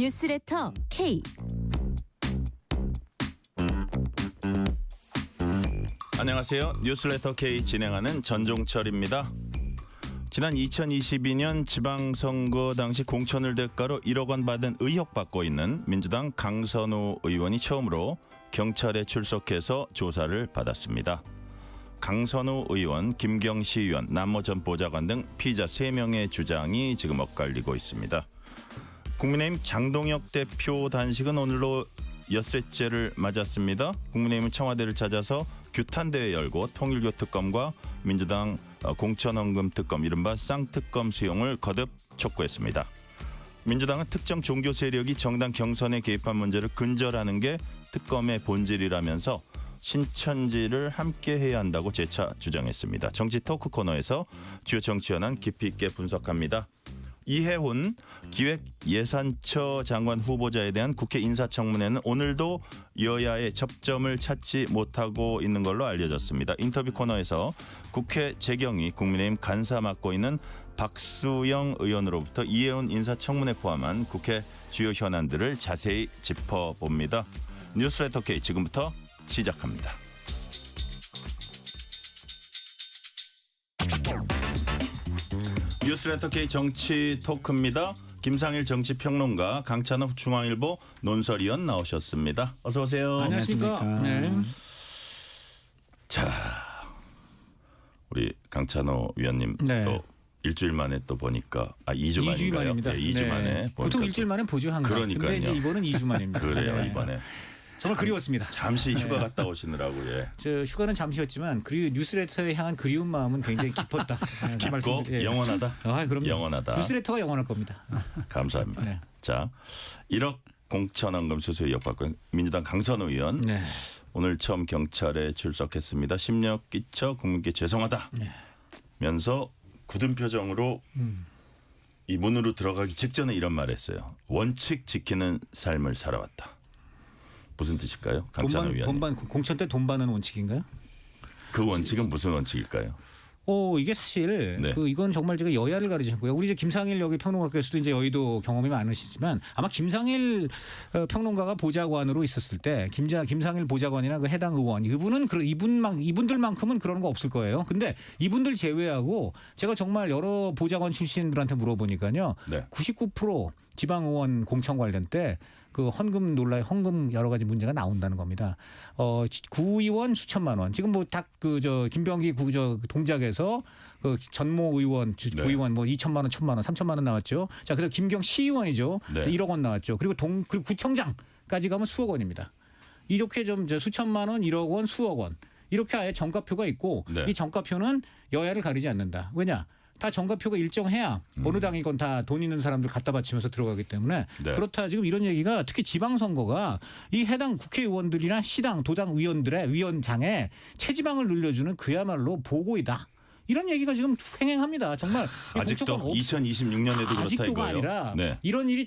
뉴스레터 K. 안녕하세요. 뉴스레터 K 진행하는 전종철입니다. 지난 2022년 지방선거 당시 공천을 대가로 1억 원 받은 의혹 받고 있는 민주당 강선우 의원이 처음으로 경찰에 출석해서 조사를 받았습니다. 강선우 의원, 김경시 의원, 남모 전 보좌관 등 피의자 3명의 주장이 지금 엇갈리고 있습니다. 국민의힘 장동혁 대표 단식은 오늘로 엿새째를 맞았습니다. 국민의힘은 청와대를 찾아서 규탄대회 열고 통일교 특검과 민주당 공천헌금 특검 이른바 쌍특검 수용을 거듭 촉구했습니다. 민주당은 특정 종교 세력이 정당 경선에 개입한 문제를 근절하는 게 특검의 본질이라면서 신천지를 함께 해야 한다고 재차 주장했습니다. 정치 토크 코너에서 주요 정치 현안 깊이 있게 분석합니다. 이해훈 기획예산처 장관 후보자에 대한 국회 인사청문회는 오늘도 여야의 접점을 찾지 못하고 있는 걸로 알려졌습니다. 인터뷰 코너에서 국회 재경위 국민의힘 간사 맡고 있는 박수영 의원으로부터 이해훈 인사청문회 포함한 국회 주요 현안들을 자세히 짚어봅니다. 뉴스레터 K 지금부터 시작합니다. 뉴스레터 K 정치 토크입니다. 김상일 정치평론가, 강찬호 중앙일보 논설위원 나오셨습니다. 어서 오세요. 안녕하십니까. 네. 자, 우리 강찬호 위원님 네. 또 일주일 만에 또 보니까 2주 만인가요? 2주 만입니다. 네, 2주 만에. 보통 일주일 만에 보죠 항상. 그러니까요. 근데 이제 이번은 2주 만입니다. 그래요. 네. 이번에. 정말 그리웠습니다. 잠시 휴가 갔다 오시느라고. 예. 저 휴가는 잠시였지만 뉴스레터에 향한 그리운 마음은 굉장히 깊었다. 깊고 예. 영원하다. 그럼요. 영원하다. 뉴스레터가 영원할 겁니다. 감사합니다. 네. 자, 1억 공천헌금 수수 의혹 받고 민주당 강선우 의원 네. 오늘 처음 경찰에 출석했습니다. 심력 끼쳐 국민께 죄송하다 면서 굳은 표정으로 이 문으로 들어가기 직전에 이런 말 했어요. 원칙 지키는 삶을 살아왔다. 무슨 뜻일까요? 강찬호 위원님. 공천 때 돈 받는 원칙인가요? 그 원칙은 무슨 원칙일까요? 이게 사실 네. 이건 정말 제가 여야를 가리지 고요. 우리 이제 김상일 여기 평론가께서도 이제 여의도 경험이 많으시지만 아마 김상일 평론가가 보좌관으로 있었을 때 김상일 보좌관이나 그 해당 의원 이분들만큼은 그런 거 없을 거예요. 근데 이분들 제외하고 제가 정말 여러 보좌관 출신들한테 물어보니까요. 네. 99% 지방 의원 공천 관련 때 그 헌금 논란, 헌금 여러 가지 문제가 나온다는 겁니다. 구의원 수천만 원. 지금 뭐 딱 김병기 동작에서 그 전모 의원, 네. 구의원 뭐 2천만 원, 1천만 원, 3천만 원 나왔죠. 자, 그리고 김경 시의원이죠. 네. 1억 원 나왔죠. 그리고 구청장까지 가면 수억 원입니다. 이렇게 좀 수천만 원, 1억 원, 수억 원. 이렇게 아예 정가표가 있고 네. 이 정가표는 여야를 가리지 않는다. 왜냐? 다 정가표가 일정해야 어느 당이건 다 돈 있는 사람들 갖다 바치면서 들어가기 때문에 네. 그렇다 지금 이런 얘기가 특히 지방선거가 이 해당 국회의원들이나 시당 도당 위원들의 위원장에 체지방을 늘려주는 그야말로 보고이다. 이런 얘기가 지금 횡행합니다. 정말 아직도 2026년에도 그렇다 아직도가 이거예요. 아니라 네. 이런 일이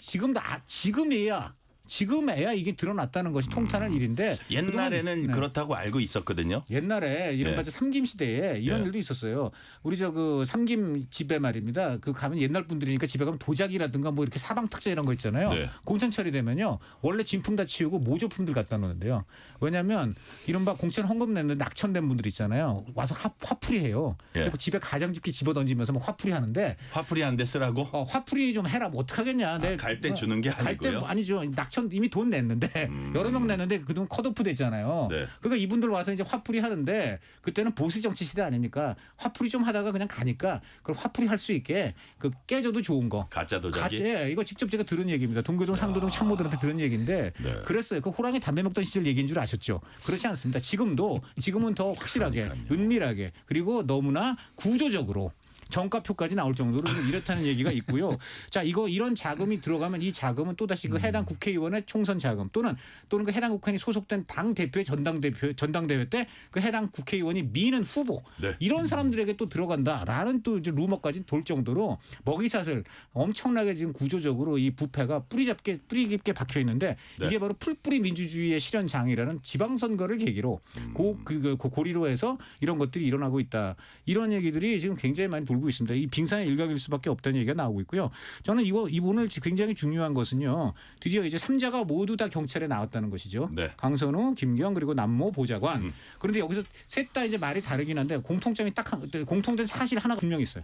지금에야 이게 드러났다는 것이 통탄할 일인데 옛날에는 네. 그렇다고 알고 있었거든요. 옛날에 이른바 네. 삼김 시대에 이런 네. 일도 있었어요. 우리 그 삼김 집에 말입니다. 그 가면 옛날 분들이니까 집에 가면 도자기라든가 뭐 이렇게 사방탁자 이런 거 있잖아요. 네. 공천 처리되면요. 원래 진품 다 치우고 모조품들 갖다 놓는데요. 왜냐하면 이른바 공천 헌금 내는 낙천된 분들 있잖아요. 와서 화풀이 해요. 예. 그리고 집에 가장집기 집어 던지면서 막 화풀이 하는데 화풀이 한 대 쓰라고? 화풀이 좀 해라. 뭐 어떡하겠냐. 갈 때 주는 게 아니고요. 갈 때 아니죠. 낙천 이미 돈 냈는데 여러 명 냈는데 그돈 컷오프 됐잖아요. 네. 그러니까 이분들 와서 이제 화풀이 하는데 그때는 보수 정치 시대 아닙니까? 화풀이 좀 하다가 그냥 가니까 그걸 화풀이 할 수 있게 그 깨져도 좋은 거. 가짜 도자기? 이거 직접 제가 들은 얘기입니다. 동교동 상도동 참모들한테 들은 얘기인데 네. 그랬어요. 그 호랑이 담배 먹던 시절 얘기인 줄 아셨죠? 그렇지 않습니다. 지금은 더 확실하게 은밀하게 그리고 너무나 구조적으로 정가표까지 나올 정도로 이렇다는 얘기가 있고요. 자, 이런 자금이 들어가면 이 자금은 또다시 그 해당 국회의원의 총선 자금 또는 그 해당 국회의원이 소속된 당 대표의 전당대회 때 그 해당 국회의원이 미는 후보 네. 이런 사람들에게 또 들어간다라는 또 이제 루머까지 돌 정도로 먹이사슬 엄청나게 지금 구조적으로 이 부패가 뿌리 깊게 박혀 있는데 네. 이게 바로 풀뿌리 민주주의의 실현장이라는 지방선거를 계기로 고리로 해서 이런 것들이 일어나고 있다. 이런 얘기들이 지금 굉장히 많이 돌고 있습니다. 이 빙산의 일각일 수밖에 없다는 얘기가 나오고 있고요. 저는 이 오늘 굉장히 중요한 것은요. 드디어 이제 3자가 모두 다 경찰에 나왔다는 것이죠. 네. 강선우, 김경 그리고 남모 보좌관. 그런데 여기서 셋 다 이제 말이 다르긴 한데 공통점이 공통된 사실 하나가 분명히 있어요.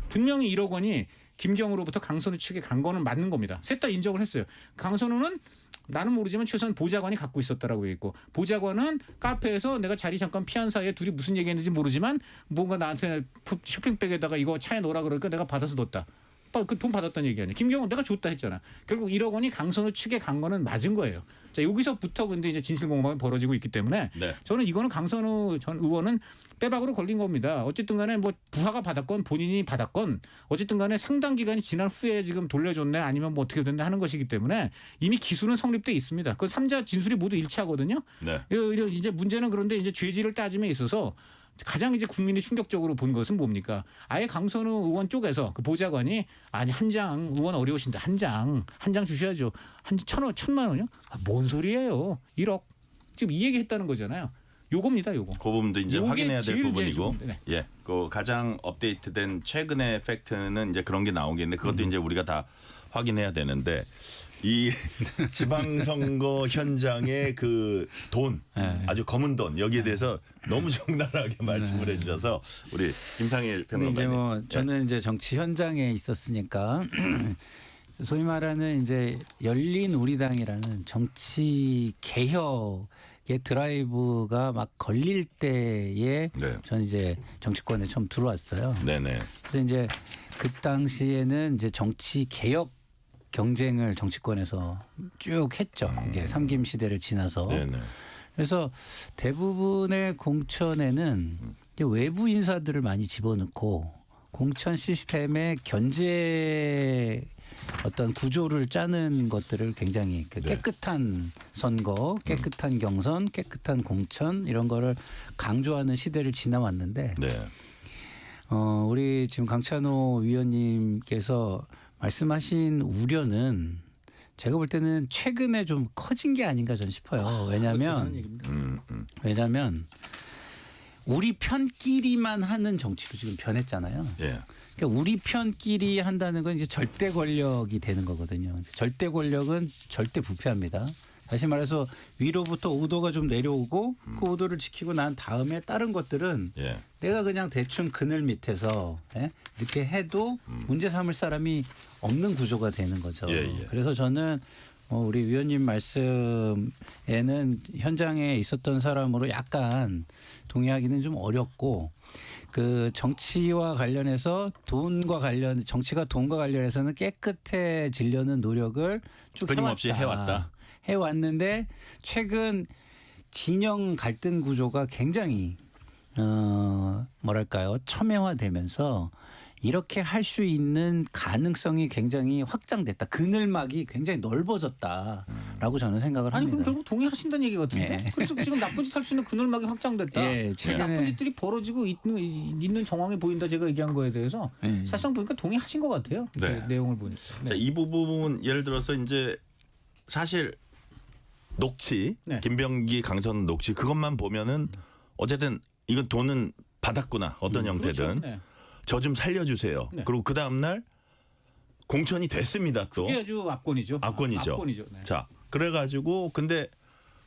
분명히 1억 원이 김경으로부터 강선우 측에 간 거는 맞는 겁니다. 셋 다 인정을 했어요. 강선우는 나는 모르지만 최소한 보좌관이 갖고 있었다라고 얘기했고 보좌관은 카페에서 내가 자리 잠깐 피한 사이에 둘이 무슨 얘기했는지 모르지만 뭔가 나한테 쇼핑백에다가 이거 차에 넣으라 그러니까 내가 받아서 넣었다. 그 돈 받았다는 얘기 아니에요. 김경은 내가 줬다 했잖아. 결국 1억 원이 강선우 측에 간 거는 맞은 거예요. 자, 여기서부터 근데 이제 진실공방이 벌어지고 있기 때문에 네. 저는 이거는 강선우 전 의원은 빼박으로 걸린 겁니다. 어쨌든 간에 뭐 부하가 받았건 본인이 받았건 어쨌든 간에 상당 기간이 지난 후에 지금 돌려줬네 아니면 뭐 어떻게 됐네 하는 것이기 때문에 이미 기수는 성립돼 있습니다. 그 3자 진술이 모두 일치하거든요. 네. 이제 문제는 그런데 이제 죄질을 따짐에 있어서 가장 이제 국민이 충격적으로 본 것은 뭡니까? 아예 강선우 의원 쪽에서 그 보좌관이 아니 한 장 의원 어려우신데 한 장 주셔야죠. 한 1,000만 원이요? 아, 뭔 소리예요? 1억. 지금 이 얘기했다는 거잖아요. 요겁니다, 요거. 그 부분도 이제 요게 확인해야 될 제일 부분이고, 네. 예, 그 가장 업데이트된 최근의 팩트는 이제 그런 게 나오겠는데 그것도 이제 우리가 다 확인해야 되는데 이 지방선거 현장의 그 돈, 아주 검은 돈 여기에 대해서 너무 적나라하게 말씀을 해주셔서 우리 김상일 근데 이제 평론가님. 뭐 저는 이제 정치 현장에 있었으니까 소위 말하는 이제 열린 우리당이라는 정치 개혁의 드라이브가 막 걸릴 때에 네. 저는 이제 정치권에 처음 들어왔어요. 네네. 그래서 이제 그 당시에는 이제 정치 개혁 경쟁을 정치권에서 쭉 했죠. 이게 삼김 시대를 지나서. 네네. 그래서 대부분의 공천에는 이제 외부 인사들을 많이 집어넣고 공천 시스템의 견제 어떤 구조를 짜는 것들을 굉장히 그 네. 깨끗한 선거, 깨끗한 경선, 깨끗한 공천 이런 거를 강조하는 시대를 지나왔는데 네. 우리 지금 강찬호 위원님께서 말씀하신 우려는 제가 볼 때는 최근에 좀 커진 게 아닌가 저는 싶어요. 왜냐하면 우리 편끼리만 하는 정치로 지금 변했잖아요. 예. 그러니까 우리 편끼리 한다는 건 이제 절대 권력이 되는 거거든요. 절대 권력은 절대 부패합니다. 다시 말해서 위로부터 오도가 좀 내려오고 그 오도를 지키고 난 다음에 다른 것들은 예. 내가 그냥 대충 그늘 밑에서 이렇게 해도 문제 삼을 사람이 없는 구조가 되는 거죠. 예, 예. 그래서 저는 우리 위원님 말씀에는 현장에 있었던 사람으로 약간 동의하기는 좀 어렵고 그 정치와 관련해서 정치가 돈과 관련해서는 깨끗해지려는 노력을 쭉 끊임없이 해왔다. 해왔는데 최근 진영 갈등 구조가 굉장히 뭐랄까요 첨예화되면서 이렇게 할 수 있는 가능성이 굉장히 확장됐다. 그늘막이 굉장히 넓어졌다라고 저는 생각을 아니 합니다. 그럼 결국 동의하신다는 얘기 같은데. 예. 그래서 지금 나쁜 짓 할 수 있는 그늘막이 확장됐다. 예, 그래서 나쁜 짓들이 벌어지고 있는 정황이 보인다. 제가 얘기한 거에 대해서 예. 사실상 보니까 동의하신 것 같아요. 네. 그 내용을 보니까. 자, 이 부분 예를 들어서 이제 사실 녹취, 네. 김병기 강선 녹취 그것만 보면은 어쨌든 이건 돈은 받았구나 어떤 형태든 그렇죠. 네. 저 좀 살려주세요. 네. 그리고 그 다음 날 공천이 됐습니다. 또 그게 아주 압권이죠. 압권이죠. 압권이죠. 네. 자, 그래가지고 근데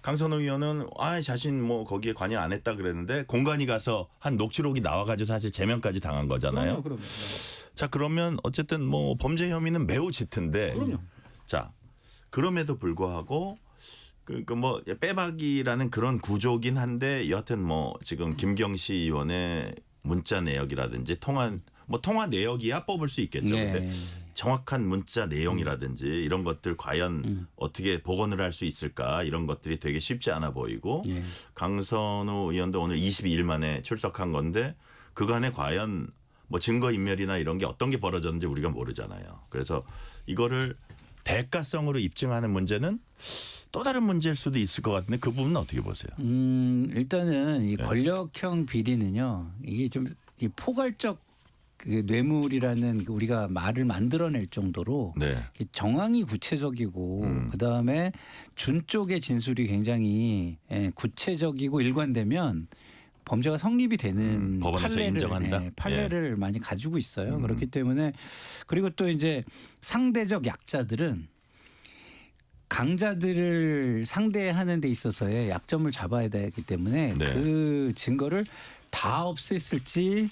강선우 의원은 자신 뭐 거기에 관여 안 했다 그랬는데 공관위 가서 한 녹취록이 나와가지고 사실 제명까지 당한 거잖아요. 그럼요. 네. 자, 그러면 어쨌든 뭐 범죄 혐의는 매우 짙은데. 그럼요. 자, 그럼에도 불구하고 그 뭐 빼박이라는 그런 구조긴 한데 여하튼 뭐 지금 김경시 의원의 문자 내역이라든지 통화 내역이야 뽑을 수 있겠죠. 네. 근데 정확한 문자 내용이라든지 이런 것들 과연 어떻게 복원을 할 수 있을까 이런 것들이 되게 쉽지 않아 보이고 예. 강선우 의원도 오늘 22일 만에 출석한 건데 그간에 과연 뭐 증거인멸이나 이런 게 어떤 게 벌어졌는지 우리가 모르잖아요. 그래서 이거를 대가성으로 입증하는 문제는 또 다른 문제일 수도 있을 것 같은데 그 부분은 어떻게 보세요? 일단은 이 네. 권력형 비리는요. 이게 좀 이 포괄적 그 뇌물이라는 우리가 말을 만들어낼 정도로 네. 정황이 구체적이고 그다음에 준 쪽의 진술이 굉장히 구체적이고 일관되면 범죄가 성립이 되는 법원에서 인정한다? 판례를 많이 가지고 있어요. 그렇기 때문에 그리고 또 이제 상대적 약자들은 강자들을 상대하는 데 있어서의 약점을 잡아야 되기 때문에 네. 그 증거를 다 없앴을지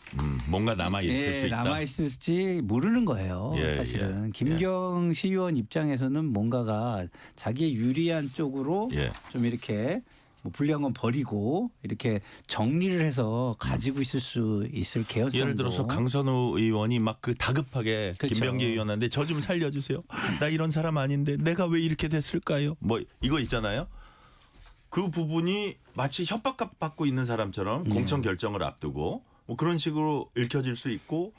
뭔가 남아 있을 수 있다. 남아 있을지 모르는 거예요. 예, 사실은 예. 김경 시의원 입장에서는 뭔가가 자기의 유리한 쪽으로 예. 좀 이렇게 뭐 불리한 건 버리고 이렇게 정리를 해서 가지고 있을 수 있을 개연성도. 예를 들어서 강선우 의원이 막 그 다급하게 그렇죠. 김병기 의원한테 저 좀 살려주세요. 나 이런 사람 아닌데 내가 왜 이렇게 됐을까요? 뭐 이거 있잖아요. 그 부분이 마치 협박받고 있는 사람처럼 공천 결정을 앞두고 뭐 그런 식으로 읽혀질 수 있고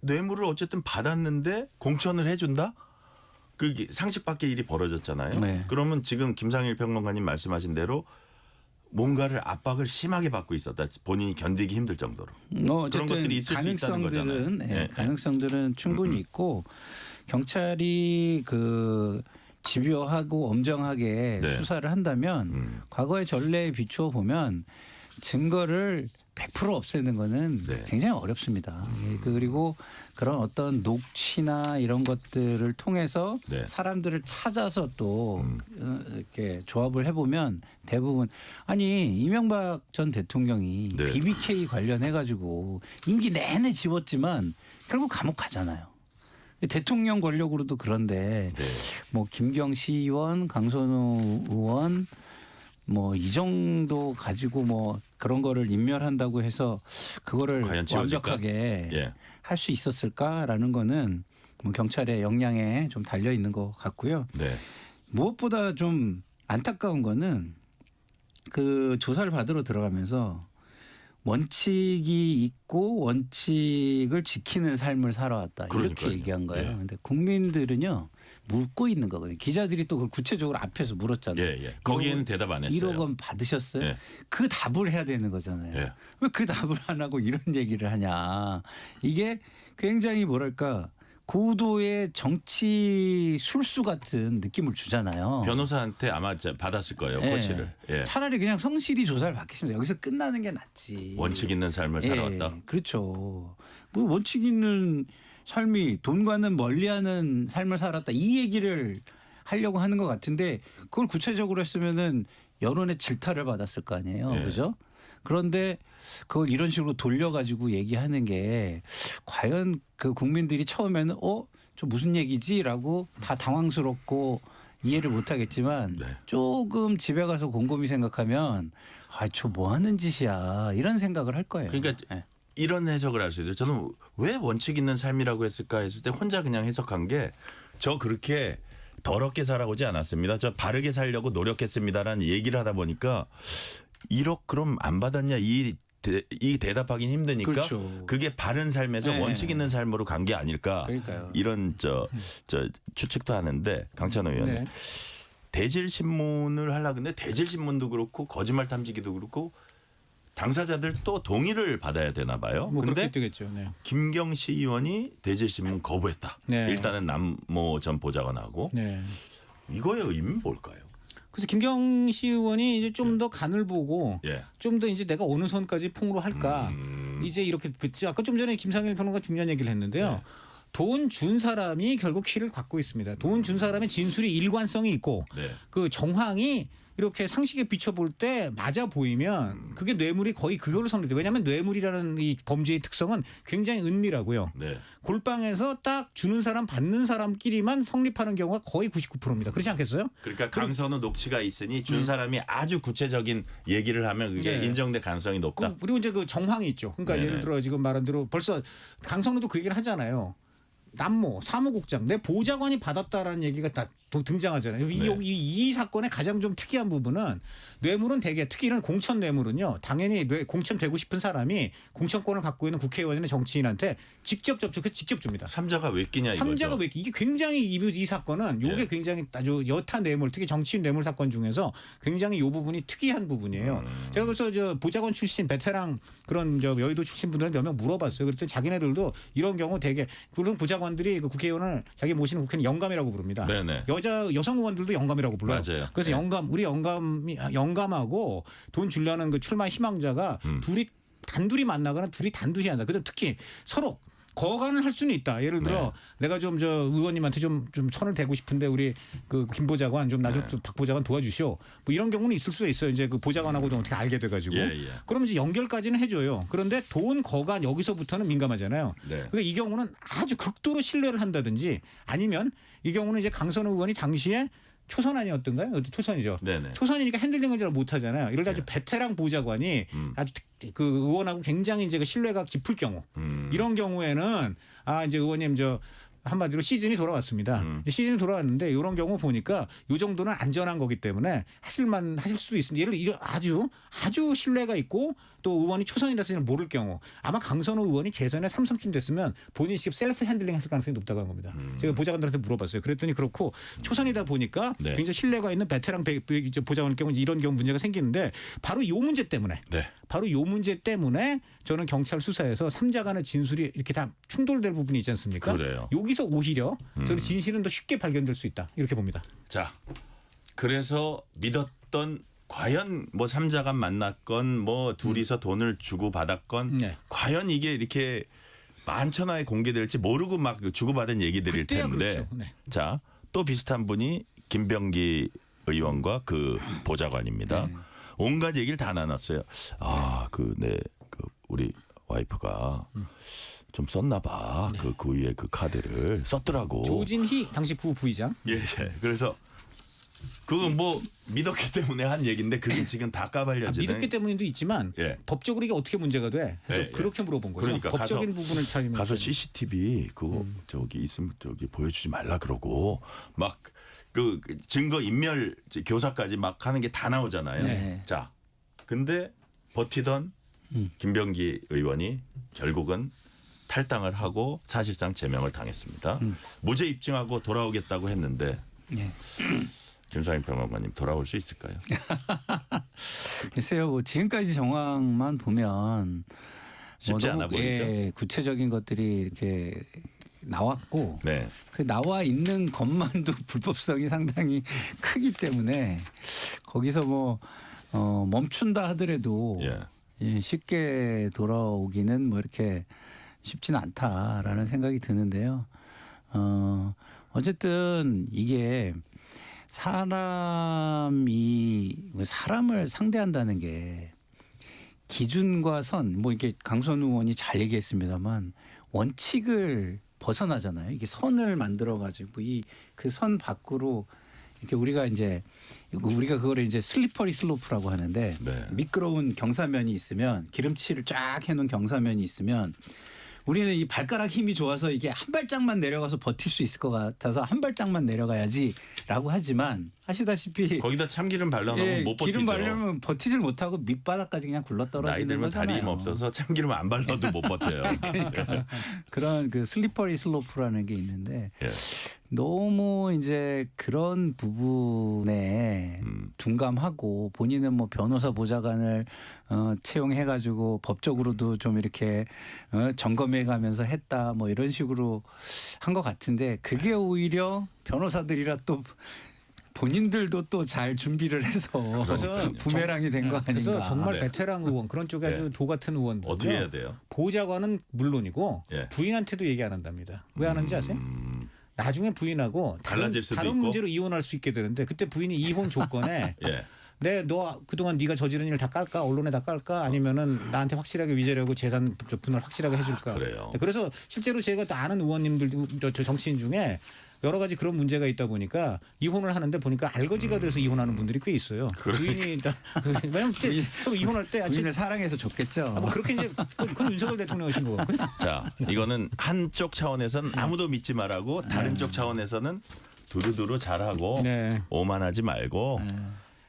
뇌물을 어쨌든 받았는데 공천을 해준다? 그게 상식 밖의 일이 벌어졌잖아요. 네. 그러면 지금 김상일 평론가님 말씀하신 대로 뭔가를 압박을 심하게 받고 있었다. 본인이 견디기 힘들 정도로. 그런 것들이 있을 수 있다는 거잖아요. 예. 가능성들은 충분히 있고 경찰이 그 집요하고 엄정하게 네. 수사를 한다면 과거의 전례에 비추어 보면 증거를 100% 없애는 거는 네. 굉장히 어렵습니다. 예, 그리고 그런 어떤 녹취나 이런 것들을 통해서 네. 사람들을 찾아서 또 이렇게 조합을 해보면 대부분 아니 이명박 전 대통령이 네. BBK 관련해 가지고 임기 내내 집었지만 결국 감옥 가잖아요. 대통령 권력으로도 그런데 네. 뭐 김경시 의원, 강선우 의원 뭐 이 정도 가지고 뭐 그런 거를 인멸한다고 해서 그거를 과연 지워질까? 완벽하게 예. 할 수 있었을까라는 거는 뭐 경찰의 역량에 좀 달려 있는 것 같고요. 네. 무엇보다 좀 안타까운 거는 그 조사를 받으러 들어가면서 원칙이 있고 원칙을 지키는 삶을 살아왔다. 그러니까요. 이렇게 얘기한 거예요. 예. 그런데 국민들은요. 묻고 있는 거거든요. 기자들이 또 그걸 구체적으로 앞에서 물었잖아요. 예, 예. 거기에는 대답 안 했어요. 1억 원 받으셨어요? 예. 그 답을 해야 되는 거잖아요. 예. 왜 그 답을 안 하고 이런 얘기를 하냐. 이게 굉장히 뭐랄까 고도의 정치 술수 같은 느낌을 주잖아요. 변호사한테 아마 받았을 거예요. 예. 코치를. 예. 차라리 그냥 성실히 조사를 받겠습니다. 여기서 끝나는 게 낫지. 원칙 있는 삶을 예, 살아왔다. 그렇죠. 뭐 원칙 있는 삶이 돈과는 멀리하는 삶을 살았다. 이 얘기를 하려고 하는 것 같은데 그걸 구체적으로 했으면은 여론의 질타를 받았을 거 아니에요. 예. 그죠? 그런데 그걸 이런 식으로 돌려가지고 얘기하는 게 과연 그 국민들이 처음에는 저 무슨 얘기지라고 다 당황스럽고 이해를 못하겠지만 네. 조금 집에 가서 곰곰이 생각하면 저 뭐 하는 짓이야 이런 생각을 할 거예요. 그러니까 예. 이런 해석을 할 수 있어요. 저는 왜 원칙 있는 삶이라고 했을까 했을 때 혼자 그냥 해석한 게 저 그렇게 더럽게 살아오지 않았습니다. 저 바르게 살려고 노력했습니다라는 얘기를 하다 보니까 1억 그럼 안 받았냐 이 대답하기는 힘드니까 그렇죠. 그게 바른 삶에서 네. 원칙 있는 삶으로 간 게 아닐까 그러니까요. 이런 저 추측도 하는데 강찬호 의원 네. 대질신문을 하려고 근데 대질신문도 그렇고 거짓말 탐지기도 그렇고 당사자들 또 동의를 받아야 되나 봐요. 뭐 근데 그렇게 뜨겠죠. 네. 김경시 의원이 대질신문 거부했다. 네. 일단은 남모 전 보좌관하고 네. 이거의 의미는 뭘까요? 그래서 김경시 의원이 이제 좀 더 간을 보고 예. 좀 더 이제 내가 어느 선까지 폭로 할까 이제 이렇게 아까 좀 전에 김상일 평론가 중요한 얘기를 했는데요. 네. 돈 준 사람이 결국 키를 갖고 있습니다. 돈 준 사람의 진술이 일관성이 있고 네. 그 정황이 이렇게 상식에 비춰볼 때 맞아 보이면 그게 뇌물이 거의 그걸로 성립돼요. 왜냐하면 뇌물이라는 이 범죄의 특성은 굉장히 은밀하고요. 네. 골방에서 딱 주는 사람 받는 사람끼리만 성립하는 경우가 거의 99%입니다. 그렇지 않겠어요? 그러니까 강선우 녹취가 있으니 준 사람이 아주 구체적인 얘기를 하면 그게 네. 인정될 가능성이 높다. 그리고 이제 그 정황이 있죠. 그러니까 네네. 예를 들어 지금 말한 대로 벌써 강선우도 그 얘기를 하잖아요. 남모 사무국장 내 보좌관이 받았다라는 얘기가 다 등장하잖아요. 네. 이 사건의 가장 좀 특이한 부분은 뇌물은 대개 특히 이런 공천 뇌물은요. 당연히 공천되고 싶은 사람이 공천권을 갖고 있는 국회의원이나 정치인한테 직접 접촉해서 직접 줍니다. 삼자가 왜 끼냐 이거죠. 삼자가 왜 이게 굉장히 이 사건은 요게 예. 굉장히 아주 여타 뇌물 특히 정치인 뇌물 사건 중에서 굉장히 요 부분이 특이한 부분이에요. 제가 그래서 저 보좌관 출신 베테랑 그런 저 여의도 출신 분들한테 몇 명 물어봤어요. 그랬더니 자기네들도 이런 경우 되게 물론 보좌관들이 그 국회의원을 자기 모시는 국회의원 영감이라고 부릅니다. 네네. 여자 여성 의원들도 영감이라고 불러요. 맞아요. 그래서 네. 우리 영감하고 돈 주려는 그 출마 희망자가 둘이 단둘이 만나거나 둘이 단둘이 한다. 그래서 특히 서로 거간을 할 수는 있다. 예를 들어 내가 좀 저 의원님한테 좀 선을 대고 싶은데 우리 그 김 보좌관 좀 나 좀 박 보좌관 도와주시오. 뭐 이런 경우는 있을 수 있어요. 이제 그 보좌관하고도 어떻게 알게 돼가지고. 그럼 이제 연결까지는 해줘요. 그런데 돈 거간 여기서부터는 민감하잖아요. 그러니까 이 경우는 아주 극도로 신뢰를 한다든지 아니면 이 경우는 이제 강선우 의원이 당시에 초선 아니었던가요? 초선이죠. 네네. 초선이니까 핸들링을 잘 못하잖아요. 이럴 때 아주 베테랑 보좌관이 아주 그 의원하고 굉장히 이제 그 신뢰가 깊을 경우 이런 경우에는 이제 의원님 저 한마디로 시즌이 돌아왔습니다. 시즌이 돌아왔는데 이런 경우 보니까 이 정도는 안전한 거기 때문에 하실 수도 있습니다. 예를 들어 아주 신뢰가 있고 또 의원이 초선이라서 잘 모를 경우 아마 강선우 의원이 재선에 3선쯤 됐으면 본인이 직접 셀프 핸들링 했을 가능성이 높다고 한 겁니다. 제가 보좌관들한테 물어봤어요. 그랬더니 그렇고 초선이다 보니까 굉장히 신뢰가 있는 베테랑 보좌관일 경우 이런 경우 문제가 생기는데 바로 이 문제 때문에 바로 이 문제 때문에 저는 경찰 수사에서 3자 간의 진술이 이렇게 다 충돌될 부분이 있지 않습니까? 그래요. 여기서 오히려 저는 진실은 더 쉽게 발견될 수 있다. 이렇게 봅니다. 자, 그래서 믿었던 과연 뭐 삼자간 만났건 뭐 둘이서 돈을 주고 받았건 과연 이게 이렇게 만천하에 공개될지 모르고 막 주고받은 얘기들일 텐데. 그렇죠. 네. 자, 또 비슷한 분이 김병기 의원과 그 보좌관입니다. 온갖 얘기를 다 나눴어요. 우리 와이프가 좀 썼나 봐. 그 위에 그 카드를 썼더라고. 조진희 당시 부부의장. 예. 그래서 그건 뭐 믿었기 때문에 한 얘기인데 그게 지금 다 까발려지는. 믿었기 때문에도 있지만 법적으로 이게 어떻게 문제가 돼? 그래서 그렇게 물어본 거죠. 그러니까 법적인 부분을 잘 가서 CCTV 그거 저기 있으면 저기 보여주지 말라 그러고 막 그 증거 인멸 교사까지 막 하는 게 다 나오잖아요. 자, 근데 버티던 김병기 의원이 결국은 탈당을 하고 사실상 제명을 당했습니다. 무죄 입증하고 돌아오겠다고 했는데 김상인 평론가님 돌아올 수 있을까요? 글쎄요. 뭐 지금까지 정황만 보면 쉽지 않아 보이죠. 구체적인 것들이 이렇게 나왔고 그 나와 있는 것만도 불법성이 상당히 크기 때문에 거기서 뭐 멈춘다 하더라도 쉽게 돌아오기는 뭐 이렇게 쉽지는 않다라는 생각이 드는데요. 어쨌든 이게 사람을 상대한다는 게 기준과 선, 뭐 이렇게 강선우 의원이 잘 얘기했습니다만 원칙을 벗어나잖아요. 이게 선을 만들어 가지고 그 선 밖으로 이렇게 우리가 그거를 이제 슬리퍼리 슬로프라고 하는데 미끄러운 경사면이 있으면 기름칠을 쫙 해놓은 경사면이 있으면 우리는 이 발가락 힘이 좋아서 이게 한 발짝만 내려가서 버틸 수 있을 것 같아서 한 발짝만 내려가야지라고 하지만 아시다시피 거기다 참기름 발라놓으면 못 버티죠. 기름 바르면 버티질 못하고 밑바닥까지 그냥 굴러떨어지는 나이 들면 거잖아요. 다리 힘 없어서 참기름 안 발라도 못 버텨요. 그러니까 그런 그 슬리퍼리 슬로프라는 게 있는데 너무 이제 그런 부분에 둔감하고 본인은 뭐 변호사 보좌관을 채용해가지고 법적으로도 좀 이렇게 점검해가면서 했다 뭐 이런 식으로 한 것 같은데 그게 오히려 변호사들이라 또 본인들도 또 잘 준비를 해서 그래서 부메랑이 된 거 아닌가. 그래서 정말 베테랑 의원 그런 쪽에 아주 도 같은 의원들 어떻게 해야 돼요? 보좌관은 물론이고 부인한테도 얘기 안 한답니다. 왜 안 하는지 아세요? 나중에 부인하고 다른 문제로 이혼할 수 있게 되는데 그때 부인이 이혼 조건에 너 그동안 네가 저지른 일 다 깔까? 언론에 다 깔까? 아니면은 나한테 확실하게 위자료고 재산 분할 확실하게 해줄까? 그래요. 그래서 실제로 제가 아는 의원님들 저 정치인 중에 여러 가지 그런 문제가 있다 보니까 이혼을 하는데 보니까 알거지가 돼서 이혼하는 분들이 꽤 있어요. 부인이 왜냐면 이혼할 때 부인을 사랑해서 좋겠죠. 뭐 그렇게 이제 그건 윤석열 대통령 하신 거고요. 자, 이거는 한쪽 차원에서는 아무도 믿지 말라고 다른 쪽 차원에서는 두루두루 잘하고 오만하지 말고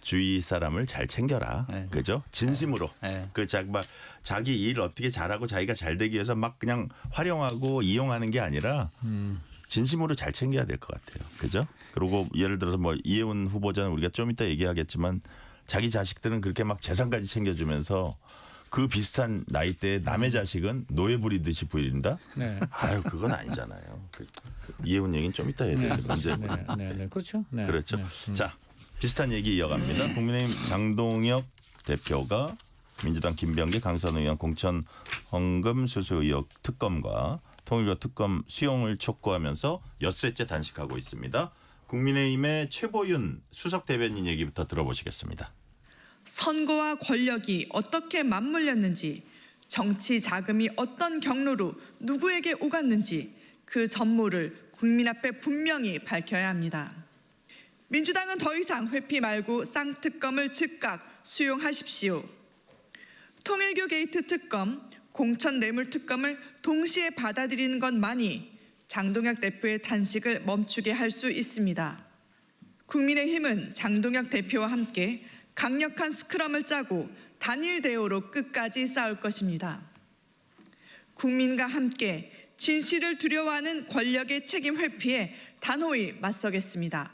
주위 사람을 잘 챙겨라. 그죠? 진심으로. 자기 일 어떻게 잘하고 자기가 잘 되기 위해서 막 그냥 활용하고 이용하는 게 아니라 진심으로 잘 챙겨야 될 것 같아요. 그죠? 그리고 예를 들어서 뭐 이혜훈 후보자는 우리가 좀 이따 얘기하겠지만 자기 자식들은 그렇게 막 재산까지 챙겨주면서 그 비슷한 나이대에 남의 자식은 노예 부리듯이 부린다? 네. 아유 그건 아니잖아요. 이해운 얘기는 좀 이따 해야 되는데 문제. 네. 그렇죠. 네. 그렇죠. 네. 자 비슷한 얘기 이어갑니다. 국민의힘 장동혁 대표가 민주당 김병기 강선우 의원 공천 헌금 수수 의혹 특검과 통일교 특검 수용을 촉구하면서 엿새째 단식하고 있습니다. 국민의힘의 최보윤 수석 대변인 얘기부터 들어보시겠습니다. 선거와 권력이 어떻게 맞물렸는지, 정치 자금이 어떤 경로로 누구에게 오갔는지 그 전모를 국민 앞에 분명히 밝혀야 합니다. 민주당은 더 이상 회피 말고 쌍특검을 즉각 수용하십시오. 통일교 게이트 특검, 공천 뇌물 특검을 동시에 받아들이는 것만이 장동혁 대표의 단식을 멈추게 할 수 있습니다. 국민의힘은 장동혁 대표와 함께 강력한 스크럼을 짜고 단일 대우로 끝까지 싸울 것입니다. 국민과 함께 진실을 두려워하는 권력의 책임 회피에 단호히 맞서겠습니다.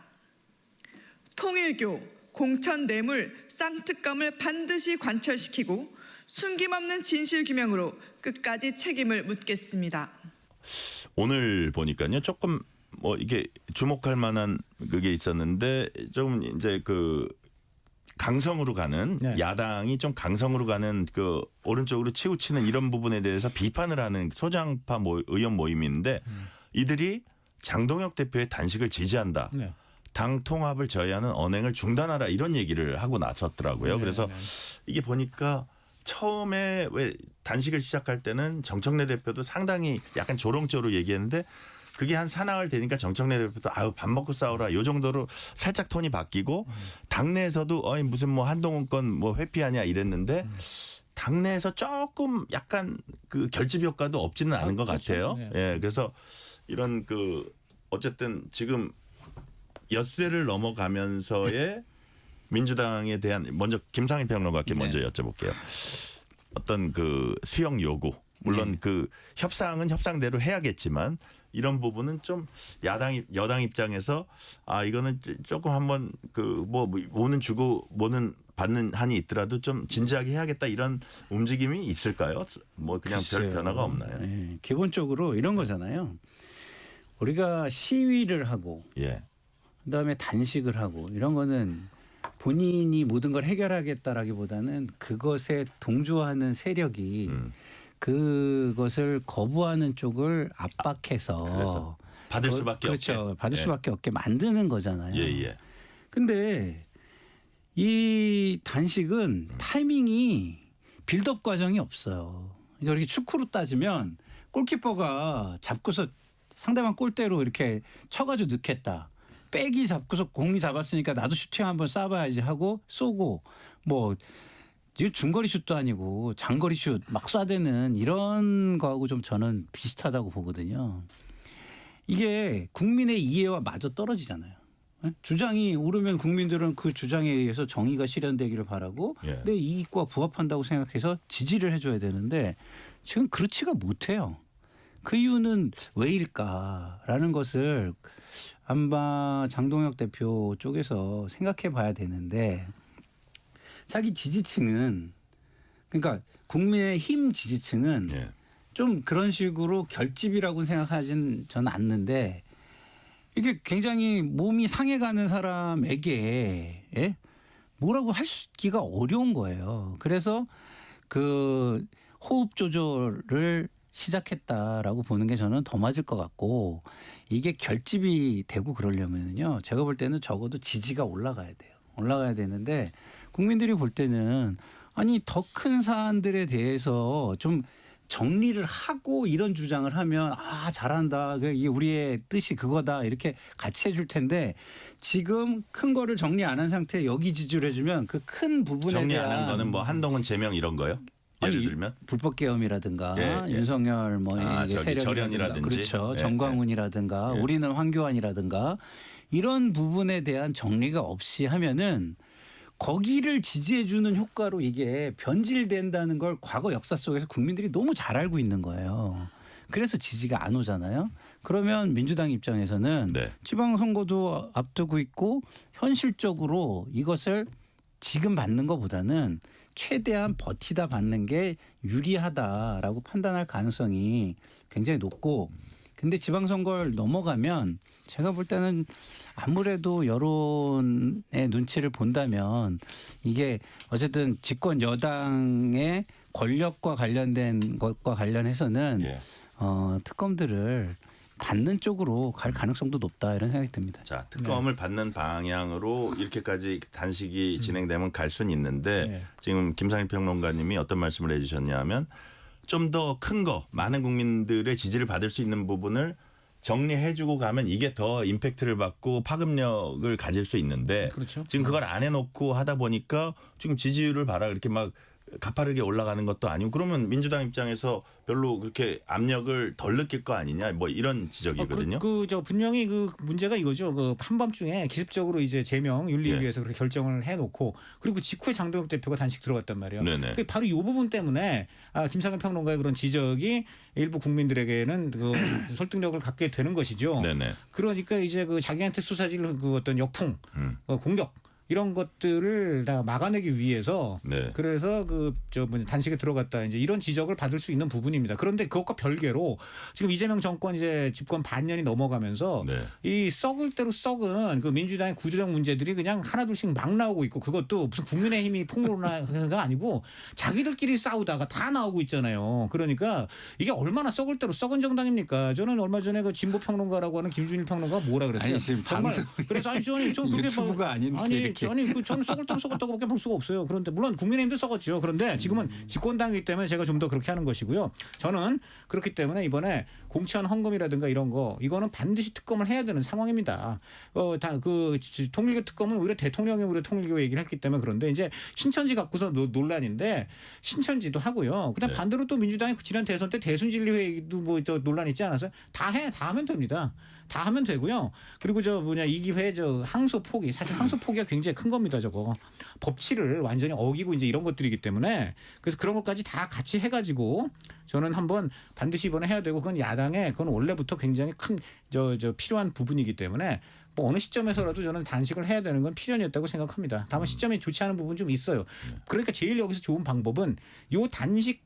통일교, 공천 뇌물, 쌍특검을 반드시 관철시키고 숨김없는 진실규명으로 끝까지 책임을 묻겠습니다. 오늘 보니까요 조금 뭐 이게 주목할 만한 그게 있었는데 좀 이제 그 강성으로 가는 네. 야당이 좀 강성으로 가는 그 오른쪽으로 치우치는 이런 부분에 대해서 비판을 하는 소장파 의원 모임인데 이들이 장동혁 대표의 단식을 지지한다. 네. 당 통합을 저해하는 언행을 중단하라 이런 얘기를 하고 나섰더라고요. 네, 그래서 네. 이게 보니까 처음에 왜 단식을 시작할 때는 정청래 대표도 상당히 약간 조롱조로 얘기했는데 그게 한 사나흘 되니까 정청래 대표도 아유 밥 먹고 싸우라 요 정도로 살짝 톤이 바뀌고 당내에서도 어이 무슨 뭐 한동훈 건 뭐 회피하냐 이랬는데 당내에서 조금 약간 그 결집 효과도 없지는 않은 것 그렇죠. 같아요. 네. 예, 그래서 이런 그 어쨌든 지금 엿새를 넘어가면서의 민주당에 대한 먼저 김상희 평론가께 먼저 여쭤볼게요. 어떤 그 수용 요구 물론 그 협상은 협상대로 해야겠지만 이런 부분은 좀 여당 입장에서 아 이거는 조금 한번 그 뭐 뭐는 주고 뭐는 받는 한이 있더라도 좀 진지하게 해야겠다 이런 움직임이 있을까요? 뭐 그냥 별 글쎄요. 변화가 없나요? 예, 기본적으로 이런 거잖아요. 우리가 시위를 하고 예. 그다음에 단식을 하고 이런 거는 본인이 모든 걸 해결하겠다라기보다는 그것에 동조하는 세력이 그것을 거부하는 쪽을 압박해서 그래서 받을 수밖에 그렇죠. 없게. 받을 예. 수밖에 없게 만드는 거잖아요. 예. 근데 이 단식은 타이밍이 빌드업 과정이 없어요. 그러니까 이렇게 축구로 따지면 골키퍼가 잡고서 상대방 골대로 이렇게 쳐가지고 넣겠다. 백이 잡고서 공이 잡았으니까 나도 슈팅 한번 쏴봐야지 하고 쏘고 뭐 이거 중거리 슛도 아니고 장거리 슛 막 쏴대는 이런 거하고 좀 저는 비슷하다고 보거든요. 이게 국민의 이해와 마저 떨어지잖아요. 주장이 오르면 국민들은 그 주장에 의해서 정의가 실현되기를 바라고 예. 내 이익과 부합한다고 생각해서 지지를 해줘야 되는데 지금 그렇지가 못해요. 그 이유는 왜일까라는 것을 아마 장동혁 대표 쪽에서 생각해 봐야 되는데 자기 지지층은 그러니까 국민의힘 지지층은 예. 좀 그런 식으로 결집이라고 생각하진 저는 않는데 이게 굉장히 몸이 상해가는 사람에게 예? 뭐라고 하기가 어려운 거예요. 그래서 그 호흡 조절을 시작했다라고 보는 게 저는 더 맞을 것 같고 이게 결집이 되고 그러려면요. 제가 볼 때는 적어도 지지가 올라가야 돼요. 올라가야 되는데 국민들이 볼 때는 아니 더 큰 사안들에 대해서 좀 정리를 하고 이런 주장을 하면 아 잘한다. 이게 우리의 뜻이 그거다. 이렇게 같이 해줄 텐데 지금 큰 거를 정리 안 한 상태에 여기 지지를 해주면 그 큰 부분에 정리 대한 안 한 거는 뭐 한동훈 제명 이런 거요? 예를 아니, 들면 불법 계엄이라든가 예. 윤석열 뭐 이게 저기 세력이라든가 절연이라든지. 그렇죠. 예, 정광훈이라든가 예. 우리는 황교안이라든가 이런 부분에 대한 정리가 없이 하면은 거기를 지지해 주는 효과로 이게 변질된다는 걸 과거 역사 속에서 국민들이 너무 잘 알고 있는 거예요. 그래서 지지가 안 오잖아요. 그러면 민주당 입장에서는 네. 지방선거도 앞두고 있고 현실적으로 이것을 지금 받는 것보다는 최대한 버티다 받는 게 유리하다라고 판단할 가능성이 굉장히 높고 근데 지방선거를 넘어가면 제가 볼 때는 아무래도 여론의 눈치를 본다면 이게 어쨌든 집권 여당의 권력과 관련된 것과 관련해서는 예. 특검들을 받는 쪽으로 갈 가능성도 높다 이런 생각이 듭니다. 자, 특검을 받는 방향으로 이렇게까지 단식이 진행되면 갈 수는 있는데 네. 지금 김상일 평론가님이 어떤 말씀을 해주셨냐면 좀 더 큰 거, 많은 국민들의 지지를 받을 수 있는 부분을 정리해주고 가면 이게 더 임팩트를 받고 파급력을 가질 수 있는데 그렇죠. 지금 그걸 안 해놓고 하다 보니까 지금 지지율을 봐라 그렇게 막 가파르게 올라가는 것도 아니고 그러면 민주당 입장에서 별로 그렇게 압력을 덜 느낄 거 아니냐 뭐 이런 지적이거든요. 저 분명히 그 문제가 이거죠. 그 한밤중에 기습적으로 이제 제명 윤리위에서 그렇게 결정을 해놓고 그리고 그 직후에 장동혁 대표가 단식 들어갔단 말이에요. 네네. 그 바로 이 부분 때문에 김상현 평론가의 그런 지적이 일부 국민들에게는 그 설득력을 갖게 되는 것이죠. 네네. 그러니까 이제 그 자기한테 쏟아질 그 어떤 역풍, 공격. 이런 것들을 다 막아내기 위해서 네. 그래서 단식에 들어갔다 이제 이런 지적을 받을 수 있는 부분입니다. 그런데 그것과 별개로 지금 이재명 정권 이제 집권 반년이 넘어가면서 네. 이 썩을 대로 썩은 그 민주당의 구조적 문제들이 그냥 하나둘씩 막 나오고 있고 그것도 무슨 국민의힘이 폭로가 아니고 자기들끼리 싸우다가 다 나오고 있잖아요. 그러니까 이게 얼마나 썩을 대로 썩은 정당입니까? 저는 얼마 전에 그 진보 평론가라고 하는 김준일 평론가가 뭐라 그랬어요? 아니, 지금 정말 방송 그래서 전 그게 유튜브가 아닌데 이렇게. 저는 썩었다고밖에 볼 수가 없어요. 그런데 물론 국민의힘도 썩었죠. 그런데 지금은 집권당이기 때문에 제가 좀 더 그렇게 하는 것이고요. 저는 그렇기 때문에 이번에 공천 헌금이라든가 이런 거 이거는 반드시 특검을 해야 되는 상황입니다. 다 그 통일교 특검은 오히려 대통령이 오히려 통일교 얘기를 했기 때문에 그런데 이제 신천지 갖고서 논란인데 신천지도 하고요. 그다음 네. 반대로 또 민주당이 지난 대선 때 대순진리회의도 뭐 또 논란 있지 않았어요? 다 하면 됩니다. 다 하면 되고요. 그리고 이기회 항소 포기 사실 항소 포기가 굉장히 큰 겁니다. 저거 법치를 완전히 어기고 이제 이런 것들이기 때문에 그래서 그런 것까지 다 같이 해가지고 저는 한번 반드시 이번에 해야 되고 그건 야당의 그건 원래부터 굉장히 큰 필요한 부분이기 때문에 뭐 어느 시점에서라도 저는 단식을 해야 되는 건 필연이었다고 생각합니다. 다만 시점이 좋지 않은 부분 좀 있어요. 그러니까 제일 여기서 좋은 방법은 요 단식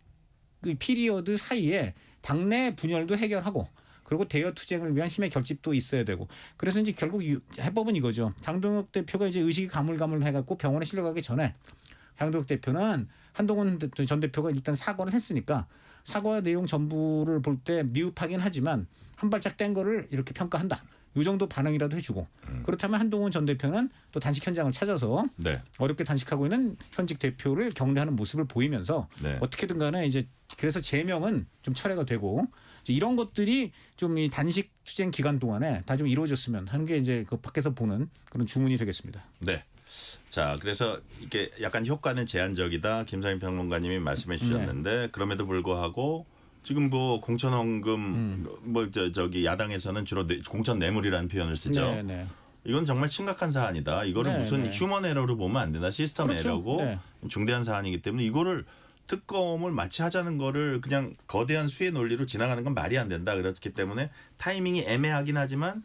그 피리어드 사이에 당내 분열도 해결하고. 그리고 대여 투쟁을 위한 힘의 결집도 있어야 되고 그래서 이제 결국 해법은 이거죠. 장동혁 대표가 이제 의식이 가물가물해갖고 병원에 실려가기 전에 장동혁 대표는 한동훈 전 대표가 일단 사과를 했으니까 사과 내용 전부를 볼 때 미흡하긴 하지만 한 발짝 뗀 거를 이렇게 평가한다. 이 정도 반응이라도 해주고 그렇다면 한동훈 전 대표는 또 단식 현장을 찾아서 네. 어렵게 단식하고 있는 현직 대표를 격려하는 모습을 보이면서 네. 어떻게든 간에 이제 그래서 제명은 좀 철회가 되고 이런 것들이 좀 이 단식 투쟁 기간 동안에 다 좀 이루어졌으면 하는 게 이제 그 밖에서 보는 그런 주문이 되겠습니다. 네. 자, 그래서 이게 약간 효과는 제한적이다. 김상인 평론가님이 말씀해 주셨는데 그럼에도 불구하고 지금 뭐 공천 헌금 저기 야당에서는 주로 공천 뇌물이라는 표현을 쓰죠. 네, 네. 이건 정말 심각한 사안이다. 이거를 네, 무슨 네. 휴먼 에러로 보면 안 된다. 시스템 그렇죠. 에러고 네. 중대한 사안이기 때문에 이거를 특검을 마치 하자는 거를 그냥 거대한 수의 논리로 지나가는 건 말이 안 된다. 그렇기 때문에 타이밍이 애매하긴 하지만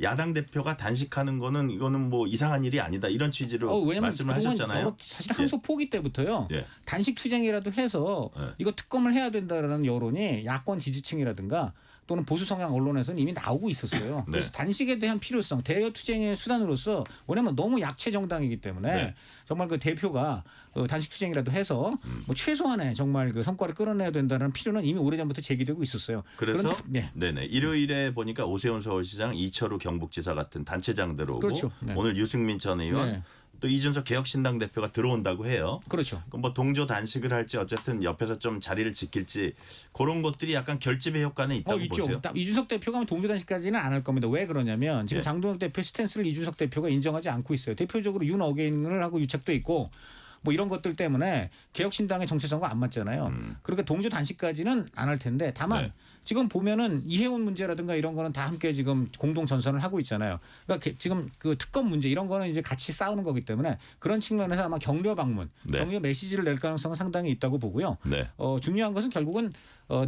야당 대표가 단식하는 거는 이거는 뭐 이상한 일이 아니다. 이런 취지로 왜냐면 말씀을 그동안 하셨잖아요. 사실 항소 포기 때부터요. 예. 단식 투쟁이라도 해서 이거 특검을 해야 된다라는 여론이 야권 지지층이라든가 또는 보수 성향 언론에서는 이미 나오고 있었어요. 그래서 단식에 대한 필요성, 대여 투쟁의 수단으로서 왜냐하면 너무 약체 정당이기 때문에 네. 정말 그 대표가 단식 투쟁이라도 해서 뭐 최소한의 정말 그 성과를 끌어내야 된다는 필요는 이미 오래전부터 제기되고 있었어요. 그래서 그런데, 네네 일요일에 보니까 오세훈 서울시장, 이철우 경북지사 같은 단체장 들어오고 그렇죠. 네. 오늘 유승민 전 의원 네. 또 이준석 개혁신당 대표가 들어온다고 해요. 그렇죠. 그럼 뭐 동조 단식을 할지 어쨌든 옆에서 좀 자리를 지킬지 그런 것들이 약간 결집의 효과는 있다고 있죠. 보세요. 이준석 대표가 동조단식까지는 안 할 겁니다. 왜 그러냐면 지금 예. 장동혁 대표 스탠스를 이준석 대표가 인정하지 않고 있어요. 대표적으로 윤 어게인을 하고 유착도 있고 뭐 이런 것들 때문에 개혁신당의 정체성과 안 맞잖아요. 그러니까 동조 단식까지는 안 할 텐데 다만 네. 지금 보면은 이해운 문제라든가 이런 거는 다 함께 지금 공동 전선을 하고 있잖아요. 그러니까 지금 그 특검 문제 이런 거는 이제 같이 싸우는 거기 때문에 그런 측면에서 아마 격려 방문, 네. 격려 메시지를 낼 가능성은 상당히 있다고 보고요. 네. 중요한 것은 결국은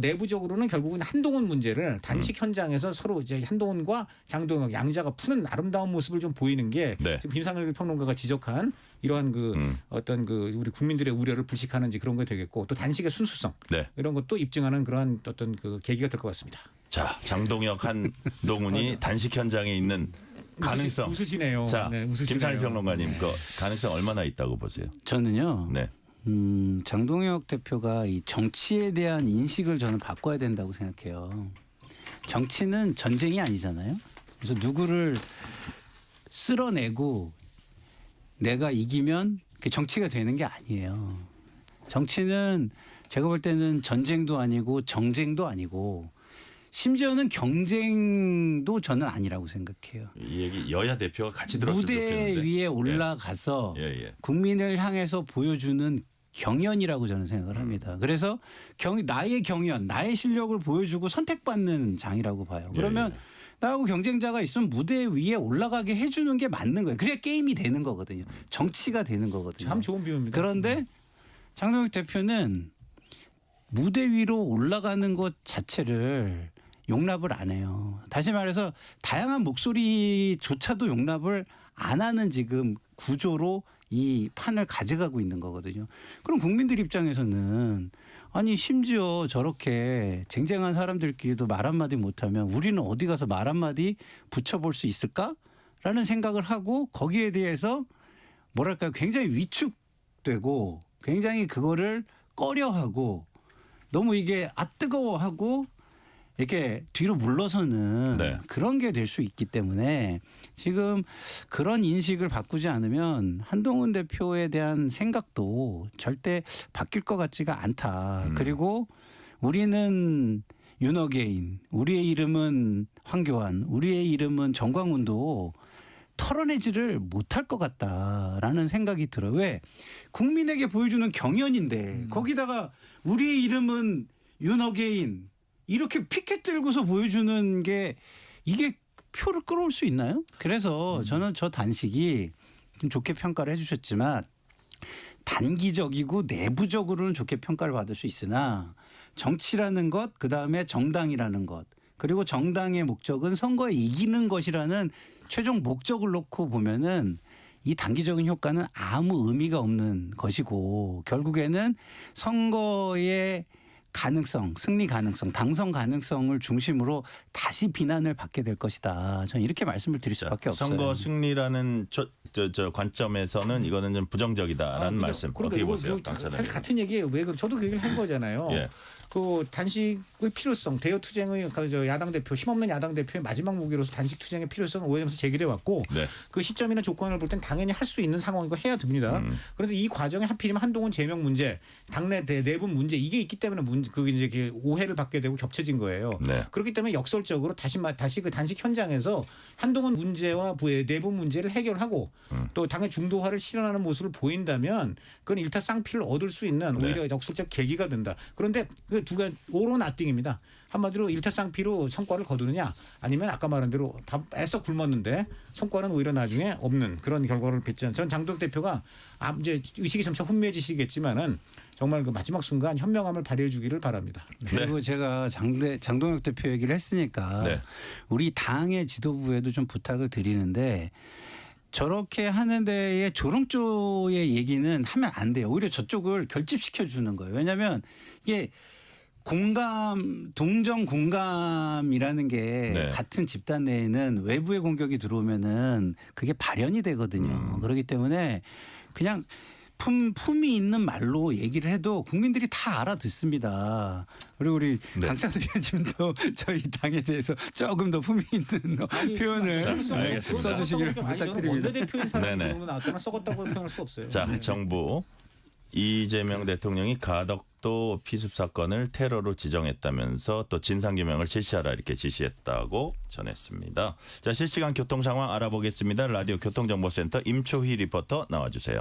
내부적으로는 결국은 한동훈 문제를 단식 현장에서 서로 이제 한동훈과 장동혁 양자가 푸는 아름다운 모습을 좀 보이는 게 네. 지금 김상일 평론가가 지적한 이러한 어떤 우리 국민들의 우려를 불식하는지 그런 거 되겠고 또 단식의 순수성 네. 이런 것도 입증하는 그러한 어떤 계기가 될 것 같습니다. 자, 장동혁 한동훈이 단식 현장에 있는 가능성. 웃으시네요. 자, 네, 웃으시네요. 김찬일 평론가님, 그 가능성 얼마나 있다고 보세요? 저는요. 네. 장동혁 대표가 이 정치에 대한 인식을 저는 바꿔야 된다고 생각해요. 정치는 전쟁이 아니잖아요. 그래서 누구를 쓸어내고 내가 이기면 그게 정치가 되는 게 아니에요. 정치는 제가 볼 때는 전쟁도 아니고 정쟁도 아니고 심지어는 경쟁도 저는 아니라고 생각해요. 이 얘기 여야 대표가 같이 들었으면 무대 좋겠는데. 위에 올라가서 예. 국민을 향해서 보여주는 경연이라고 저는 생각을 합니다. 그래서 나의 경연, 나의 실력을 보여주고 선택받는 장이라고 봐요. 그러면 나하고 경쟁자가 있으면 무대 위에 올라가게 해주는 게 맞는 거예요. 그래야 게임이 되는 거거든요. 정치가 되는 거거든요. 참 좋은 비유입니다. 그런데 장동혁 대표는 무대 위로 올라가는 것 자체를 용납을 안 해요. 다시 말해서 다양한 목소리조차도 용납을 안 하는 지금 구조로 이 판을 가져가고 있는 거거든요. 그럼 국민들 입장에서는 아니 심지어 저렇게 쟁쟁한 사람들끼리도 말 한마디 못하면 우리는 어디 가서 말 한마디 붙여볼 수 있을까라는 생각을 하고 거기에 대해서 뭐랄까요 굉장히 위축되고 굉장히 그거를 꺼려하고 너무 이게 뜨거워하고 이렇게 뒤로 물러서는 네. 그런 게 될 수 있기 때문에 지금 그런 인식을 바꾸지 않으면 한동훈 대표에 대한 생각도 절대 바뀔 것 같지가 않다. 그리고 우리는 윤어게인, 우리의 이름은 황교안, 우리의 이름은 정광훈도 털어내지를 못할 것 같다라는 생각이 들어요. 왜? 국민에게 보여주는 경연인데 거기다가 우리의 이름은 윤어게인 이렇게 피켓 들고서 보여주는 게 이게 표를 끌어올 수 있나요? 그래서 저는 저 단식이 좀 좋게 평가를 해 주셨지만 단기적이고 내부적으로는 좋게 평가를 받을 수 있으나 정치라는 것, 그다음에 정당이라는 것, 그리고 정당의 목적은 선거에 이기는 것이라는 최종 목적을 놓고 보면은 이 단기적인 효과는 아무 의미가 없는 것이고 결국에는 선거의 가능성, 승리 가능성, 당선 가능성을 중심으로 다시 비난을 받게 될 것이다. 저는 이렇게 말씀을 드릴 수밖에 없어요. 선거 승리라는 저 관점에서는 이거는 좀 부정적이다라는 말씀 어떻게 보세요? 사실 같은 얘기예요. 왜 저도 그 얘기를 한 거잖아요. 예. 그 단식의 필요성, 대여 투쟁의 야당 대표, 힘없는 야당 대표의 마지막 무기로서 단식 투쟁의 필요성을 오해하면서 제기돼 왔고 네. 그 시점이나 조건을 볼 땐 당연히 할 수 있는 상황이고 해야 됩니다. 그런데 이 과정에 하필이면 한동훈 제명 문제, 당내 내분 문제 이게 있기 때문에 그게 이제 오해를 받게 되고 겹쳐진 거예요. 네. 그렇기 때문에 역설적으로 다시 그 단식 현장에서 한동훈 문제와 내분 문제를 해결하고 또 당의 중도화를 실현하는 모습을 보인다면 그건 일타쌍피를 얻을 수 있는 오히려 역설적 계기가 된다. 그런데 그 두 가지 오로나띵입니다. 한마디로 일타쌍피로 성과를 거두느냐 아니면 아까 말한 대로 다 애써 굶었는데 성과는 오히려 나중에 없는 그런 결과를 빚지 않은 전 장동혁 대표가 이제 의식이 점차 훈미해지시겠지만은 정말 그 마지막 순간 현명함을 발휘해 주기를 바랍니다. 그리고 제가 장동혁 대표 얘기를 했으니까 네. 우리 당의 지도부에도 좀 부탁을 드리는데 저렇게 하는 데에 조롱조의 얘기는 하면 안 돼요. 오히려 저쪽을 결집시켜 주는 거예요. 왜냐하면 이게 동정 공감이라는 게 네. 같은 집단 내에는 외부의 공격이 들어오면은 그게 발현이 되거든요. 그렇기 때문에 그냥 품이 있는 말로 얘기를 해도 국민들이 다 알아듣습니다. 그리고 우리 네. 강찬수 위원님도 저희 당에 대해서 조금 더 품이 있는 표현을 알겠습니다. 써주시기를 부탁드립니다. 원내대표인 사람 네네. 정도 나왔다면 썩었다고 표현할 수 없어요. 자, 정부 이재명 대통령이 가덕도 피습 사건을 테러로 지정했다면서 또 진상규명을 실시하라 이렇게 지시했다고 전했습니다. 자, 실시간 교통 상황 알아보겠습니다. 라디오 교통정보센터 임초희 리포터 나와주세요.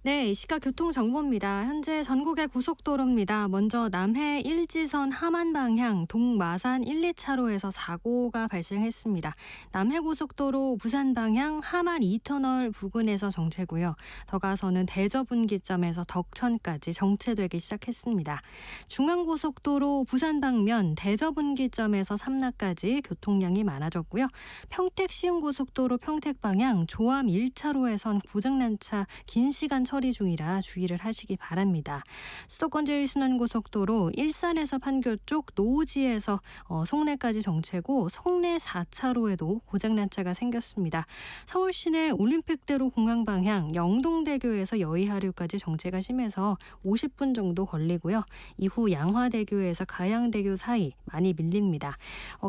네, 이 시각 교통정보입니다. 현재 전국의 고속도로입니다. 먼저 남해 일지선 함안 방향 동마산 1, 2차로에서 사고가 발생했습니다. 남해고속도로 부산 방향 함안 2터널 부근에서 정체고요. 더 가서는 대저분기점에서 덕천까지 정체되기 시작했습니다. 중앙고속도로 부산 방면 대저분기점에서 삼라까지 교통량이 많아졌고요. 평택 시흥고속도로 평택 방향 조암 1차로에선 고장난 차 긴 시간 처리 중이라 주의를 하시기 바랍니다. 수도권 제1순환고속도로 일산에서 판교 쪽 노지에서 송내까지 정체고 송내 4차로에도 고장난 차가 생겼습니다. 서울 시내 올림픽대로 공항 방향 영동대교에서 여의하류까지 정체가 심해서 50분 정도 걸리고요. 이후 양화대교에서 가양대교 사이 많이 밀립니다.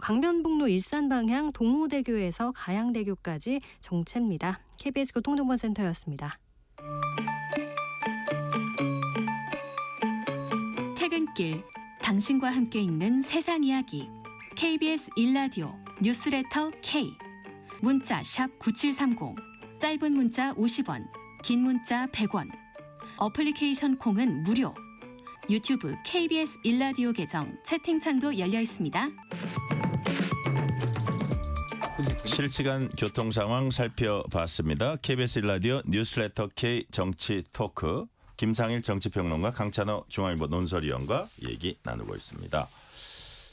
강변북로 일산 방향 동호대교에서 가양대교까지 정체입니다. KBS 교통정보센터였습니다. 퇴근길 당신과 함께 읽는 세상 이야기 KBS 1라디오 뉴스레터 K 문자 샵 9730 짧은 문자 50원 긴 문자 100원 어플리케이션 콩은 무료 유튜브 KBS 1라디오 계정 채팅창도 열려 있습니다. 실시간 교통 상황 살펴봤습니다. KBS 1라디오 뉴스레터 K 정치 토크 김상일 정치평론가 강찬호 중앙일보 논설위원과 얘기 나누고 있습니다.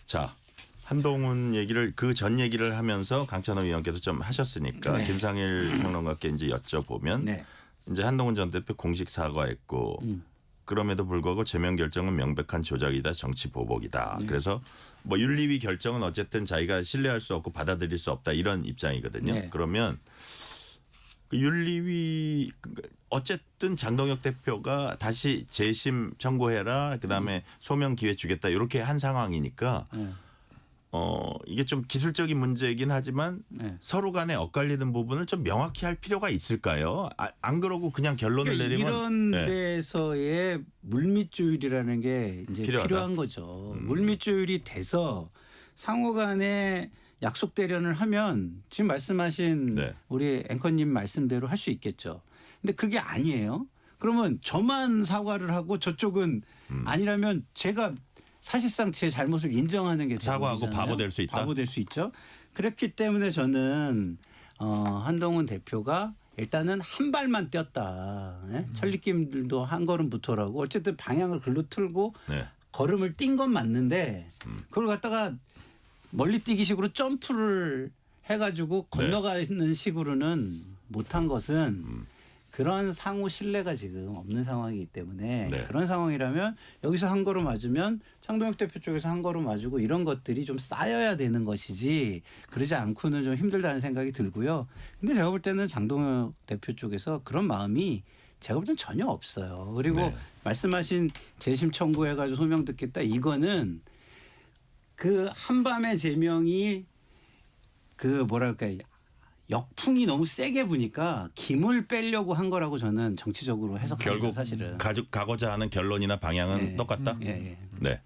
자, 한동훈 얘기를 그 전 얘기를 하면서 강찬호 위원께서 좀 하셨으니까 네. 김상일 평론가께 이제 여쭤보면 네. 이제 한동훈 전 대표 공식 사과했고 그럼에도 불구하고 제명 결정은 명백한 조작이다, 정치 보복이다. 그래서 뭐 윤리위 결정은 어쨌든 자기가 신뢰할 수 없고 받아들일 수 없다 이런 입장이거든요. 네. 그러면 그 윤리위 어쨌든 장동혁 대표가 다시 재심 청구해라. 그다음에 소명 기회 주겠다. 이렇게 한 상황이니까 이게 좀 기술적인 문제이긴 하지만 네. 서로 간에 엇갈리는 부분을 좀 명확히 할 필요가 있을까요? 안 그러고 그냥 결론을 그러니까 내리면 이런 네. 데서의 물밑조율이라는 게 이제 필요하다. 필요한 거죠. 물밑조율이 돼서 상호간에 약속 대련을 하면 지금 말씀하신 네. 우리 앵커님 말씀대로 할 수 있겠죠. 근데 그게 아니에요. 그러면 저만 사과를 하고 저쪽은 아니라면 제가 사실상 제 잘못을 인정하는 게 사과하고 대부분이잖아요. 바보 될 수 있다? 바보 될 수 있죠. 그렇기 때문에 저는 한동훈 대표가 일단은 한 발만 뛰었다. 예? 천리김들도 한 걸음부터라고 어쨌든 방향을 글로 틀고 네. 걸음을 뛴 건 맞는데 그걸 갖다가 멀리 뛰기식으로 점프를 해가지고 건너가는 식으로는 못한 것은 그런 상호 신뢰가 지금 없는 상황이기 때문에 네. 그런 상황이라면 여기서 한 걸음 맞으면 창동혁 대표 쪽에서 한 걸음 맞고 이런 것들이 좀 쌓여야 되는 것이지 그러지 않고는 좀 힘들다는 생각이 들고요. 근데 제가 볼 때는 장동혁 대표 쪽에서 그런 마음이 제가 볼 때는 전혀 없어요. 그리고 네. 말씀하신 재심 청구해가지고 소명 듣겠다 이거는 그 한밤의 제명이 그 뭐랄까 역풍이 너무 세게 부니까 김을 빼려고 한 거라고 저는 정치적으로 해석합니다. 결국 사실은. 가고자 하는 결론이나 방향은 네. 똑같다. 예. 네.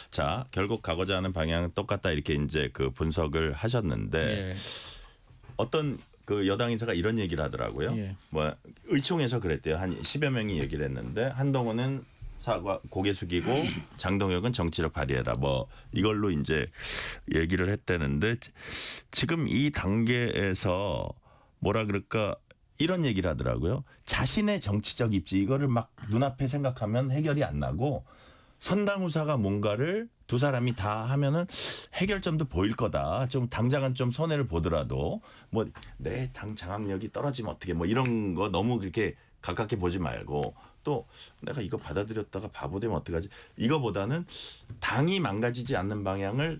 자, 결국 가고자 하는 방향은 똑같다 이렇게 이제 그 분석을 하셨는데 예. 어떤 그 여당 인사가 이런 얘기를 하더라고요. 예. 뭐 의총에서 그랬대요. 한 10여 명이 얘기를 했는데 한동훈은 사과 고개 숙이고 장동혁은 정치력 발휘해라. 뭐 이걸로 이제 얘기를 했다는데 지금 이 단계에서 뭐라 그럴까 이런 얘기를 하더라고요. 자신의 정치적 입지 이거를 막 눈앞에 생각하면 해결이 안 나고 선당후사가 뭔가를 두 사람이 다 하면은 해결점도 보일 거다. 좀 당장은 좀 손해를 보더라도 뭐 내 당 장악력이 떨어지면 어떻게 뭐 이런 거 너무 그렇게 가깝게 보지 말고 또 내가 이거 받아들였다가 바보 되면 어떡하지? 이거보다는 당이 망가지지 않는 방향을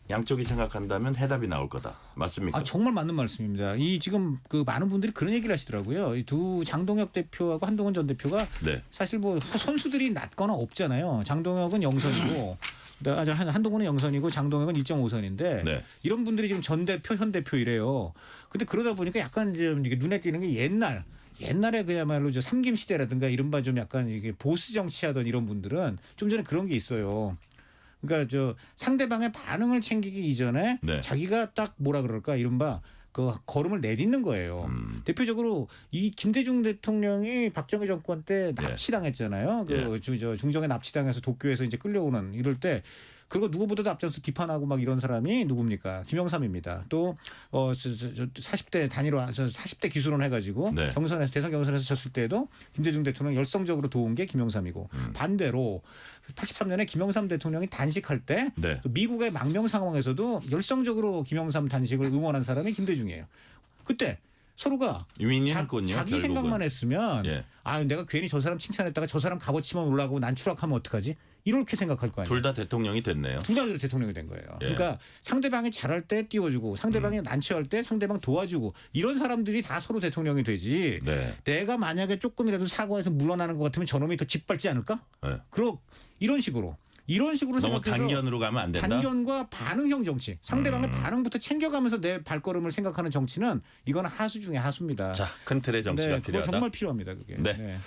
양쪽이 생각한다면 해답이 나올 거다. 맞습니까? 아, 정말 맞는 말씀입니다. 이 지금 그 많은 분들이 그런 얘기를 하시더라고요. 이 두 장동혁 대표하고 한동훈 전 대표가 네. 사실 뭐 선수들이 낮거나 없잖아요. 장동혁은 영선이고 한동훈은 영선이고 장동혁은 1.5선인데 네. 이런 분들이 지금 전 대표, 현 대표 이래요. 근데 그러다 보니까 약간 좀 이게 눈에 띄는 게 옛날에 그야말로 저 삼김 시대라든가 이른바 좀 약간 이게 보수 정치하던 이런 분들은 좀 전에 그런 게 있어요. 그러니까 저 상대방의 반응을 챙기기 이전에 네. 자기가 딱 뭐라 그럴까 이른바 그 걸음을 내딛는 거예요. 대표적으로 이 김대중 대통령이 박정희 정권 때 납치당했잖아요. 그 중정에 납치당해서 도쿄에서 이제 끌려오는 이럴 때 그리고 누구보다도 앞장서 비판하고 막 이런 사람이 누굽니까? 김영삼입니다. 또 40대 단위로 40대 기술원 해가지고 네. 경선에서 대선 경선에서 졌을 때도 김대중 대통령 열성적으로 도운 게 김영삼이고 반대로 83년에 김영삼 대통령이 단식할 때 네. 미국의 망명 상황에서도 열성적으로 김영삼 단식을 응원한 사람이 김대중이에요. 그때 서로가 윈윈했군요. 자기 결국은. 생각만 했으면 예. 아 내가 괜히 저 사람 칭찬했다가 저 사람 값어치만 올라가고 난 추락하면 어떡하지? 이렇게 생각할 거 아니에요. 둘 다 대통령이 됐네요. 둘 다 대통령이 된 거예요. 예. 그러니까 상대방이 잘할 때 띄워주고 상대방이 난처할 때 상대방 도와주고 이런 사람들이 다 서로 대통령이 되지. 네. 내가 만약에 조금이라도 사고에서 물러나는 것 같으면 저놈이 더 짓밟지 않을까? 네. 이런 식으로 너무 생각해서 단견으로 가면 안 된다. 단견과 반응형 정치. 상대방의 반응부터 챙겨가면서 내 발걸음을 생각하는 정치는 이건 하수 중에 하수입니다. 자, 큰 틀의 정치가 네, 그건 필요하다. 정말 필요합니다. 그게. 네.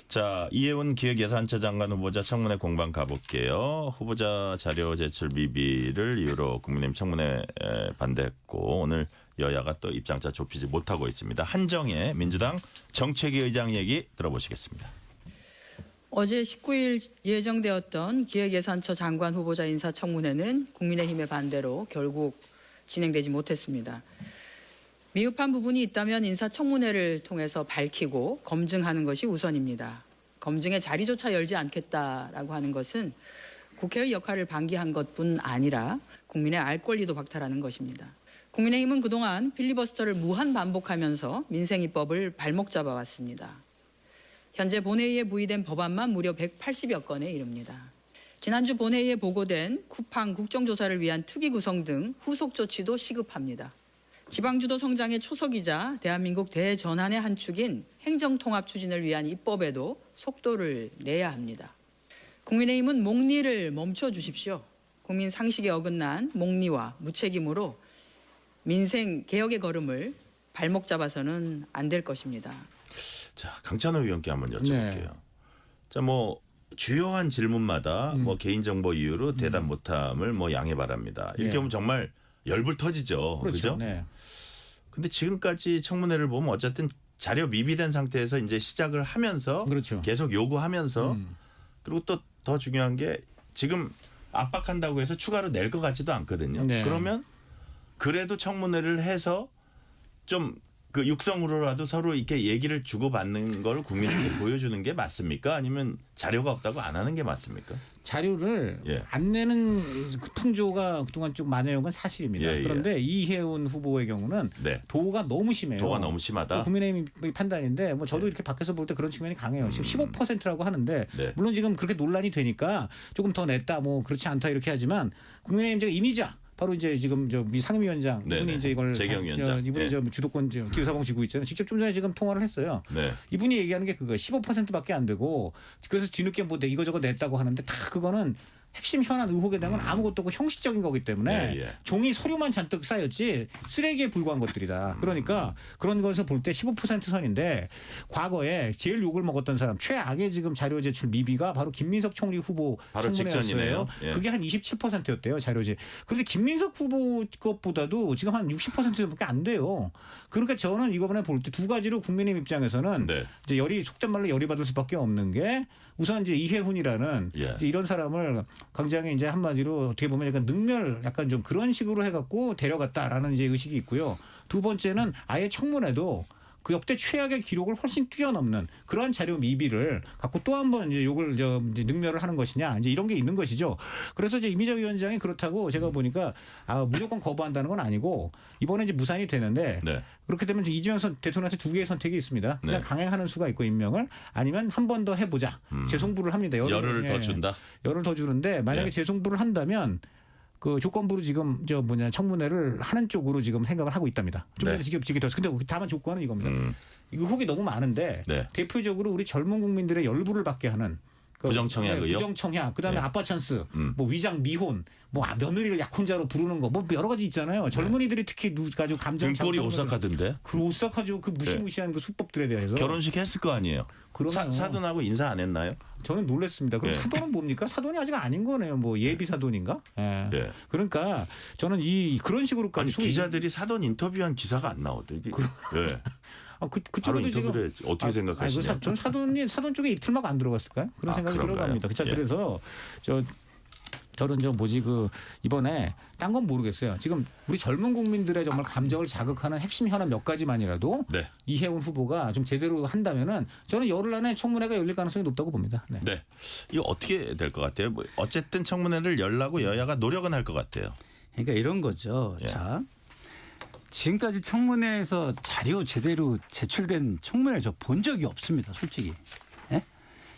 자, 이해운 기획예산처 장관 후보자 청문회 공방 가볼게요. 후보자 자료 제출 미비를 이유로 국민의힘 청문회 반대했고 오늘 여야가 또 입장차 좁히지 못하고 있습니다. 한정혜 민주당 정책위 의장 얘기 들어보시겠습니다. 어제 19일 예정되었던 기획예산처 장관 후보자 인사청문회는 국민의힘의 반대로 결국 진행되지 못했습니다. 미흡한 부분이 있다면 인사청문회를 통해서 밝히고 검증하는 것이 우선입니다. 검증의 자리조차 열지 않겠다라고 하는 것은 국회의 역할을 방기한 것뿐 아니라 국민의 알 권리도 박탈하는 것입니다. 국민의힘은 그동안 필리버스터를 무한 반복하면서 민생입법을 발목 잡아왔습니다. 현재 본회의에 부의된 법안만 무려 180여 건에 이릅니다. 지난주 본회의에 보고된 쿠팡 국정조사를 위한 특위 구성 등 후속 조치도 시급합니다. 지방주도 성장의 초석이자 대한민국 대전환의 한 축인 행정통합 추진을 위한 입법에도 속도를 내야 합니다. 국민의힘은 목리를 멈춰주십시오. 국민 상식에 어긋난 목리와 무책임으로 민생 개혁의 걸음을 발목 잡아서는 안 될 것입니다. 자, 강찬호 의원께 한번 여쭤볼게요. 네. 자, 뭐 주요한 질문마다 뭐 개인정보 이유로 대답 못함을 뭐 양해 바랍니다. 이렇게 네. 하면 정말 열불 터지죠. 그렇죠. 그죠? 네. 근데 지금까지 청문회를 보면 어쨌든 자료 미비된 상태에서 이제 시작을 하면서 그렇죠. 계속 요구하면서 그리고 또 더 중요한 게 지금 압박한다고 해서 추가로 낼 것 같지도 않거든요. 네. 그러면 그래도 청문회를 해서 좀 그 육성으로라도 서로 이렇게 얘기를 주고받는 걸 국민에게 보여주는 게 맞습니까? 아니면 자료가 없다고 안 하는 게 맞습니까? 자료를 예. 안 내는 그 풍조가 그동안 쭉 만연한 건 사실입니다. 예, 예. 그런데 이해운 후보의 경우는 네. 도가 너무 심해요. 도가 너무 심하다. 국민의힘 판단인데 뭐 저도 이렇게 밖에서 볼 때 그런 측면이 강해요. 지금 15%라고 하는데 네. 물론 지금 그렇게 논란이 되니까 조금 더 냈다 뭐 그렇지 않다 이렇게 하지만 국민의힘 제가 이미자 바로 이제 지금 저 미 상임위원장 네네. 이분이 이제 이걸 재경위원장. 이분이 네. 저 주도권 기후사봉 지고 있잖아요. 직접 좀 전에 지금 통화를 했어요. 네. 이분이 얘기하는 게 그거예요. 15%밖에 안 되고 그래서 뒤늦게 뭐 이거저거 냈다고 하는데 다 그거는 핵심 현안 의혹에 대한 건 아무것도 없고 형식적인 거기 때문에 예, 예. 종이 서류만 잔뜩 쌓였지 쓰레기에 불과한 것들이다. 그러니까 그런 것을 볼 때 15% 선인데 과거에 제일 욕을 먹었던 사람 최악의 지금 자료 제출 미비가 바로 김민석 총리 후보 바로 청문회였어요. 직전이네요. 예. 그게 한 27%였대요. 자료제. 그런데 김민석 후보 것보다도 지금 한 60%밖에 안 돼요. 그러니까 저는 이번에 볼 때 두 가지로 국민의힘 입장에서는 네. 이제 속된 말로 열이 받을 수밖에 없는 게 우선 이제 이해훈이라는 예. 이제 이런 사람을 굉장히 이제 한마디로 어떻게 보면 약간 능멸 약간 좀 그런 식으로 해갖고 데려갔다라는 이제 의식이 있고요. 두 번째는 아예 청문회도 그 역대 최악의 기록을 훨씬 뛰어넘는 그런 자료 미비를 갖고 또 한 번 이제 욕을 이제 능멸을 하는 것이냐 이제 이런 게 있는 것이죠. 그래서 이제 이미자 위원장이 그렇다고 제가 보니까 무조건 거부한다는 건 아니고 이번에 이제 무산이 되는데 네. 그렇게 되면 이제 이재명 대통령한테 두 개의 선택이 있습니다. 그냥 네. 강행하는 수가 있고 임명을 아니면 한 번 더 해보자. 재송부를 합니다. 열을 더 준다. 열을 더 주는데 만약에 예. 재송부를 한다면 그 조건부로 지금 청문회를 하는 쪽으로 지금 생각을 하고 있답니다. 좀 전에 네. 지겹지게 더. 근데 다만 조건은 이겁니다. 의혹이 너무 많은데 네. 대표적으로 우리 젊은 국민들의 열불을 받게 하는 부정청약 의혹? 부정청약, 그다음에 네. 아빠 찬스, 뭐 위장 미혼, 뭐 며느리를 약혼자로 부르는 거, 뭐 여러 가지 있잖아요. 젊은이들이 특히 가지고 감정 등골이 자극하는 거. 오싹하던데. 그 오싹하죠. 그 무시무시한 그 수법들에 대해서. 결혼식 했을 거 아니에요. 그러나요. 사돈하고 인사 안 했나요? 저는 놀랐습니다. 그럼 네. 사돈은 뭡니까? 사돈이 아직 아닌 거네요. 뭐 예비 사돈인가? 예. 네. 그러니까 저는 그런 식으로까지 아니 소위- 기자들이 사돈 인터뷰한 기사가 안 나오더니. 네. 바로 그쪽에도 지금 인터뷰를 했지. 어떻게 생각하시냐? 전 사돈 쪽에 이틀막 안 들어갔을까요? 그런 생각이 그런가요? 들어갑니다. 자, 예. 그래서 저는 이번에 딴 건 모르겠어요. 지금 우리 젊은 국민들의 정말 감정을 자극하는 핵심 현안 몇 가지만이라도 네. 이해운 후보가 좀 제대로 한다면은 저는 열흘 안에 청문회가 열릴 가능성이 높다고 봅니다. 네. 네. 이거 어떻게 될 것 같아요? 뭐 어쨌든 청문회를 열라고 여야가 노력은 할 것 같아요. 그러니까 이런 거죠. 예. 자, 지금까지 청문회에서 자료 제대로 제출된 청문회를 저 본 적이 없습니다. 솔직히. 예?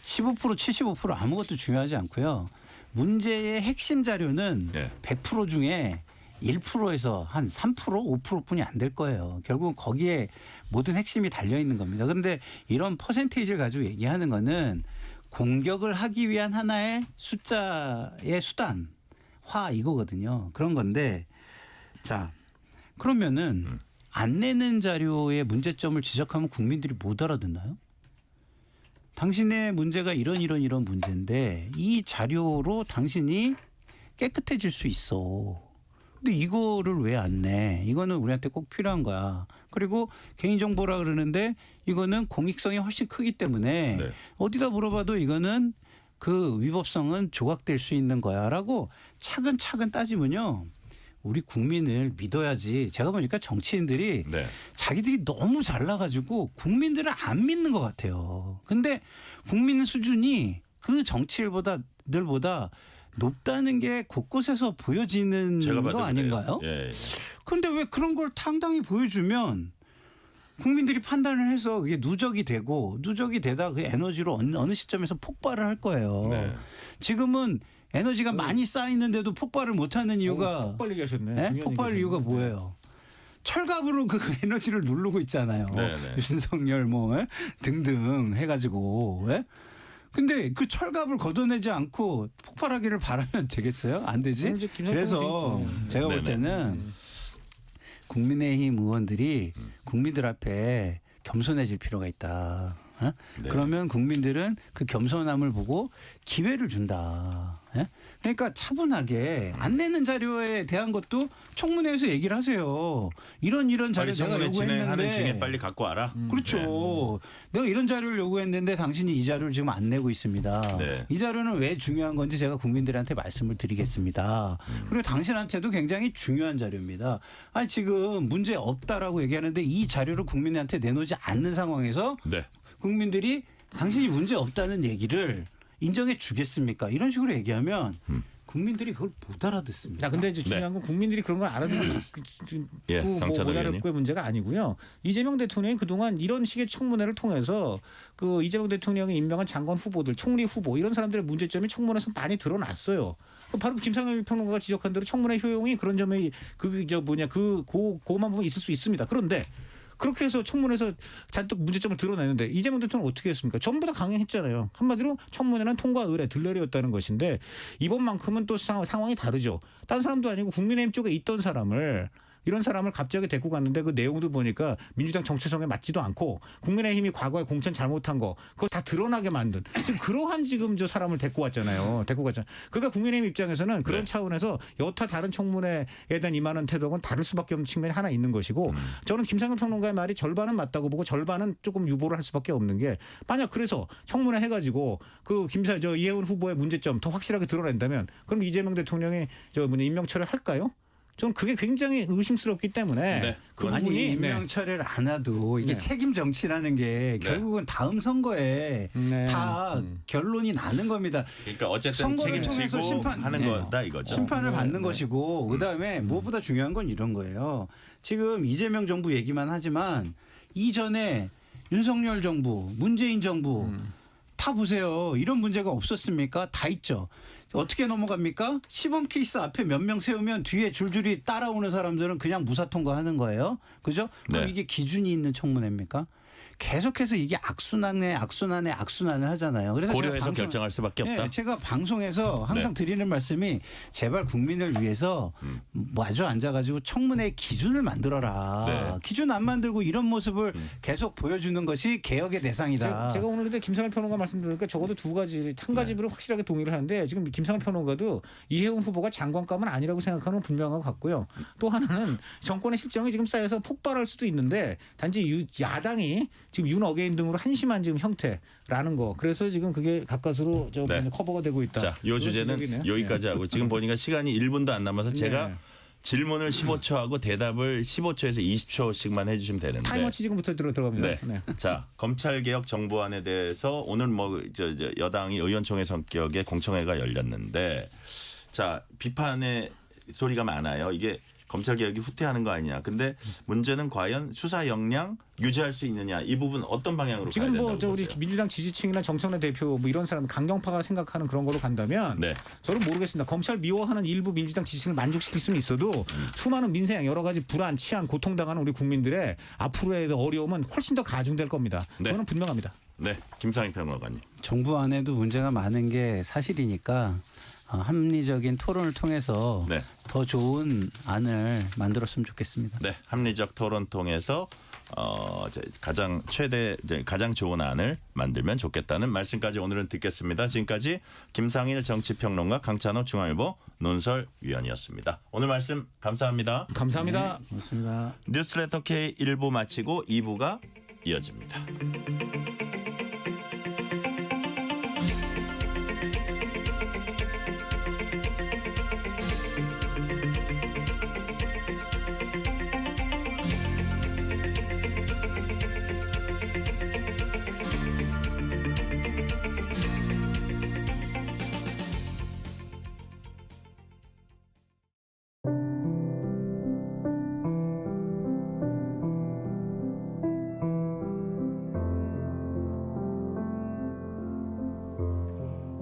15% 75% 아무것도 중요하지 않고요. 문제의 핵심 자료는 예. 100% 중에 1%에서 한 3%, 5%뿐이 안 될 거예요. 결국은 거기에 모든 핵심이 달려 있는 겁니다. 그런데 이런 퍼센테이지를 가지고 얘기하는 거는 공격을 하기 위한 하나의 숫자의 수단화 이거거든요. 그런 건데 자 그러면은 안 내는 자료의 문제점을 지적하면 국민들이 못 알아듣나요? 당신의 문제가 이런 문제인데 이 자료로 당신이 깨끗해질 수 있어. 근데 이거를 왜 안 내? 이거는 우리한테 꼭 필요한 거야. 그리고 개인정보라 그러는데 이거는 공익성이 훨씬 크기 때문에 네. 어디다 물어봐도 이거는 그 위법성은 조각될 수 있는 거야라고 차근차근 따지면요. 우리 국민을 믿어야지. 제가 보니까 정치인들이 네. 자기들이 너무 잘나가지고 국민들을 안 믿는 것 같아요. 근데 국민 수준이 그 정치인들보다 높다는 게 곳곳에서 보여지는 제가 거 봐도 아닌가요? 그래요. 예. 그런데 왜 그런 걸 당당히 보여주면 국민들이 판단을 해서 그게 누적이 되다 그 에너지로 어느 시점에서 폭발을 할 거예요. 네. 지금은 에너지가 많이 쌓이는데도 폭발을 못하는 이유가 폭발 얘기하셨네. 네? 중요한 폭발 얘기하셨네. 이유가 뭐예요? 철갑으로 그 에너지를 누르고 있잖아요. 네네. 윤석열 뭐 등등 해가지고. 예? 근데 그 철갑을 걷어내지 않고 폭발하기를 바라면 되겠어요? 안 되지? 그럼 이제 김성태 그래서 선생님. 제가 볼 네네. 때는 국민의힘 의원들이 국민들 앞에 겸손해질 필요가 있다. 어? 네. 그러면 국민들은 그 겸손함을 보고 기회를 준다. 예? 그러니까 차분하게 안 내는 자료에 대한 것도 청문회에서 얘기를 하세요. 이런 자료 빨리 제가 청문회 진행하는 요구했는데 중에 빨리 갖고 와라. 그렇죠. 내가 이런 자료를 요구했는데 당신이 이 자료를 지금 안 내고 있습니다. 네. 이 자료는 왜 중요한 건지 제가 국민들한테 말씀을 드리겠습니다. 그리고 당신한테도 굉장히 중요한 자료입니다. 아니 지금 문제 없다라고 얘기하는데 이 자료를 국민한테 내놓지 않는 상황에서 네. 국민들이 당신이 문제 없다는 얘기를 인정해 주겠습니까? 이런 식으로 얘기하면 국민들이 그걸 못 알아듣습니다. 자, 근데 이제 중요한 건 국민들이 그런 걸 알아듣고 예, 못 강찬호 의원님. 알아듣고의 문제가 아니고요. 이재명 대통령이 그동안 이런 식의 청문회를 통해서 그 이재명 대통령이 임명한 장관 후보들, 총리 후보 이런 사람들의 문제점이 청문회에서 많이 드러났어요. 바로 김상일 평론가가 지적한 대로 청문회 효용이 그런 점에 고만 보면 있을 수 있습니다. 그런데 그렇게 해서 청문회에서 잔뜩 문제점을 드러내는데 이재명 대통령은 어떻게 했습니까? 전부 다 강행했잖아요. 한마디로 청문회는 통과 의례 들러리였다는 것인데 이번만큼은 또 상황이 다르죠. 딴 사람도 아니고 국민의힘 쪽에 있던 이런 사람을 갑자기 데리고 갔는데 그 내용도 보니까 민주당 정체성에 맞지도 않고 국민의힘이 과거에 공천 잘못한 거 그거 다 드러나게 만든 지금 그러한 저 사람을 데리고 갔잖아요. 그러니까 국민의힘 입장에서는 그런 네. 차원에서 여타 다른 청문회에 대한 임하는 태도는 다를 수밖에 없는 측면이 하나 있는 것이고 저는 김상현 평론가의 말이 절반은 맞다고 보고 절반은 조금 유보를 할 수밖에 없는 게 만약 그래서 청문회 해가지고 그 이해운 후보의 문제점 더 확실하게 드러낸다면 그럼 이재명 대통령이 임명 철회할까요? 저는 그게 굉장히 의심스럽기 때문에 네. 그 아니 부분이 임명 철회를 안 해도 이게 네. 책임 정치라는 게 결국은 다음 선거에 네. 다 결론이 나는 겁니다. 그러니까 어쨌든 선거를 통해서 책임지고 하는 네. 거다 이거죠. 심판을 받는 것이고 그다음에 무엇보다 중요한 건 이런 거예요. 지금 이재명 정부 얘기만 하지만 이전에 윤석열 정부, 문재인 정부 다 보세요. 이런 문제가 없었습니까? 다 있죠. 어떻게 넘어갑니까? 시범 케이스 앞에 몇 명 세우면 뒤에 줄줄이 따라오는 사람들은 그냥 무사 통과하는 거예요. 그죠? 그럼 네. 이게 기준이 있는 청문회입니까? 계속해서 이게 악순환에 악순환을 하잖아요. 그래서 고려해서 제가 결정할 수밖에 없다. 네, 제가 방송에서 항상 드리는 말씀이 제발 국민을 위해서 마주 앉아가지고 청문회 기준을 만들어라. 네. 기준 안 만들고 이런 모습을 계속 보여주는 것이 개혁의 대상이다. 제가 오늘 근데 김상일 평론가 말씀드리니까 적어도 한 가지를 확실하게 동의를 하는데 지금 김상일 평론가도 이혜훈 후보가 장관감은 아니라고 생각하는 건 분명한 것 같고요. 또 하나는 정권의 실정이 지금 쌓여서 폭발할 수도 있는데 단지 야당이 지금 윤 어게인 등으로 한심한 지금 형태라는 거. 그래서 지금 그게 가까스로 네. 커버가 되고 있다. 자, 이 주제는 지적이네요. 여기까지 하고 지금 보니까 시간이 1분도 안 남아서 제가 네. 질문을 15초 하고 대답을 15초에서 20초씩만 해주시면 되는데. 타임워치 지금부터 들어갑니다. 네. 네. 자, 검찰개혁 정보안에 대해서 오늘 저 여당이 의원총회 성격의 공청회가 열렸는데, 자, 비판의 소리가 많아요. 이게 검찰개혁이 후퇴하는 거 아니냐. 근데 문제는 과연 수사 역량 유지할 수 있느냐. 이 부분 어떤 방향으로 지금 가야 뭐 된다고 우리 보세요? 민주당 지지층이나 정청래 대표 뭐 이런 사람 강경파가 생각하는 그런 걸로 간다면 네. 저는 모르겠습니다. 검찰 미워하는 일부 민주당 지지층을 만족시킬 수는 있어도 수많은 민생 여러 가지 불안, 치안, 고통당하는 우리 국민들의 앞으로의 어려움은 훨씬 더 가중될 겁니다. 네. 그거는 분명합니다. 네, 김상희 평론가님. 정부 안에도 문제가 많은 게 사실이니까 합리적인 토론을 통해서 네. 더 좋은 안을 만들었으면 좋겠습니다. 네, 합리적 토론 통해서 가장 좋은 안을 만들면 좋겠다는 말씀까지 오늘은 듣겠습니다. 지금까지 김상일 정치평론가, 강찬호 중앙일보 논설위원이었습니다. 오늘 말씀 감사합니다. 감사합니다. 고맙습니다. 뉴스레터 K 1부 마치고 2부가 이어집니다.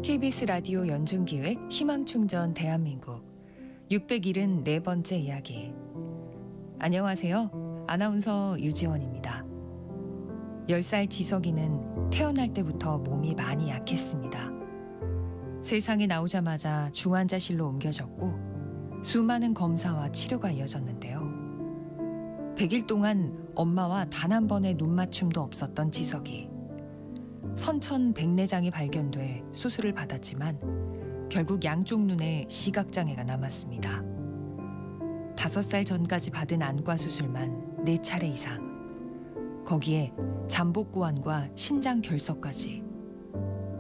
KBS 라디오 연중기획 희망충전 대한민국 674번째 이야기. 안녕하세요. 아나운서 유지원입니다. 10살 지석이는 태어날 때부터 몸이 많이 약했습니다. 세상에 나오자마자 중환자실로 옮겨졌고 수많은 검사와 치료가 이어졌는데요. 100일 동안 엄마와 단 한 번의 눈 맞춤도 없었던 지석이 선천백내장이 발견돼 수술을 받았지만 결국 양쪽 눈에 시각장애가 남았습니다. 5살 전까지 받은 안과 수술만 4차례 이상. 거기에 잠복고환과 신장 결석까지.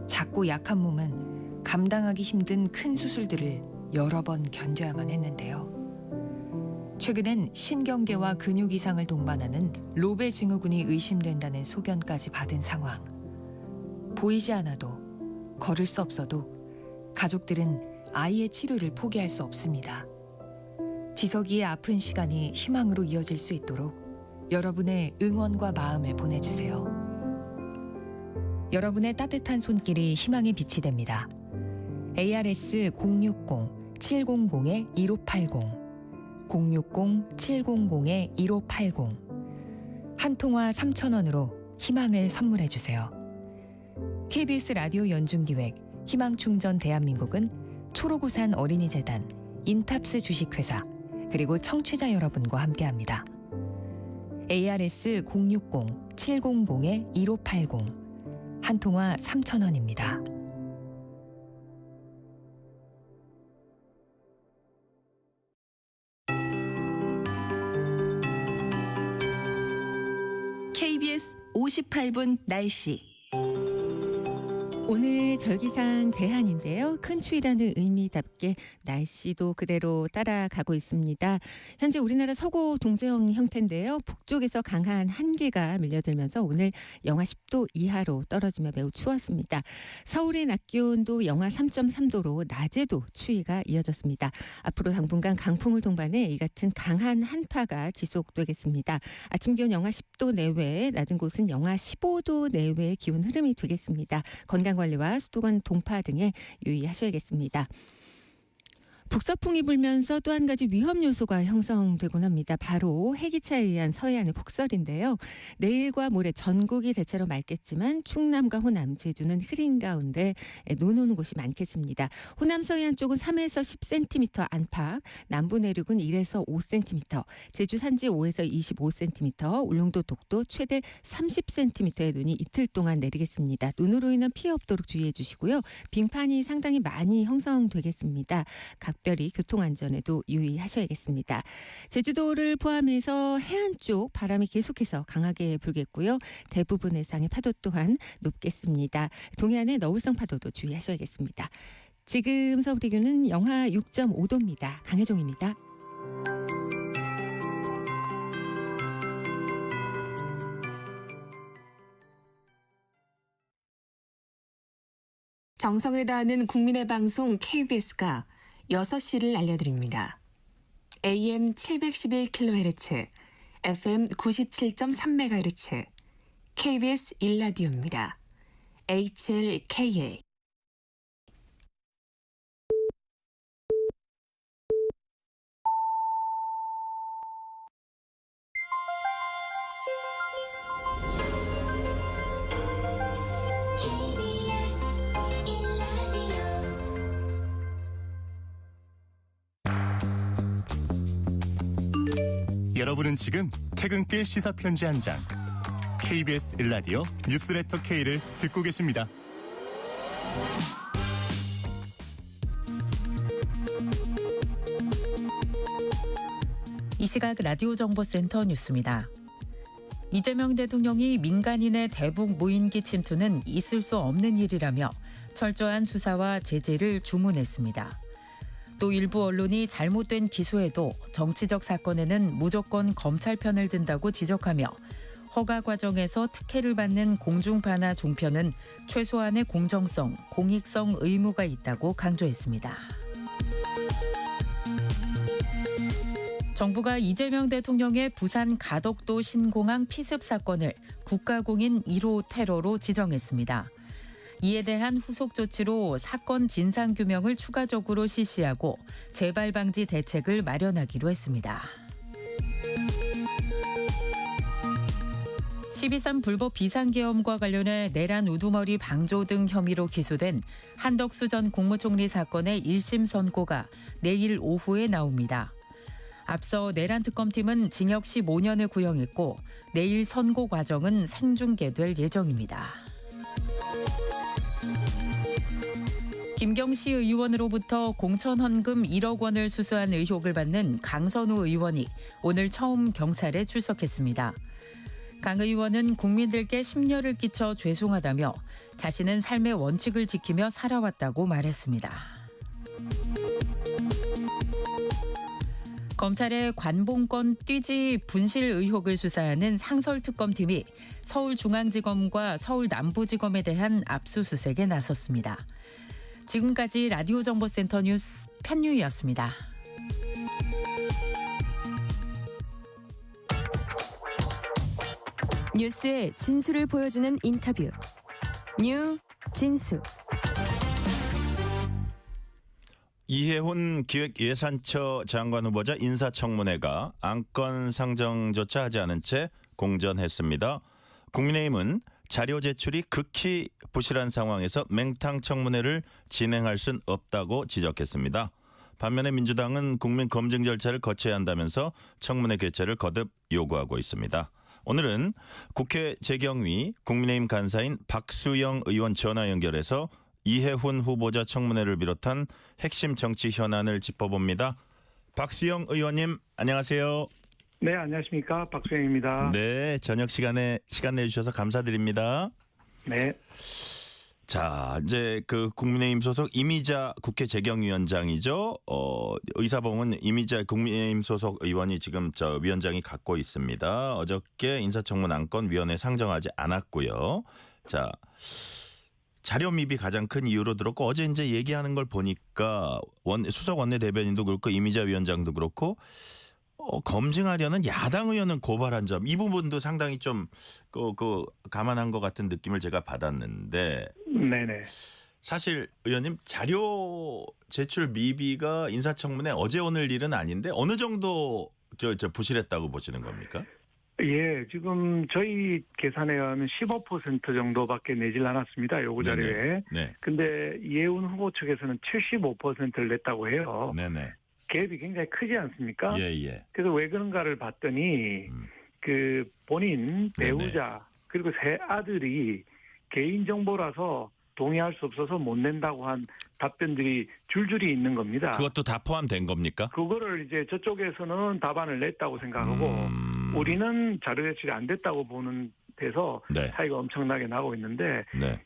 작고 약한 몸은 감당하기 힘든 큰 수술들을 여러 번 견뎌야만 했는데요. 최근엔 신경계와 근육 이상을 동반하는 로베 증후군이 의심된다는 소견까지 받은 상황. 보이지 않아도, 걸을 수 없어도 가족들은 아이의 치료를 포기할 수 없습니다. 지석이의 아픈 시간이 희망으로 이어질 수 있도록 여러분의 응원과 마음을 보내주세요. 여러분의 따뜻한 손길이 희망의 빛이 됩니다. ARS 060-700-1580 060-700-1580 한 통화 3,000원으로 희망을 선물해 주세요. KBS 라디오 연중기획 희망충전 대한민국은 초록우산 어린이재단, 인탑스 주식회사, 그리고 청취자 여러분과 함께합니다. ARS 060-700-1580 한 통화 3,000원입니다. KBS 58분 날씨. 오늘 절기상 대한인데요. 큰 추위라는 의미답게 날씨도 그대로 따라가고 있습니다. 현재 우리나라 서구 동저형 형태인데요. 북쪽에서 강한 한기가 밀려들면서 오늘 영하 10도 이하로 떨어지며 매우 추웠습니다. 서울의 낮 기온도 영하 3.3도로 낮에도 추위가 이어졌습니다. 앞으로 당분간 강풍을 동반해 이 같은 강한 한파가 지속되겠습니다. 아침 기온 영하 10도 내외, 낮은 곳은 영하 15도 내외의 기온 흐름이 되겠습니다. 건강 관리와 수도관 동파 등에 유의하셔야겠습니다. 북서풍이 불면서 또 한 가지 위험 요소가 형성되곤 합니다. 바로 해기차에 의한 서해안의 폭설인데요. 내일과 모레 전국이 대체로 맑겠지만 충남과 호남, 제주는 흐린 가운데 눈 오는 곳이 많겠습니다. 호남 서해안 쪽은 3에서 10cm 안팎, 남부 내륙은 1에서 5cm, 제주 산지 5에서 25cm, 울릉도 독도 최대 30cm의 눈이 이틀 동안 내리겠습니다. 눈으로 인한 피해 없도록 주의해 주시고요. 빙판이 상당히 많이 형성되겠습니다. 각별히 교통안전에도 유의하셔야겠습니다. 제주도를 포함해서 해안 쪽 바람이 계속해서 강하게 불겠고요. 대부분 해상의 파도 또한 높겠습니다. 동해안의 너울성 파도도 주의하셔야겠습니다. 지금 서울의 기온은 영하 6.5도입니다. 강혜종입니다. 정성을 다하는 국민의 방송 KBS가 6시를 알려드립니다. AM 711kHz, FM 97.3MHz, KBS 1라디오입니다. HLKA. 여러분은 지금 퇴근길 시사편지 한 장, KBS 1라디오 뉴스레터 K를 듣고 계십니다. 이 시각 라디오 정보센터 뉴스입니다. 이재명 대통령이 민간인의 대북 무인기 침투는 있을 수 없는 일이라며 철저한 수사와 제재를 주문했습니다. 또 일부 언론이 잘못된 기소에도 정치적 사건에는 무조건 검찰 편을 든다고 지적하며 허가 과정에서 특혜를 받는 공중파나 종편은 최소한의 공정성, 공익성 의무가 있다고 강조했습니다. 정부가 이재명 대통령의 부산 가덕도 신공항 피습 사건을 국가공인 1호 테러로 지정했습니다. 이에 대한 후속 조치로 사건 진상규명을 추가적으로 실시하고 재발 방지 대책을 마련하기로 했습니다. 12.3 불법 비상계엄과 관련해 내란 우두머리 방조 등 혐의로 기소된 한덕수 전 국무총리 사건의 1심 선고가 내일 오후에 나옵니다. 앞서 내란 특검팀은 징역 15년을 구형했고 내일 선고 과정은 생중계될 예정입니다. 김경시 의원으로부터 공천 헌금 1억 원을 수수한 의혹을 받는 강선우 의원이 오늘 처음 경찰에 출석했습니다. 강 의원은 국민들께 심려를 끼쳐 죄송하다며 자신은 삶의 원칙을 지키며 살아왔다고 말했습니다. 검찰의 관봉권 띠지 분실 의혹을 수사하는 상설특검팀이 서울중앙지검과 서울남부지검에 대한 압수수색에 나섰습니다. 지금까지 라디오 정보센터 뉴스 편유희였습니다. 뉴스의 진수를 보여주는 인터뷰. 뉴 진수. 이해훈 기획예산처 장관 후보자 인사청문회가 안건 상정조차 하지 않은 채 공전했습니다. 국민의힘은 자료 제출이 극히 부실한 상황에서 맹탕 청문회를 진행할 순 없다고 지적했습니다. 반면에 민주당은 국민 검증 절차를 거쳐야 한다면서 청문회 개최를 거듭 요구하고 있습니다. 오늘은 국회 재경위 국민의힘 간사인 박수영 의원 전화 연결해서 이해훈 후보자 청문회를 비롯한 핵심 정치 현안을 짚어봅니다. 박수영 의원님 안녕하세요. 네, 안녕하십니까. 박수영입니다. 네, 저녁 시간에 시간 내주셔서 감사드립니다. 네. 자, 이제 그 국민의힘 소속 이미자 국회 재경위원장이죠. 의사봉은 이미자 국민의힘 소속 의원이 지금 저 위원장이 갖고 있습니다. 어저께 인사청문 안건 위원회 상정하지 않았고요. 자, 자료 미비 가장 큰 이유로 들었고 어제 이제 얘기하는 걸 보니까 수석 원내대변인도 그렇고 이미자 위원장도 그렇고 검증하려는 야당 의원은 고발한 점 이 부분도 상당히 좀 감안한 것 같은 느낌을 제가 받았는데 네네. 사실 의원님 자료 제출 미비가 인사청문회 어제 오늘 일은 아닌데 어느 정도 부실했다고 보시는 겁니까? 예, 지금 저희 계산에 의하면 15% 정도밖에 내질 않았습니다. 요구 자료에. 네. 근데 이해운 후보 측에서는 75%를 냈다고 해요. 네네. 갭이 굉장히 크지 않습니까? 예. 그래서 왜 그런가를 봤더니 그 본인 배우자 그리고 세 아들이 개인 정보라서 동의할 수 없어서 못 낸다고 한 답변들이 줄줄이 있는 겁니다. 그것도 다 포함된 겁니까? 그거를 이제 저쪽에서는 답안을 냈다고 생각하고 우리는 자료 제출이 안 됐다고 보는 데서 네. 차이가 엄청나게 나고 있는데 네.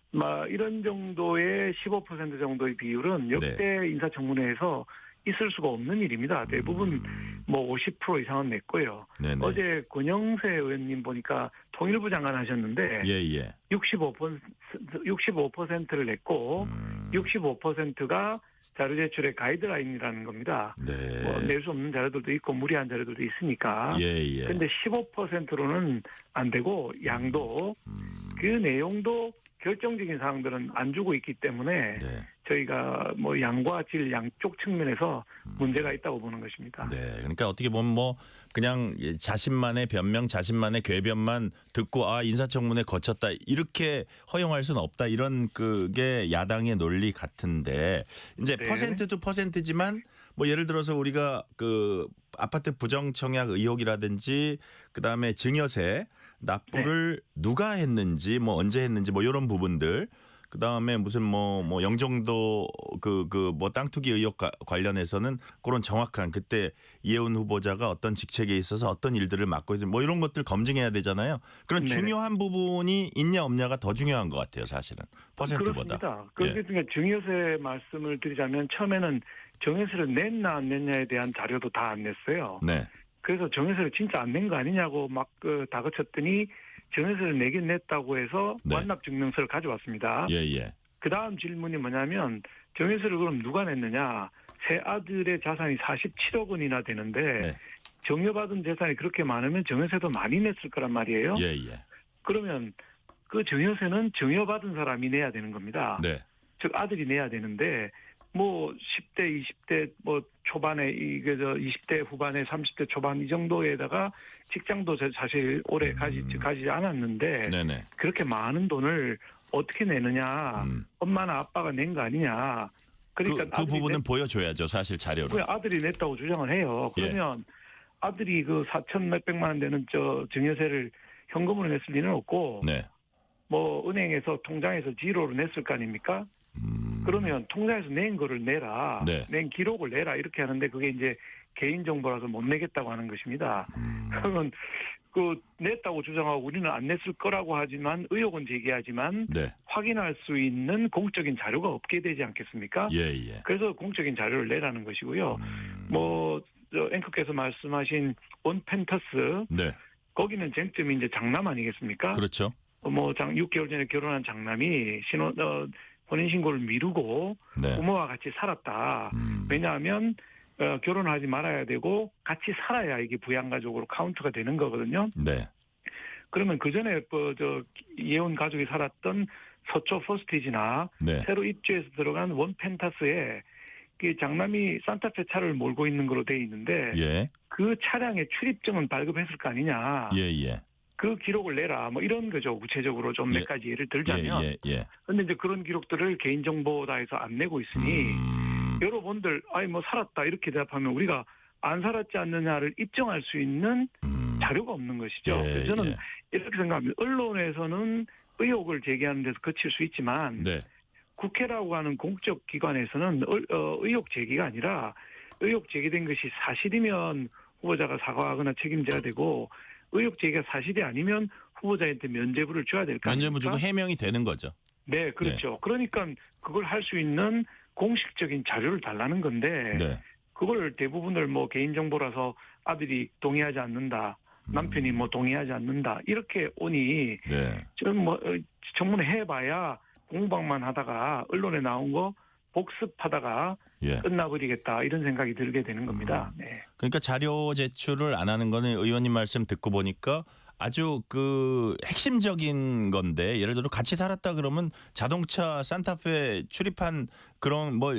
이런 정도의 15% 정도의 비율은 역대 인사청문회에서 있을 수가 없는 일입니다. 대부분 50% 이상은 냈고요. 네네. 어제 권영세 의원님 보니까 통일부 장관 하셨는데 예. 65%를 냈고 65%가 자료 제출의 가이드라인이라는 겁니다. 네. 낼 수 없는 자료들도 있고 무리한 자료들도 있으니까. 예. 근데 15%로는 안 되고 양도 그 내용도 결정적인 사항들은 안 주고 있기 때문에 저희가 양과 질 양쪽 측면에서 문제가 있다고 보는 것입니다. 네. 그러니까 어떻게 보면 그냥 자신만의 변명, 자신만의 궤변만 듣고 인사청문회 거쳤다 이렇게 허용할 수는 없다 이런 그게 야당의 논리 같은데 이제 퍼센트도 퍼센트지만 예를 들어서 우리가 그 아파트 부정청약 의혹이라든지 그다음에 증여세 납부를 누가 했는지 언제 했는지 이런 부분들 그다음에 무슨 영종도 땅 투기 의혹 관련해서는 그런 정확한 그때 이해운 후보자가 어떤 직책에 있어서 어떤 일들을 맡고 있는 이런 것들 검증해야 되잖아요. 그런 중요한 부분이 있냐 없냐가 더 중요한 것 같아요. 사실은 퍼센트보다. 그렇습니다. 그러니까 증여세 말씀을 드리자면 처음에는 증여세를 냈나 안 냈냐에 대한 자료도 다 안 냈어요. 네. 그래서 증여세를 진짜 안 낸 거 아니냐고 다그쳤더니 증여세를 내긴 냈다고 해서 완납증명서를 가져왔습니다. 예. 그다음 질문이 뭐냐면 증여세를 그럼 누가 냈느냐. 세 아들의 자산이 47억 원이나 되는데 증여받은 재산이 그렇게 많으면 증여세도 많이 냈을 거란 말이에요. 예. 그러면 그 증여세는 증여받은 사람이 내야 되는 겁니다. 네. 즉 아들이 내야 되는데 10대, 20대 초반에 20대 후반에 30대 초반 이 정도에다가 직장도 사실 오래 가지지 않았는데 그렇게 많은 돈을 어떻게 내느냐. 엄마나 아빠가 낸 거 아니냐. 그러니까 그 부분은 보여줘야죠. 사실 자료로. 아들이 냈다고 주장을 해요. 그러면 아들이 그 4천 몇백만 원 되는 증여세를 현금으로 냈을 리는 없고 은행에서 통장에서 지로로 냈을 거 아닙니까? 그러면 통장에서 낸 거를 내라. 낸 기록을 내라. 이렇게 하는데 그게 이제 개인정보라서 못 내겠다고 하는 것입니다. 그러면 냈다고 주장하고 우리는 안 냈을 거라고 하지만 의혹은 제기하지만 확인할 수 있는 공적인 자료가 없게 되지 않겠습니까? 예. 그래서 공적인 자료를 내라는 것이고요. 앵커께서 말씀하신 원펜터스 거기는 쟁점이 이제 장남 아니겠습니까? 그렇죠. 6개월 전에 결혼한 장남이 혼인신고를 미루고 부모와 같이 살았다. 왜냐하면 결혼하지 말아야 되고 같이 살아야 이게 부양가족으로 카운트가 되는 거거든요. 그러면 그 전에 이해운 가족이 살았던 서초 포스티지나 새로 입주해서 들어간 원펜타스에 그 장남이 산타페 차를 몰고 있는 걸로 돼 있는데 그 차량의 출입증은 발급했을 거 아니냐. 그 기록을 내라. 이런 거죠. 구체적으로 좀 몇 가지 예를 들자면. 그런데 이제 그런 기록들을 개인정보다 해서 안 내고 있으니 여러분들 살았다 이렇게 대답하면 우리가 안 살았지 않느냐를 입증할 수 있는 자료가 없는 것이죠. 그래서 저는 이렇게 생각합니다. 언론에서는 의혹을 제기하는 데서 그칠 수 있지만 국회라고 하는 공적 기관에서는 의혹 제기가 아니라 의혹 제기된 것이 사실이면 후보자가 사과하거나 책임져야 되고 의혹 제기가 사실이 아니면 후보자한테 면죄부를 줘야 될 거 아닙니까? 면죄부 주고 해명이 되는 거죠. 네, 그렇죠. 그러니까 그걸 할 수 있는 공식적인 자료를 달라는 건데 그걸 대부분을 개인정보라서 아들이 동의하지 않는다. 남편이 동의하지 않는다. 이렇게 오니 좀 청문회 해봐야 공방만 하다가 언론에 나온 거 복습하다가 끝나버리겠다 이런 생각이 들게 되는 겁니다. 그러니까 자료 제출을 안 하는 거는 의원님 말씀 듣고 보니까 아주 그 핵심적인 건데 예를 들어 같이 살았다 그러면 자동차 산타페 출입한 그런 뭐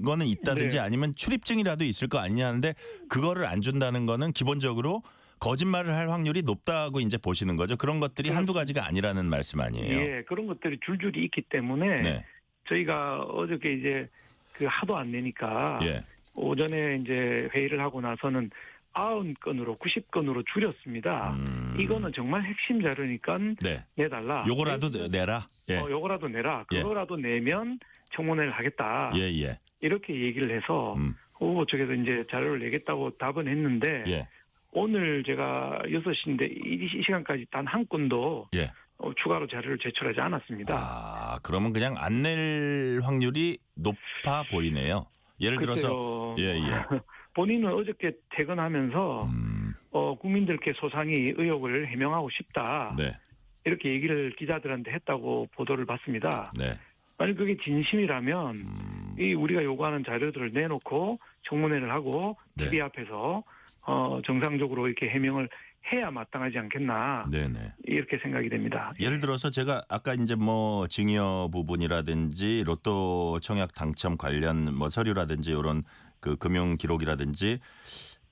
거는 있다든지 네. 아니면 출입증이라도 있을 거 아니냐는데 그거를 안 준다는 거는 기본적으로 거짓말을 할 확률이 높다고 이제 보시는 거죠. 그런 것들이 한두 가지가 아니라는 말씀 아니에요. 예, 그런 것들이 줄줄이 있기 때문에 네. 저희가 어저께 이제 그 하도 안 내니까 예. 오전에 이제 회의를 하고 나서는 90건으로 90건으로 줄였습니다. 이거는 정말 핵심 자료니까 네. 내달라. 요거라도 내라. 예. 요거라도 내라. 예. 그거라도 내면 청문회를 하겠다. 예, 예. 이렇게 얘기를 해서 후보 쪽에서 이제 자료를 내겠다고 답은 했는데 예. 오늘 제가 6시인데 이 시간까지 단 한 건도 예. 추가로 자료를 제출하지 않았습니다. 아, 그러면 그냥 안 낼 확률이 높아 보이네요. 예를 들어서 글쎄요. 예, 예. 본인은 어저께 퇴근하면서 국민들께 소상히 의혹을 해명하고 싶다. 네. 이렇게 얘기를 기자들한테 했다고 보도를 받습니다. 네. 만약 그게 진심이라면 이 우리가 요구하는 자료들을 내놓고 청문회를 하고 네. TV 앞에서 정상적으로 이렇게 해명을 해야 마땅하지 않겠나. 네네. 이렇게 생각이 됩니다. 예를 들어서 제가 아까 이제 뭐 증여 부분이라든지 로또 청약 당첨 관련 뭐 서류라든지 이런 그 금융 기록이라든지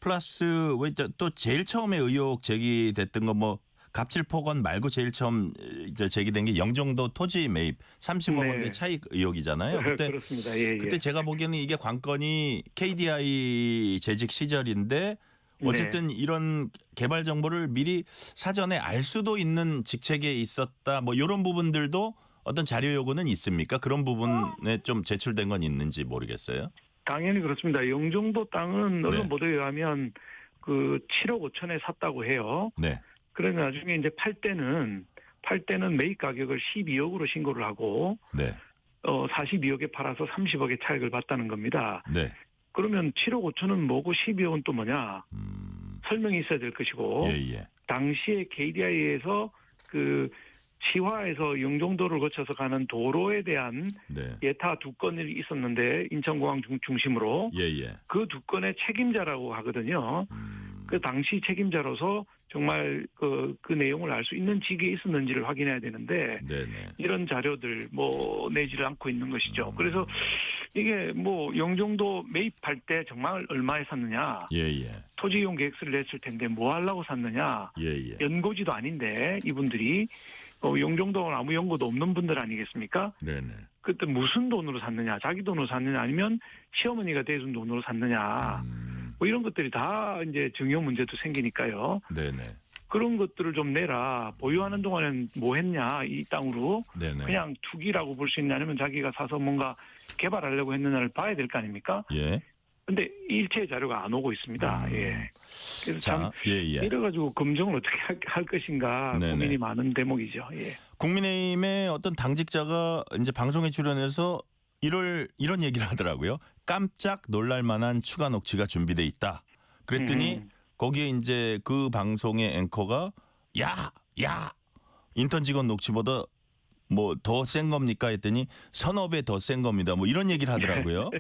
플러스 왜 또 제일 처음에 의혹 제기됐던 거 뭐 갑질 폭언 말고 제일 처음 이제 제기된 게 영종도 토지 매입 30억 네. 원대 차익 의혹이잖아요. 그때 그렇습니다. 예, 예. 그때 제가 보기에는 이게 관건이 KDI 재직 시절인데 어쨌든 이런 개발 정보를 미리 사전에 알 수도 있는 직책에 있었다. 뭐 이런 부분들도 어떤 자료 요구는 있습니까? 그런 부분에 좀 제출된 건 있는지 모르겠어요. 당연히 그렇습니다. 영종도 땅은 네. 언론 보도에 의하면 그 7억 5천에 샀다고 해요. 네. 그러면 나중에 이제 팔 때는 매입 가격을 12억으로 신고를 하고 네. 42억에 팔아서 30억의 차익을 봤다는 겁니다. 네. 그러면 7억 5천은 뭐고 12억은 또 뭐냐? 설명이 있어야 될 것이고 예, 예. 당시에 KDI에서 그 시화에서 영종도를 거쳐서 가는 도로에 대한 네. 예타 2건이 있었는데 인천공항 중심으로 예, 예. 그 2건의 책임자라고 하거든요. 그 당시 책임자로서 정말 그 내용을 알 수 있는 직위에 있었는지를 확인해야 되는데 네네. 이런 자료들 뭐 내지를 않고 있는 것이죠. 그래서 이게 뭐 영종도 매입할 때 정말 얼마에 샀느냐, 예, 예. 토지 이용 계획서를 냈을 텐데 뭐 하려고 샀느냐, 예, 예. 연고지도 아닌데 이분들이 영종도는 아무 연고도 없는 분들 아니겠습니까? 네네. 그때 무슨 돈으로 샀느냐, 자기 돈으로 샀느냐, 아니면 시어머니가 대준 돈으로 샀느냐, 뭐 이런 것들이 다 이제 증여 문제도 생기니까요. 네네. 그런 것들을 좀 내라. 보유하는 동안엔 뭐 했냐, 이 땅으로. 네네. 그냥 투기라고 볼 수 있냐, 아니면 자기가 사서 뭔가 개발하려고 했느냐를 봐야 될 거 아닙니까? 예. 근데 일체 자료가 안 오고 있습니다. 예. 그래서 참 자, 예, 예. 이래가지고 검증을 어떻게 할 것인가 네네. 고민이 많은 대목이죠. 예. 국민의힘의 어떤 당직자가 이제 방송에 출연해서 이런 얘기를 하더라고요. 깜짝 놀랄 만한 추가 녹취가 준비돼 있다. 그랬더니 거기에 이제 그 방송의 앵커가 야 인턴 직원 녹취보다 뭐 더 센 겁니까 했더니 서너 배 더 센 겁니다. 뭐 이런 얘기를 하더라고요.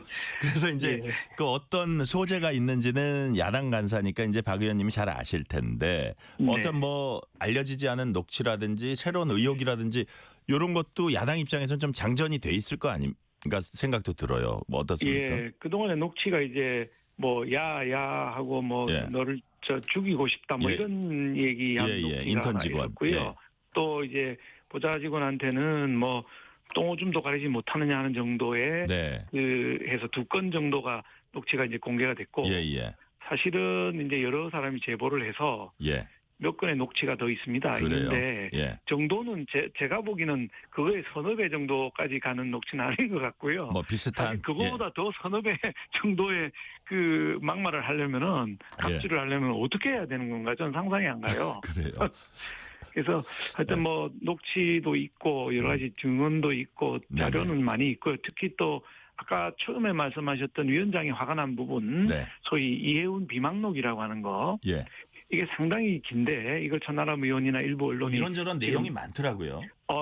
그래서 이제 예. 그 어떤 소재가 있는지는 야당 간사니까 이제 박 의원님이 잘 아실 텐데 네. 어떤 뭐 알려지지 않은 녹취라든지 새로운 의혹이라든지 이런 것도 야당 입장에서는 좀 장전이 돼 있을 거 아닙니까 생각도 들어요. 뭐 어떻습니까? 예. 그동안의 녹취가 이제 뭐 야야 하고 뭐 예. 너를 죽이고 싶다 뭐 예. 이런 얘기한 예, 예. 녹취가 인턴 하나 직원. 있었고요. 예. 또 이제 보좌 직원한테는 뭐 똥오줌도 가리지 못하느냐 하는 정도의 네. 그 해서 2건 정도가 녹취가 이제 공개가 됐고 예. 사실은 이제 여러 사람이 제보를 해서 예. 몇 건의 녹취가 더 있습니다. 그래요. 있는데 예. 정도는 제가 보기에는 그거의 서너 배 정도까지 가는 녹취는 아닌 것 같고요. 뭐 비슷한 사실 그거보다 더 서너 배 정도의 그 막말을 하려면은 갑질을 하려면 어떻게 해야 되는 건가? 저는 상상이 안 가요. 그래요. 그래서 하여튼 뭐 녹취도 있고 여러 가지 증언도 있고 자료는 많이 있고요. 특히 또 아까 처음에 말씀하셨던 위원장이 화가 난 부분, 네. 소위 이해운 비망록이라고 하는 거, 예. 이게 상당히 긴데 이걸 천하람 의원이나 일부 언론이 이런저런 내용이 많더라고요.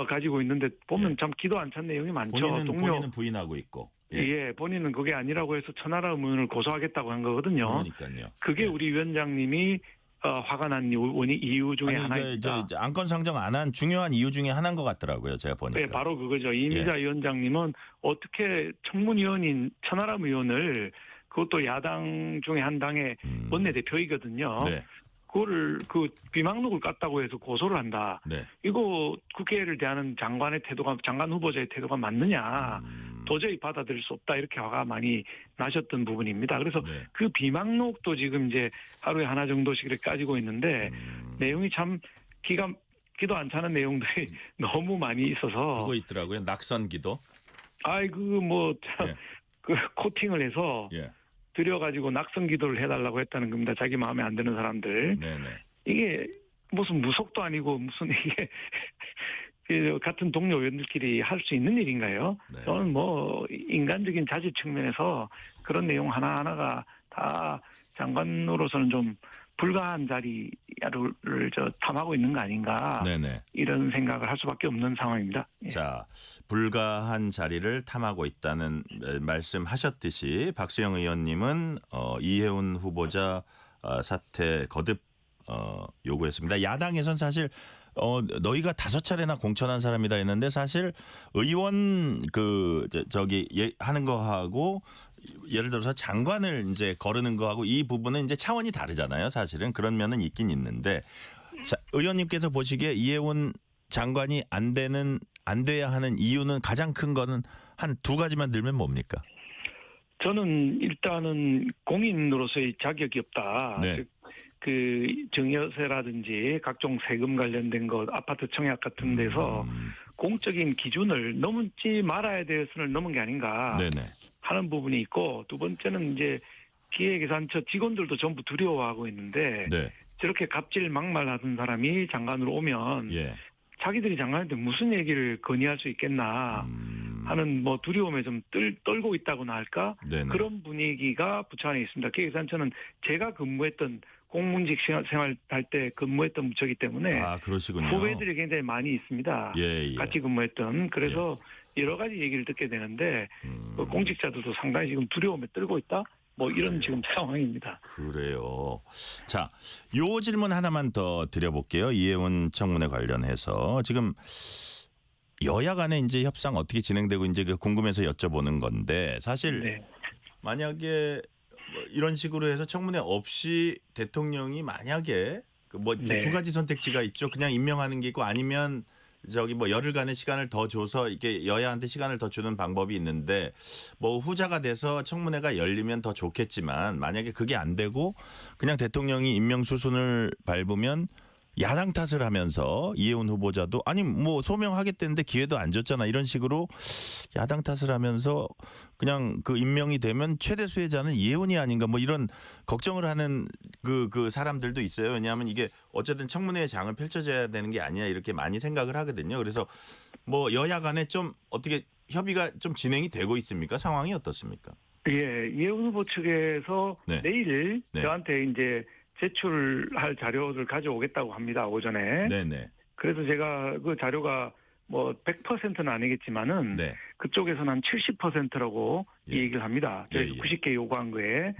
가지고 있는데 보면 참 기도 안 찬 내용이 많죠. 본인은 부인하고 있고. 예, 본인은 그게 아니라고 해서 천하람 의원을 고소하겠다고 한 거거든요. 그러니까요. 그게 우리 위원장님이 화가 난 이유 중에 하나입니다. 이제 안건 상정 안 한 중요한 이유 중에 하나인 것 같더라고요. 제가 보니까. 네, 바로 그거죠. 이미자 위원장님은 어떻게 청문위원인 천하람 의원을 그것도 야당 중에 한 당의 원내대표이거든요. 네. 그거를 그 비망록을 깠다고 해서 고소를 한다. 네. 이거 국회를 대하는 장관 후보자의 태도가 맞느냐. 도저히 받아들일 수 없다. 이렇게 화가 많이 나셨던 부분입니다. 그래서 그 비망록도 지금 이제 하루에 하나 정도씩 이렇게 까지고 있는데 내용이 참 기도 안 차는 내용들이 너무 많이 있어서. 그거 있더라고요. 낙선기도. 그 코팅을 해서 들여가지고 낙선 기도를 해달라고 했다는 겁니다. 자기 마음에 안 드는 사람들. 네네. 이게 무슨 무속도 아니고 무슨 이게 같은 동료 의원들끼리 할 수 있는 일인가요? 네. 저는 뭐 인간적인 자질 측면에서 그런 내용 하나하나가 다 장관으로서는 좀 불가한 자리를 탐하고 있는 거 아닌가. 네네. 이런 생각을 할 수밖에 없는 상황입니다. 예. 자, 불가한 자리를 탐하고 있다는 말씀하셨듯이 박수영 의원님은 이혜훈 후보자 사퇴 거듭 요구했습니다. 야당에선 사실 너희가 5차례나 공천한 사람이다 했는데 사실 의원 하는 거하고 예를 들어서 장관을 이제 거르는 거하고 이 부분은 이제 차원이 다르잖아요. 사실은 그런 면은 있긴 있는데 자, 의원님께서 보시기에 이혜훈 장관이 안 돼야 하는 이유는 가장 큰 거는 한 2가지만 들면 뭡니까? 저는 일단은 공인으로서의 자격이 없다. 네. 그 증여세라든지 각종 세금 관련된 것, 아파트 청약 같은 데서 공적인 기준을 넘지 말아야 될 선을 넘은 게 아닌가 네네. 하는 부분이 있고, 두 번째는 이제 기획예산처 직원들도 전부 두려워하고 있는데 네. 저렇게 갑질막말하던 사람이 장관으로 오면 자기들이 장관한테 무슨 얘기를 건의할 수 있겠나 하는 뭐 두려움에 좀 떨고 있다고나 할까? 네네. 그런 분위기가 부처 안에 있습니다. 기획예산처는 제가 근무했던 공문직 생활할 때 근무했던 부처이기 때문에 그러시군요. 후배들이 굉장히 많이 있습니다. 예. 같이 근무했던. 그래서 여러 가지 얘기를 듣게 되는데 그 공직자들도 상당히 지금 두려움에 떨고 있다. 뭐 이런 지금 상황입니다. 그래요. 자, 요 질문 하나만 더 드려볼게요. 이혜훈 청문회 관련해서 지금 여야 간에 이제 협상 어떻게 진행되고 이제 궁금해서 여쭤보는 건데 사실 만약에 이런 식으로 해서 청문회 없이 대통령이 만약에 뭐 2가지 선택지가 있죠. 그냥 임명하는 게 있고 아니면 뭐 열흘간의 시간을 더 줘서 이게 여야한테 시간을 더 주는 방법이 있는데 뭐 후자가 돼서 청문회가 열리면 더 좋겠지만 만약에 그게 안 되고 그냥 대통령이 임명 수순을 밟으면 야당 탓을 하면서 이혜훈 후보자도 아니 뭐 소명하겠다는데 기회도 안 줬잖아 이런 식으로 야당 탓을 하면서 그냥 그 임명이 되면 최대 수혜자는 이혜훈이 아닌가 뭐 이런 걱정을 하는 그 사람들도 있어요. 왜냐하면 이게 어쨌든 청문회의 장을 펼쳐져야 되는 게 아니야 이렇게 많이 생각을 하거든요. 그래서 뭐 여야 간에 좀 어떻게 협의가 좀 진행이 되고 있습니까? 상황이 어떻습니까? 예, 이혜훈 후보 측에서 내일 저한테 이제 제출할 자료를 가져오겠다고 합니다. 오전에. 네네. 그래서 제가 그 자료가 뭐 100%는 아니겠지만은 그쪽에서는 한 70%라고 얘기를 합니다. 90개 요구한 거에.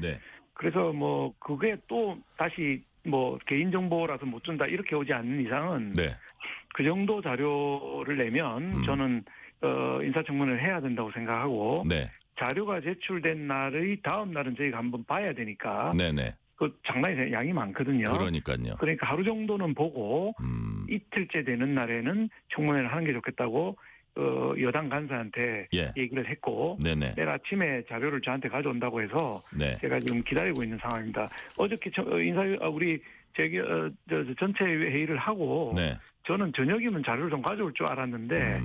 그래서 뭐 그게 또 다시 뭐 개인정보라서 못 준다 이렇게 오지 않는 이상은 그 정도 자료를 내면 저는 인사청문회를 해야 된다고 생각하고 자료가 제출된 날의 다음 날은 저희가 한번 봐야 되니까 그 상당히 양이 많거든요. 그러니까요. 그러니까 하루 정도는 보고 이틀째 되는 날에는 청문회를 하는 게 좋겠다고 여당 간사한테 얘기를 했고 내일 아침에 자료를 저한테 가져온다고 해서 제가 지금 기다리고 있는 상황입니다. 어저께 우리 전체 회의를 하고 저는 저녁이면 자료를 좀 가져올 줄 알았는데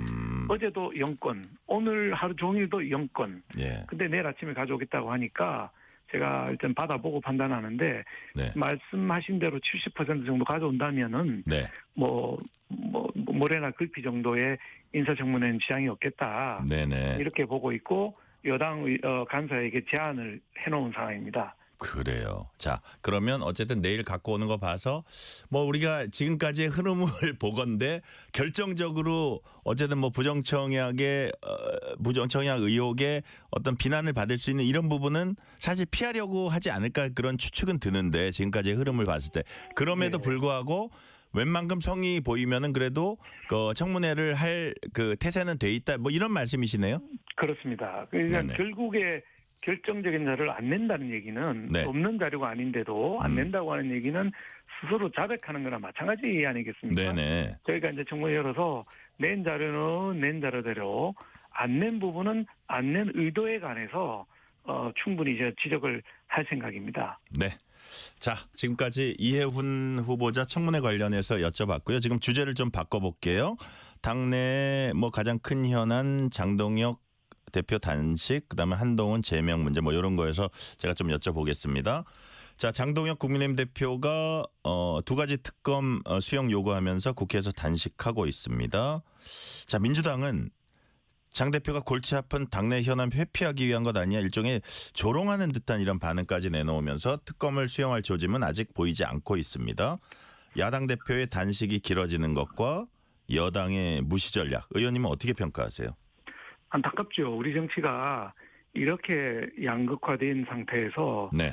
어제도 영건, 오늘 하루 종일도 영건. 근데 내일 아침에 가져오겠다고 하니까 제가 일단 받아보고 판단하는데 말씀하신 대로 70% 정도 가져온다면은 모레나 글피 정도의 인사청문회는 지장이 없겠다. 이렇게 보고 있고 여당 간사에게 제안을 해놓은 상황입니다. 그래요. 자, 그러면 어쨌든 내일 갖고 오는 거 봐서 뭐 우리가 지금까지의 흐름을 보건대 결정적으로 어쨌든 뭐 부정청약 의혹에 어떤 비난을 받을 수 있는 이런 부분은 사실 피하려고 하지 않을까 그런 추측은 드는데 지금까지의 흐름을 봤을 때 그럼에도 불구하고 웬만큼 성의 보이면은 그래도 그 청문회를 할 그 태세는 돼 있다 뭐 이런 말씀이시네요. 그렇습니다. 그러니까 결국에 결정적인 자료를 안 낸다는 얘기는 네. 없는 자료가 아닌데도 안 낸다고 하는 얘기는 스스로 자백하는 거나 마찬가지 아니겠습니까? 네네. 저희가 이제 청문회 열어서 낸 자료는 낸 자료대로 안 낸 부분은 안 낸 의도에 관해서 충분히 이제 지적을 할 생각입니다. 네. 자, 지금까지 이해훈 후보자 청문회 관련해서 여쭤봤고요. 지금 주제를 좀 바꿔볼게요. 당내 뭐 가장 큰 현안 장동혁 대표 단식, 그다음에 한동훈 제명 문제 뭐 이런 거에서 제가 좀 여쭤보겠습니다. 자, 장동혁 국민의힘 대표가 두 가지 특검 수용 요구하면서 국회에서 단식하고 있습니다. 자, 민주당은 장 대표가 골치 아픈 당내 현안 회피하기 위한 것 아니냐 일종의 조롱하는 듯한 이런 반응까지 내놓으면서 특검을 수용할 조짐은 아직 보이지 않고 있습니다. 야당 대표의 단식이 길어지는 것과 여당의 무시 전략, 의원님은 어떻게 평가하세요? 안타깝죠. 우리 정치가 이렇게 양극화된 상태에서 네.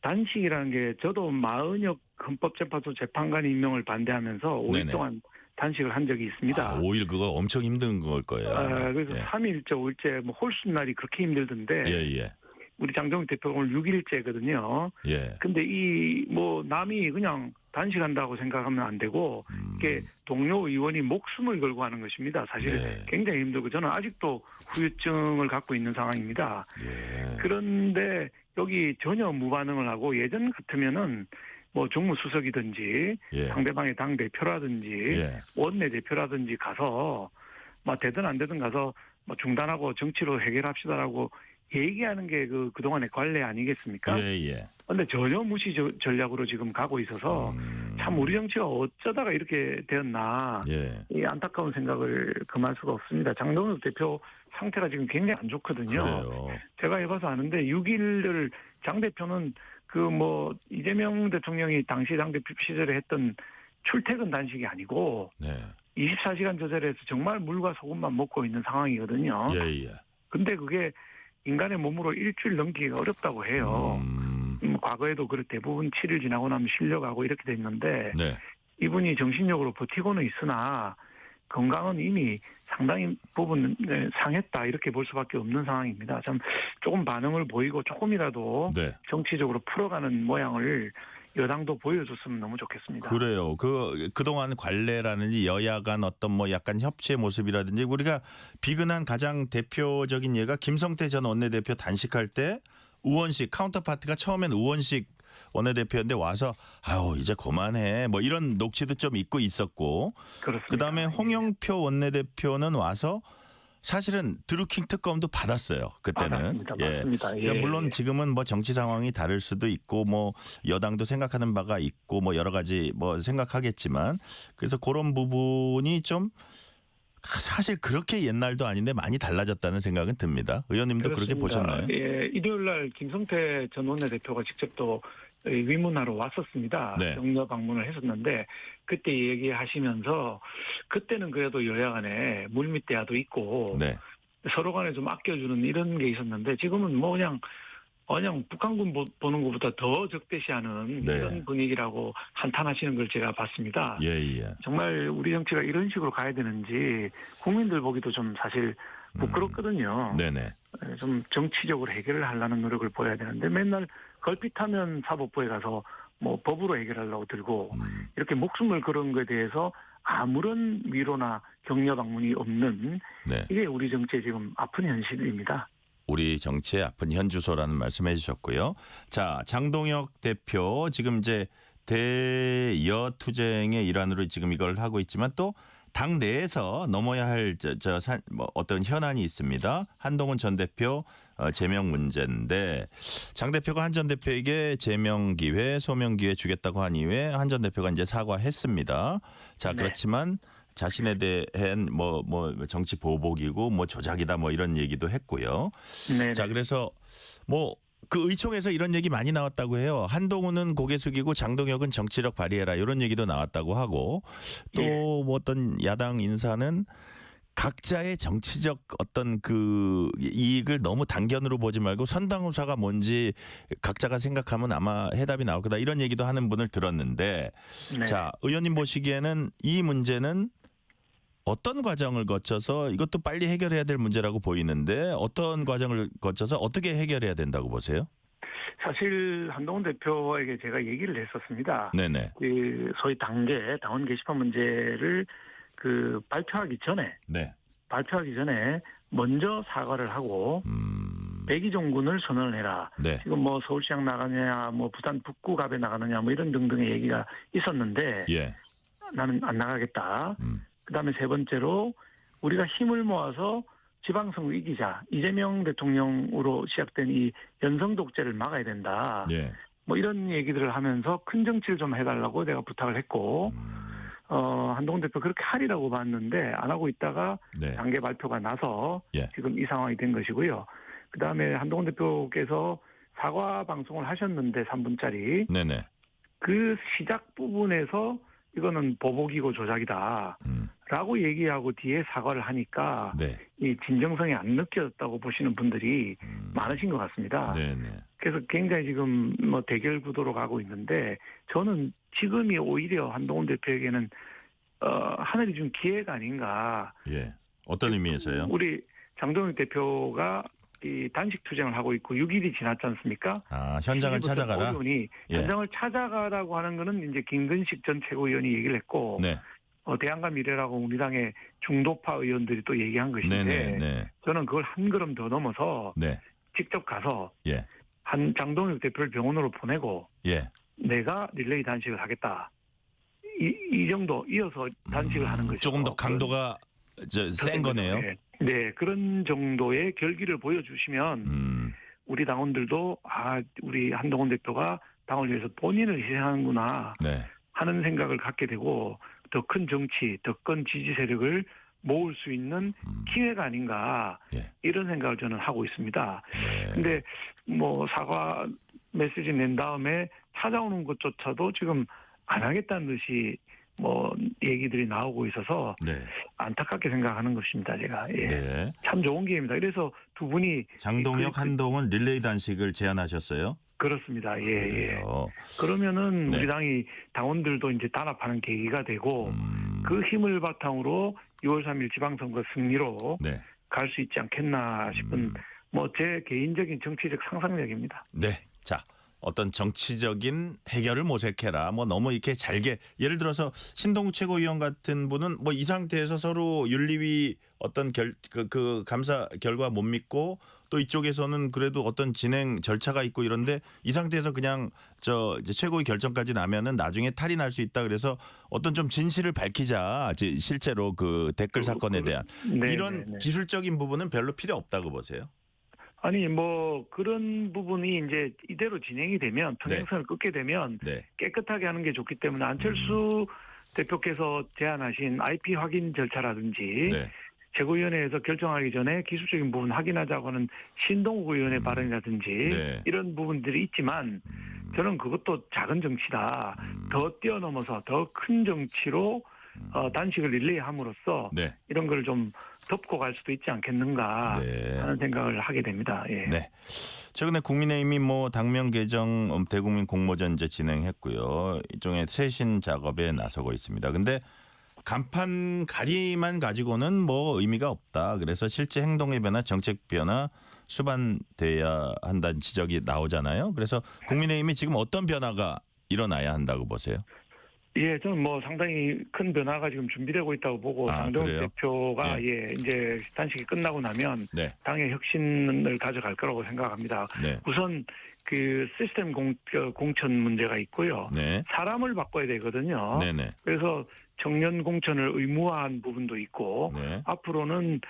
단식이라는 게 저도 마은혁 헌법재판소 재판관 임명을 반대하면서 5일 동안 단식을 한 적이 있습니다. 5일 그거 엄청 힘든 걸 거예요. 그래서 3일째, 5일째 뭐 홀수날이 그렇게 힘들던데 예. 우리 장동혁 대표가 오늘 6일째거든요. 예. 근데 이 뭐 남이 그냥 단식한다고 생각하면 안 되고 이게 동료 의원이 목숨을 걸고 하는 것입니다. 사실 굉장히 힘들고 저는 아직도 후유증을 갖고 있는 상황입니다. 그런데 여기 전혀 무반응을 하고 예전 같으면은 뭐 정무수석이든지 상대방의 당 대표라든지 원내 대표라든지 가서 뭐 되든 안 되든 가서 뭐 중단하고 정치로 해결합시다라고 얘기하는 게 그동안의 관례 아니겠습니까? 그런데 전혀 무시 전략으로 지금 가고 있어서 참 우리 정치가 어쩌다가 이렇게 되었나 이 안타까운 생각을 금할 수가 없습니다. 장동혁 대표 상태가 지금 굉장히 안 좋거든요. 그래요. 제가 해봐서 아는데 6일을 장 대표는 뭐 이재명 대통령이 당시 당대표 시절에 했던 출퇴근 단식이 아니고 24시간 조절해서 정말 물과 소금만 먹고 있는 상황이거든요. 근데 그게 인간의 몸으로 일주일 넘기기가 어렵다고 해요. 과거에도 대부분 7일 지나고 나면 실려가고 이렇게 됐는데 이분이 정신력으로 버티고는 있으나 건강은 이미 상당히 부분 상했다 이렇게 볼 수밖에 없는 상황입니다. 참 조금 반응을 보이고 조금이라도 정치적으로 풀어가는 모양을 여당도 보여줬으면 너무 좋겠습니다. 그래요. 그동안 관례라든지 여야 간 어떤 뭐 약간 협치의 모습이라든지 우리가 비근한 가장 대표적인 예가 김성태 전 원내대표 단식할 때 우원식 카운터파트가 처음엔 우원식 원내대표인데 와서 아유 이제 그만해 뭐 이런 녹취도 좀 있고 있었고 그다음에 홍영표 원내대표는 와서 사실은 드루킹 특검도 받았어요. 그때는. 맞습니다. 그러니까 물론 지금은 뭐 정치 상황이 다를 수도 있고 뭐 여당도 생각하는 바가 있고 뭐 여러 가지 뭐 생각하겠지만 그래서 그런 부분이 좀 사실 그렇게 옛날도 아닌데 많이 달라졌다는 생각은 듭니다. 의원님도 그렇게 보셨나요? 일요일 날 김성태 전 원내대표가 직접 또 위문하러 왔었습니다. 격려 방문을 했었는데 그때 얘기하시면서 그때는 그래도 여야 간에 물밑 대화도 있고 서로 간에 좀 아껴주는 이런 게 있었는데 지금은 뭐 그냥 북한군 보는 것보다 더 적대시하는 이런 분위기라고 한탄하시는 걸 제가 봤습니다. 정말 우리 정치가 이런 식으로 가야 되는지 국민들 보기도 좀 사실 부끄럽거든요. 좀 정치적으로 해결을 하려는 노력을 보여야 되는데 맨날 걸핏하면 사법부에 가서 뭐 법으로 해결하려고 들고 이렇게 목숨을 걸은 것에 대해서 아무런 위로나 격려 방문이 없는 이게 우리 정치의 지금 아픈 현실입니다. 우리 정치의 아픈 현주소라는 말씀해 주셨고요. 자, 장동혁 대표 지금 이제 대여투쟁의 일환으로 지금 이걸 하고 있지만 또 당 내에서 넘어야 할 뭐 어떤 현안이 있습니다. 한동훈 전 대표 제명 문제인데 장 대표가 한 전 대표에게 제명 기회, 소명 기회 주겠다고 한 이후에 한 전 대표가 이제 사과했습니다. 자, 그렇지만 자신에 대한 뭐 정치 보복이고 뭐 조작이다 뭐 이런 얘기도 했고요. 자, 그래서 뭐 그 의총에서 이런 얘기 많이 나왔다고 해요. 한동훈은 고개 숙이고 장동혁은 정치력 발휘해라 이런 얘기도 나왔다고 하고 또 뭐 어떤 야당 인사는 각자의 정치적 어떤 그 이익을 너무 단견으로 보지 말고 선당후사가 뭔지 각자가 생각하면 아마 해답이 나올 거다 이런 얘기도 하는 분을 들었는데 네. 자 의원님 보시기에는 이 문제는 어떤 과정을 거쳐서 이것도 빨리 해결해야 될 문제라고 보이는데 어떤 과정을 거쳐서 어떻게 해결해야 된다고 보세요? 사실 한동훈 대표에게 제가 얘기를 했었습니다. 네네. 그 소위 당원 게시판 문제를 그 발표하기 전에 먼저 사과를 하고 백의종군을 선언을 해라. 네. 지금 뭐 서울시장 나가느냐, 뭐 부산 북구갑에 나가느냐, 뭐 이런 등등의 얘기가 있었는데 예. 나는 안 나가겠다. 그다음에 세 번째로 우리가 힘을 모아서 지방선거 이기자. 이재명 대통령으로 시작된 이 연성 독재를 막아야 된다. 예. 뭐 이런 얘기들을 하면서 큰 정치를 좀 해달라고 내가 부탁을 했고. 한동훈 대표 그렇게 하리라고 봤는데 안 하고 있다가 네. 단계 발표가 나서 예. 지금 이 상황이 된 것이고요. 그다음에 한동훈 대표께서 사과 방송을 하셨는데 3분짜리 네네. 그 시작 부분에서 이거는 보복이고 조작이다 라고 얘기하고 뒤에 사과를 하니까 네. 이 진정성이 안 느껴졌다고 보시는 분들이 많으신 것 같습니다. 네네. 그래서 굉장히 지금 뭐 대결 구도로 가고 있는데 저는 지금이 오히려 한동훈 대표에게는 하늘이 준 기회가 아닌가. 예. 어떤 의미에서요? 우리 장동혁 대표가 이 단식 투쟁을 하고 있고 6일이 지났지 않습니까? 아, 현장을 찾아가라. 의원이 예. 현장을 찾아가라고 하는 거는 이제 김근식 전 최고위원이 얘기를 했고 네. 대안과 미래라고 우리 당의 중도파 의원들이 또 얘기한 것인데 네네. 저는 그걸 한 걸음 더 넘어서 네. 직접 가서 예. 한 장동혁 대표를 병원으로 보내고 예. 내가 릴레이 단식을 하겠다. 이 정도 이어서 단식을 하는 것이죠. 조금 더 강도가 센 거네요. 네, 그런 정도의 결기를 보여주시면 우리 당원들도 우리 한동훈 대표가 당을 위해서 본인을 희생하는구나 네. 하는 생각을 갖게 되고 더 큰 정치, 더 큰 지지 세력을 모을 수 있는 기회가 아닌가 이런 생각을 저는 하고 있습니다. 근데 뭐 사과 메시지 낸 다음에 찾아오는 것조차도 지금 안 하겠다는 듯이 뭐 얘기들이 나오고 있어서 안타깝게 생각하는 것입니다. 제가 참 좋은 기회입니다. 그래서 두 분이 장동혁, 한동훈 릴레이 단식을 제안하셨어요? 그렇습니다. 그러면은 네. 우리 당이 당원들도 이제 단합하는 계기가 되고 그 힘을 바탕으로 6월 3일 지방선거 승리로 갈 수 있지 않겠나 싶은 뭐 제 개인적인 정치적 상상력입니다. 네. 자. 어떤 정치적인 해결을 모색해라. 뭐 너무 이렇게 잘게 예를 들어서 신동우 최고위원 같은 분은 뭐 이 상태에서 서로 윤리위 어떤 그 감사 결과 못 믿고 또 이쪽에서는 그래도 어떤 진행 절차가 있고 이런데 이 상태에서 그냥 이제 최고위 결정까지 나면은 나중에 탈이 날 수 있다. 그래서 어떤 좀 진실을 밝히자. 실제로 그 댓글 사건에 대한 이런 기술적인 부분은 별로 필요 없다고 보세요. 아니 뭐 그런 부분이 이제 이대로 진행이 되면 평행선을 끊게 되면 깨끗하게 하는 게 좋기 때문에 안철수 대표께서 제안하신 IP 확인 절차라든지 최고위원회에서 결정하기 전에 기술적인 부분 확인하자고 하는 신동욱 의원의 발언이라든지 이런 부분들이 있지만 저는 그것도 작은 정치다. 더 뛰어넘어서 더 큰 정치로 단식을 릴레이함으로써 이런 걸 좀 덮고 갈 수도 있지 않겠는가 하는 생각을 하게 됩니다. 네. 최근에 국민의힘이 뭐 당명 개정 대국민 공모전 이제 진행했고요. 일종의 쇄신 작업에 나서고 있습니다. 근데 간판 가리만 가지고는 뭐 의미가 없다. 그래서 실제 행동의 변화, 정책 변화 수반돼야 한다는 지적이 나오잖아요. 그래서 국민의힘이 지금 어떤 변화가 일어나야 한다고 보세요? 저는 뭐 상당히 큰 변화가 지금 준비되고 있다고 보고 장동혁 대표가 이제 단식이 끝나고 나면 당의 혁신을 가져갈 거라고 생각합니다. 우선 그 시스템 공천 문제가 있고요. 사람을 바꿔야 되거든요. 그래서 청년 공천을 의무화한 부분도 있고 앞으로는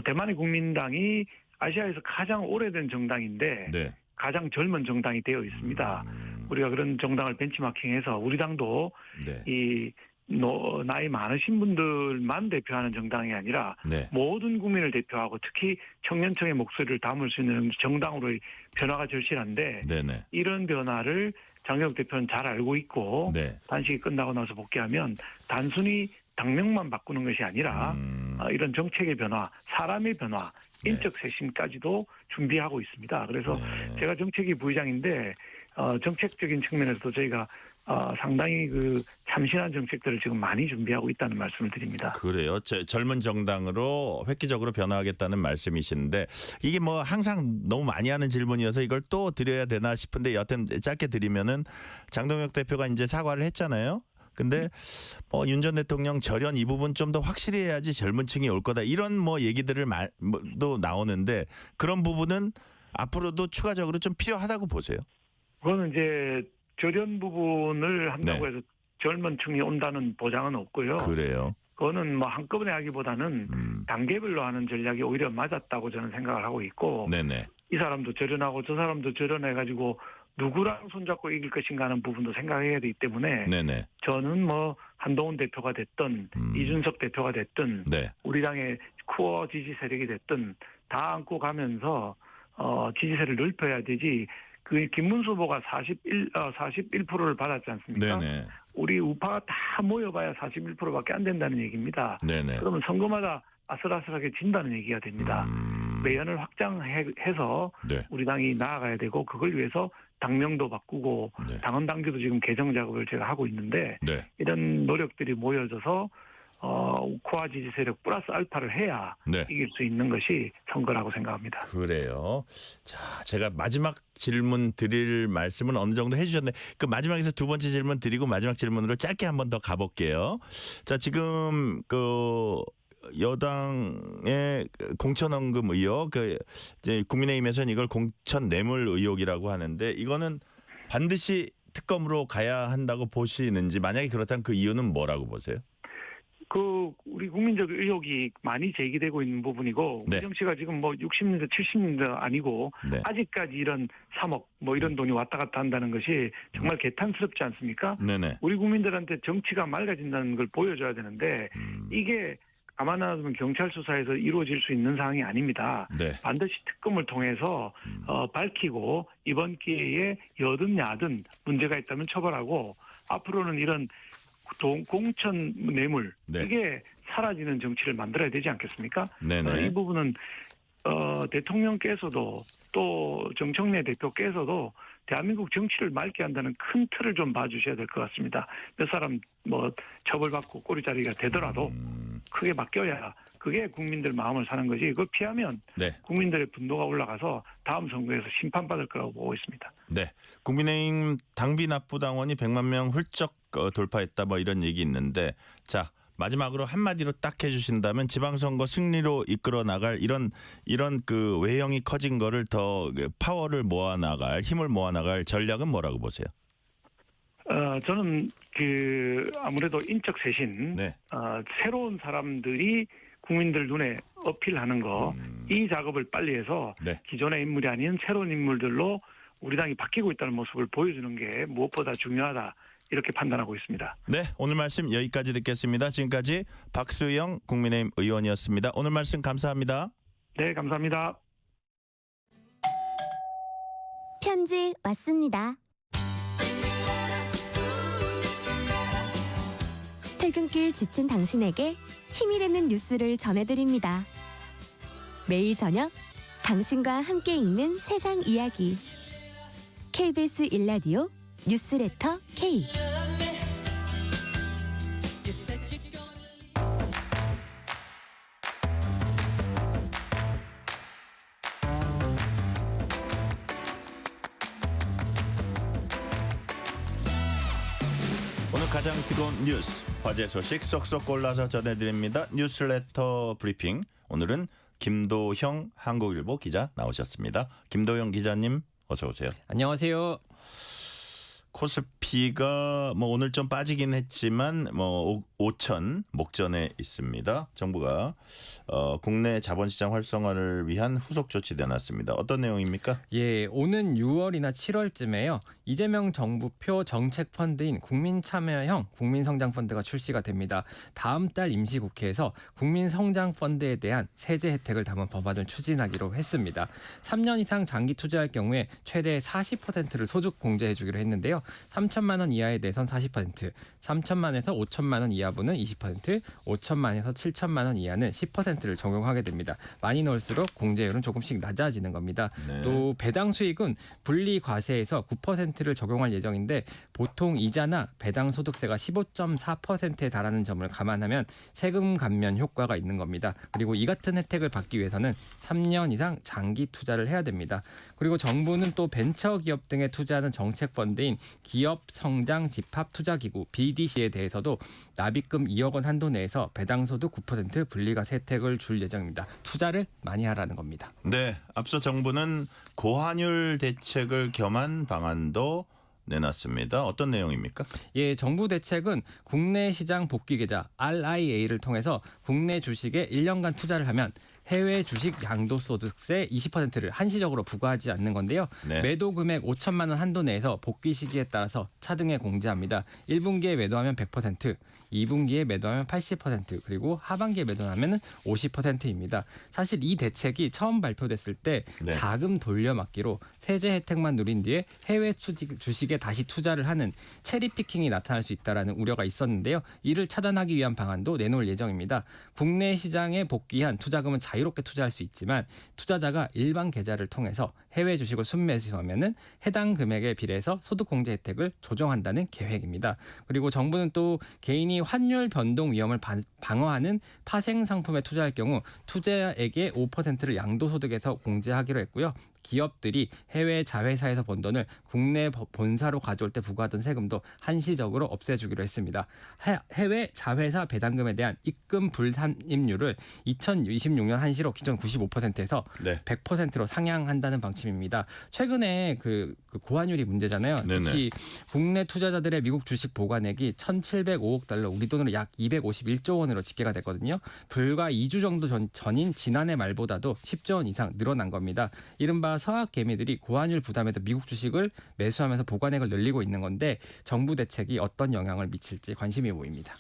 대만의 국민당이 아시아에서 가장 오래된 정당인데 가장 젊은 정당이 되어 있습니다. 우리가 그런 정당을 벤치마킹해서 우리 당도 이 나이 많으신 분들만 대표하는 정당이 아니라 네. 모든 국민을 대표하고 특히 청년층의 목소리를 담을 수 있는 정당으로의 변화가 절실한데 네네. 이런 변화를 장혁 대표는 잘 알고 있고 네. 단식이 끝나고 나서 복귀하면 단순히 당명만 바꾸는 것이 아니라 이런 정책의 변화, 사람의 변화, 인적 쇄신까지도 준비하고 있습니다. 그래서 제가 정책위 부의장인데 정책적인 측면에서도 저희가 상당히 그 참신한 정책들을 지금 많이 준비하고 있다는 말씀을 드립니다. 그래요. 젊은 정당으로 획기적으로 변화하겠다는 말씀이신데 이게 뭐 항상 너무 많이 하는 질문이어서 이걸 또 드려야 되나 싶은데 여튼 짧게 드리면은 장동혁 대표가 이제 사과를 했잖아요. 근데 윤 전 대통령 절연 이 부분 좀 더 확실히 해야지 젊은 층이 올 거다. 이런 뭐 얘기들을 또 나오는데 그런 부분은 앞으로도 추가적으로 좀 필요하다고 보세요. 그거는 이제 절연 부분을 한다고 네. 해서 젊은 층이 온다는 보장은 없고요. 그래요. 그거는 뭐 한꺼번에 하기보다는 단계별로 하는 전략이 오히려 맞았다고 저는 생각을 하고 있고 네네. 이 사람도 절연하고 저 사람도 절연해가지고 누구랑 손잡고 이길 것인가 하는 부분도 생각해야 되기 때문에 네네. 저는 뭐 한동훈 대표가 됐든 이준석 대표가 됐든 네. 우리 당의 코어 지지 세력이 됐든 다 안고 가면서 지지세를 넓혀야 되지. 그 김문수 후보가 41%를 받았지 않습니까? 네네. 우리 우파가 다 모여봐야 41%밖에 안 된다는 얘기입니다. 네네. 그러면 선거마다 아슬아슬하게 진다는 얘기가 됩니다. 매연을 확장해서 네. 우리 당이 나아가야 되고 그걸 위해서 당명도 바꾸고 네. 당헌 당규도 지금 개정 작업을 제가 하고 있는데 네. 이런 노력들이 모여져서 코아 지지 세력 플러스 알파를 해야 네. 이길 수 있는 것이 선거라고 생각합니다. 그래요. 자, 제가 마지막 질문 드릴 말씀은 어느 정도 해주셨는데 그 마지막에서 두 번째 질문 드리고 마지막 질문으로 짧게 한 번 더 가볼게요. 자, 지금 그 여당의 공천원금 의혹, 이제 국민의힘에서는 이걸 공천 뇌물 의혹이라고 하는데 이거는 반드시 특검으로 가야 한다고 보시는지 만약에 그렇다면 그 이유는 뭐라고 보세요? 우리 국민적 의혹이 많이 제기되고 있는 부분이고 네. 우리 정치가 지금 뭐 60년대 70년대 아니고 네. 아직까지 이런 3억 뭐 이런 돈이 왔다 갔다 한다는 것이 정말 개탄스럽지 않습니까? 네네. 우리 국민들한테 정치가 맑아진다는 걸 보여줘야 되는데 이게 가만 놔두면 경찰 수사에서 이루어질 수 있는 사항이 아닙니다. 네. 반드시 특검을 통해서 밝히고 이번 기회에 여든 야든 문제가 있다면 처벌하고 앞으로는 이런 공천 뇌물 네. 이게 사라지는 정치를 만들어야 되지 않겠습니까? 네네. 이 부분은 대통령께서도 또 정청래 대표께서도 대한민국 정치를 맑게 한다는 큰 틀을 좀 봐주셔야 될 것 같습니다. 몇 사람 뭐 처벌받고 꼬리자리가 되더라도 크게 바뀌어야 그게 국민들 마음을 사는 거지. 그걸 피하면 네. 국민들의 분노가 올라가서 다음 선거에서 심판받을 거라고 보고 있습니다. 네. 국민의힘 당비 납부 당원이 100만 명 훌쩍 돌파했다 뭐 이런 얘기 있는데 자 마지막으로 한마디로 딱 해주신다면 지방선거 승리로 이끌어 나갈 이런 그 외형이 커진 거를 더 파워를 모아 나갈 힘을 모아 나갈 전략은 뭐라고 보세요? 저는 아무래도 인적 쇄신, 네. 새로운 사람들이 국민들 눈에 어필하는 거, 이 작업을 빨리 해서 네. 기존의 인물이 아닌 새로운 인물들로 우리 당이 바뀌고 있다는 모습을 보여주는 게 무엇보다 중요하다. 이렇게 판단하고 있습니다. 네, 오늘 말씀 여기까지 듣겠습니다. 지금까지 박수영 국민의힘 의원이었습니다. 오늘 말씀 감사합니다. 네, 감사합니다. 편지 왔습니다. 퇴근길 지친 당신에게 힘이 되는 뉴스를 전해드립니다. 매일 저녁 당신과 함께 읽는 세상 이야기. KBS 1라디오 뉴스레터 K. 오늘 가장 뜨거운 뉴스, 화제 소식 쏙쏙 골라서 전해드립니다. 뉴스레터 브리핑. 오늘은 김도형 한국일보 기자 나오셨습니다. 김도형 기자님 어서 오세요. 안녕하세요. 코스피가 뭐 오늘 좀 빠지긴 했지만 뭐 5천 목전에 있습니다. 정부가 국내 자본시장 활성화를 위한 후속 조치 내놨습니다. 어떤 내용입니까? 예, 오는 6월이나 7월쯤에요. 이재명 정부표 정책 펀드인 국민참여형 국민성장펀드가 출시가 됩니다. 다음 달 임시국회에서 국민성장펀드에 대한 세제 혜택을 담은 법안을 추진하기로 했습니다. 3년 이상 장기 투자할 경우에 최대 40%를 소득 공제해 주기로 했는데요. 3천만 원 이하에 대해선 40%, 3천만에서 5천만 원 이하분은 20%, 5천만에서 7천만 원 이하는 10%를 적용하게 됩니다. 많이 넣을수록 공제율은 조금씩 낮아지는 겁니다. 네. 또 배당 수익은 분리 과세에서 9%를 적용할 예정인데 보통 이자나 배당 소득세가 15.4%에 달하는 점을 감안하면 세금 감면 효과가 있는 겁니다. 그리고 이 같은 혜택을 받기 위해서는 3년 이상 장기 투자를 해야 됩니다. 그리고 정부는 또 벤처기업 등에 투자하는 정책 펀드인 기업 성장 집합 투자기구 BDC에 대해서도 납입금 2억 원 한도 내에서 배당소득 9% 분리과세 혜택을 줄 예정입니다. 투자를 많이 하라는 겁니다. 네, 앞서 정부는 고환율 대책을 겸한 방안도 내놨습니다. 어떤 내용입니까? 예, 정부 대책은 국내 시장 복귀 계좌 RIA를 통해서 국내 주식에 1년간 투자를 하면 해외 주식 양도소득세 20%를 한시적으로 부과하지 않는 건데요. 네. 매도 금액 5천만 원 한도 내에서 복귀 시기에 따라서 차등에 공제합니다. 1분기에 매도하면 100%, 2분기에 매도하면 80%, 그리고 하반기에 매도하면 50%입니다. 사실 이 대책이 처음 발표됐을 때 네. 자금 돌려막기로 세제 혜택만 누린 뒤에 해외 주식에 다시 투자를 하는 체리피킹이 나타날 수 있다는 우려가 있었는데요. 이를 차단하기 위한 방안도 내놓을 예정입니다. 국내 시장에 복귀한 투자금은 자유롭게 투자할 수 있지만 투자자가 일반 계좌를 통해서 해외 주식을 순매수하면은 해당 금액에 비례해서 소득공제 혜택을 조정한다는 계획입니다. 그리고 정부는 또 개인이 환율 변동 위험을 방어하는 파생 상품에 투자할 경우 투자액의 5%를 양도소득에서 공제하기로 했고요. 기업들이 해외 자회사에서 번 돈을 국내 본사로 가져올 때 부과하던 세금도 한시적으로 없애주기로 했습니다. 해외 자회사 배당금에 대한 입금 불산입률을 2026년 한시로 기존 95%에서 네. 100%로 상향한다는 방침입니다. 최근에 그 고환율이 문제잖아요. 네네. 특히 국내 투자자들의 미국 주식 보관액이 1,705억 달러, 우리 돈으로 약 251조 원으로 집계가 됐거든요. 불과 2주 정도 전인 지난해 말보다도 10조 원 이상 늘어난 겁니다. 이른바 서학 개미들이 고환율 부담에도 미국 주식을 매수하면서 보관액을 늘리고 있는 건데 정부 대책이 어떤 영향을 미칠지 관심이 보입니다.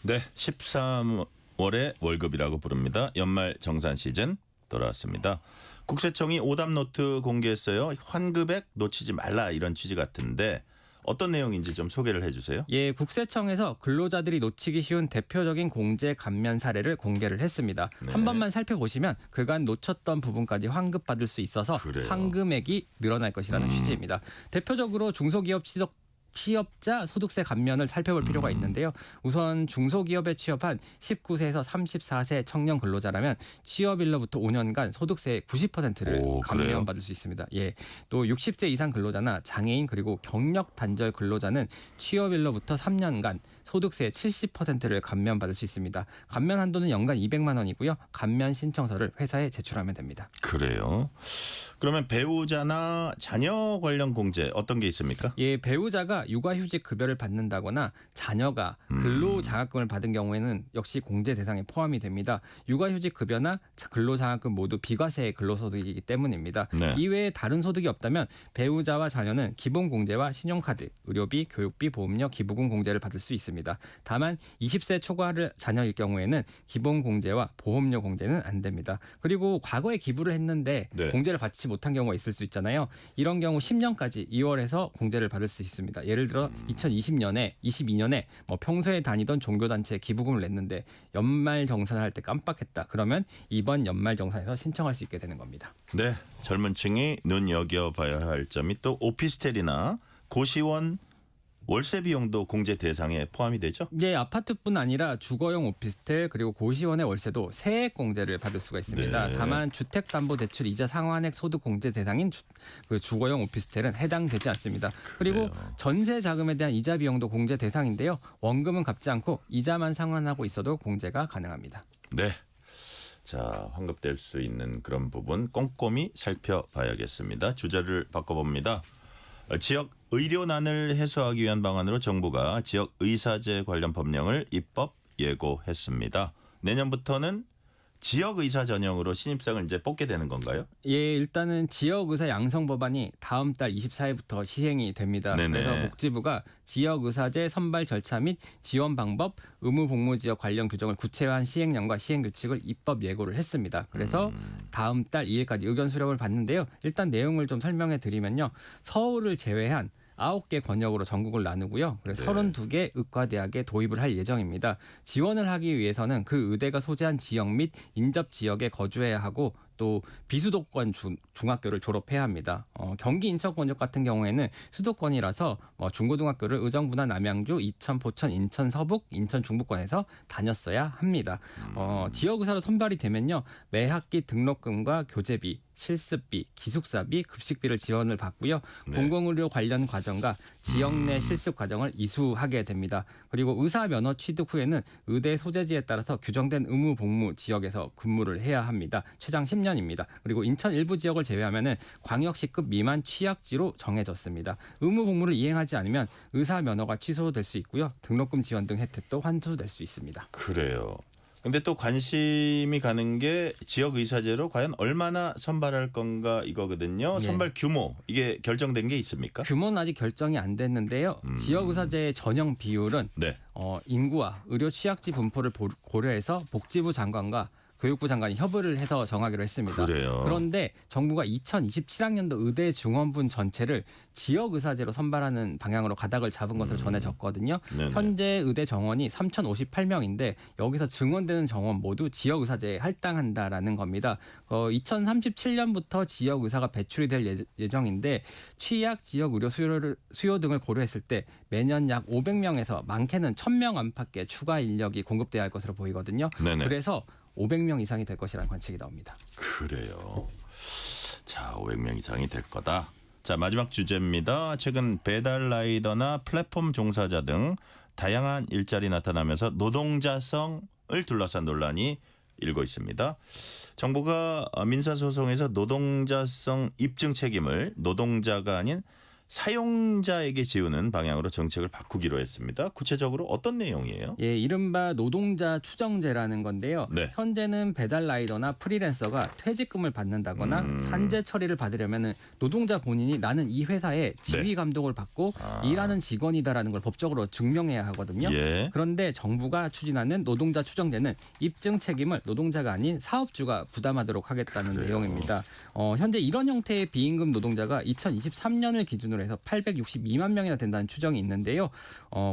네, 13월의 월급이라고 부릅니다. 연말 정산 시즌 돌아왔습니다. 국세청이 오답노트 공개했어요. 환급액 놓치지 말라 이런 취지 같은데 어떤 내용인지 좀 소개를 해주세요. 예, 국세청에서 근로자들이 놓치기 쉬운 대표적인 공제 감면 사례를 공개를 했습니다. 네. 한 번만 살펴보시면 그간 놓쳤던 부분까지 환급받을 수 있어서 그래요. 환금액이 늘어날 것이라는 취지입니다. 대표적으로 중소기업 취업자 소득세 감면을 살펴볼 필요가 있는데요. 우선 중소기업에 취업한 19세에서 34세 청년 근로자라면 취업일로부터 5년간 소득세 90%를 감면받을 수 있습니다. 예, 또 60세 이상 근로자나 장애인 그리고 경력 단절 근로자는 취업일로부터 3년간 소득세 70%를 감면받을 수 있습니다. 감면 한도는 연간 200만 원이고요. 감면 신청서를 회사에 제출하면 됩니다. 그래요. 그러면 배우자나 자녀 관련 공제 어떤 게 있습니까? 예, 배우자가 육아휴직 급여를 받는다거나 자녀가 근로장학금을 받은 경우에는 역시 공제 대상에 포함이 됩니다. 육아휴직 급여나 근로장학금 모두 비과세 근로소득이기 때문입니다. 네. 이외에 다른 소득이 없다면 배우자와 자녀는 기본공제와 신용카드, 의료비, 교육비, 보험료, 기부금 공제를 받을 수 있습니다. 다만 20세 초과를 자녀일 경우에는 기본공제와 보험료 공제는 안 됩니다. 그리고 과거에 기부를 했는데 네. 공제를 받지 못한 경우가 있을 수 있잖아요. 이런 경우 10년까지 2월에서 공제를 받을 수 있습니다. 예를 들어 2020년에 22년에 뭐 평소에 다니던 종교단체에 기부금을 냈는데 연말 정산을 할 때 깜빡했다. 그러면 이번 연말 정산에서 신청할 수 있게 되는 겁니다. 네, 젊은 층이 눈여겨봐야 할 점이 또 오피스텔이나 고시원 월세 비용도 공제 대상에 포함이 되죠? 네, 아파트뿐 아니라 주거용 오피스텔 그리고 고시원의 월세도 세액 공제를 받을 수가 있습니다. 네. 다만 주택담보대출 이자 상환액 소득 공제 대상인 주거용 오피스텔은 해당되지 않습니다. 그리고 전세 자금에 대한 이자 비용도 공제 대상인데요. 원금은 갚지 않고 이자만 상환하고 있어도 공제가 가능합니다. 네. 자, 환급될 수 있는 그런 부분 꼼꼼히 살펴봐야겠습니다. 주제를 바꿔봅니다. 지역 의료난을 해소하기 위한 방안으로 정부가 지역 의사제 관련 법령을 입법 예고했습니다. 내년부터는 지역 의사 전형으로 신입생을 이제 뽑게 되는 건가요? 예, 일단은 지역 의사 양성 법안이 다음 달 24일부터 시행이 됩니다. 네네. 그래서 복지부가 지역 의사제 선발 절차 및 지원 방법, 의무 복무 지역 관련 규정을 구체화한 시행령과 시행 규칙을 입법 예고를 했습니다. 그래서 다음 달 2일까지 의견 수렴을 받는데요. 일단 내용을 좀 설명해 드리면요. 서울을 제외한 9개 권역으로 전국을 나누고요. 그래서 32개 의과대학에 도입을 할 예정입니다. 지원을 하기 위해서는 그 의대가 소재한 지역 및 인접 지역에 거주해야 하고 또 비수도권 중학교를 졸업해야 합니다. 경기 인천 권역 같은 경우에는 수도권이라서 중고등학교를 의정부나 남양주, 이천, 포천, 인천 서북, 인천 중부권에서 다녔어야 합니다. 지역 의사로 선발이 되면요. 매 학기 등록금과 교재비, 실습비, 기숙사비, 급식비를 지원을 받고요. 공공의료 관련 과정과 지역 내 실습 과정을 이수하게 됩니다. 그리고 의사 면허 취득 후에는 의대 소재지에 따라서 규정된 의무 복무 지역에서 근무를 해야 합니다. 최장 10년입니다. 그리고 인천 일부 지역을 제외하면은 광역시급 미만 취약지로 정해졌습니다. 의무 복무를 이행하지 않으면 의사 면허가 취소될 수 있고요. 등록금 지원 등 혜택도 환수될 수 있습니다. 그래요. 근데 또 관심이 가는 게 지역 의사제로 과연 얼마나 선발할 건가 이거거든요. 선발 규모 이게 결정된 게 있습니까? 규모는 아직 결정이 안 됐는데요. 지역 의사제의 전형 비율은 인구와 의료 취약지 분포를 고려해서 복지부 장관과 교육부 장관이 협의를 해서 정하기로 했습니다. 그래요. 그런데 정부가 2027학년도 의대 중원분 전체를 지역 의사제로 선발하는 방향으로 가닥을 잡은 것으로 전해졌거든요. 현재 의대 정원이 3,058명인데 여기서 증원되는 정원 모두 지역 의사제에 할당한다라는 겁니다. 2037년부터 지역 의사가 배출이 될 예정인데 취약 지역 의료 수요 등을 고려했을 때 매년 약 500명에서 많게는 1,000명 안팎의 추가 인력이 공급돼야 할 것으로 보이거든요. 그래서 500명 이상이 될 것이라는 관측이 나옵니다. 그래요. 자, 500명 이상이 될 거다. 자, 마지막 주제입니다. 최근 배달 라이더나 플랫폼 종사자 등 다양한 일자리 나타나면서 노동자성을 둘러싼 논란이 일고 있습니다. 정부가 민사소송에서 노동자성 입증 책임을 노동자가 아닌 사용자에게 지우는 방향으로 정책을 바꾸기로 했습니다. 구체적으로 어떤 내용이에요? 예, 이른바 노동자 추정제라는 건데요. 현재는 배달 라이더나 프리랜서가 퇴직금을 받는다거나 산재 처리를 받으려면 노동자 본인이 나는 이 회사에 지휘 감독을 받고 일하는 직원이다라는 걸 법적으로 증명해야 하거든요. 그런데 정부가 추진하는 노동자 추정제는 입증 책임을 노동자가 아닌 사업주가 부담하도록 하겠다는 내용입니다. 현재 이런 형태의 비임금 노동자가 2023년을 기준으로 해서 862만 명이나 된다는 추정이 있는데요.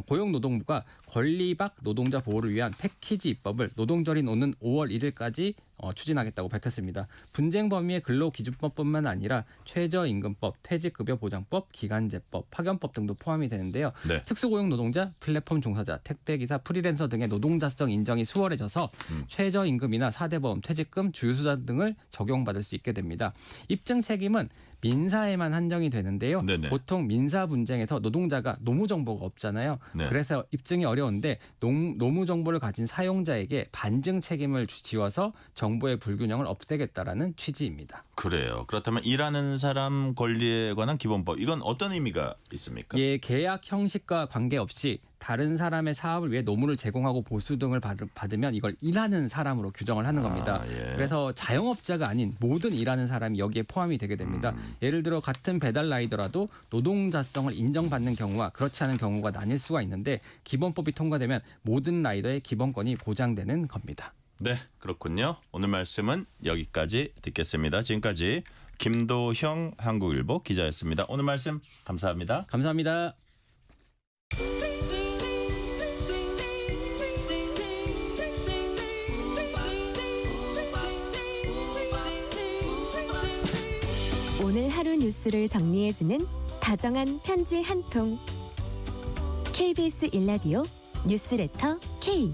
고용노동부가 권리박 노동자 보호를 위한 패키지 입법을 노동절인 오는 5월 1일까지 추진하겠다고 밝혔습니다. 분쟁 범위의 근로기준법뿐만 아니라 최저임금법, 퇴직급여보장법, 기간제법, 파견법 등도 포함이 되는데요. 특수고용노동자, 플랫폼 종사자, 택배기사, 프리랜서 등의 노동자성 인정이 수월해져서 최저임금이나 4대 보험, 퇴직금, 주휴수당 등을 적용받을 수 있게 됩니다. 입증 책임은 민사에만 한정이 되는데요. 보통 민사 분쟁에서 노동자가 노무 정보가 없잖아요. 그래서 입증이 어려운데 노무 정보를 가진 사용자에게 반증 책임을 지워서 정보의 불균형을 없애겠다라는 취지입니다. 그래요. 그렇다면 일하는 사람 권리에 관한 기본법 이건 어떤 의미가 있습니까? 예, 계약 형식과 관계없이 다른 사람의 사업을 위해 노무를 제공하고 보수 등을 받으면 이걸 일하는 사람으로 규정을 하는 겁니다. 그래서 자영업자가 아닌 모든 일하는 사람이 여기에 포함이 되게 됩니다. 예를 들어 같은 배달 라이더라도 노동자성을 인정받는 경우와 그렇지 않은 경우가 나뉠 수가 있는데 기본법이 통과되면 모든 라이더의 기본권이 보장되는 겁니다. 네, 그렇군요. 오늘 말씀은 여기까지 듣겠습니다. 지금까지 김도형 한국일보 기자였습니다. 오늘 말씀 감사합니다. 감사합니다. 오늘 하루 뉴스를 정리해주는 다정한 편지 한 통. KBS 일라디오 뉴스레터 K.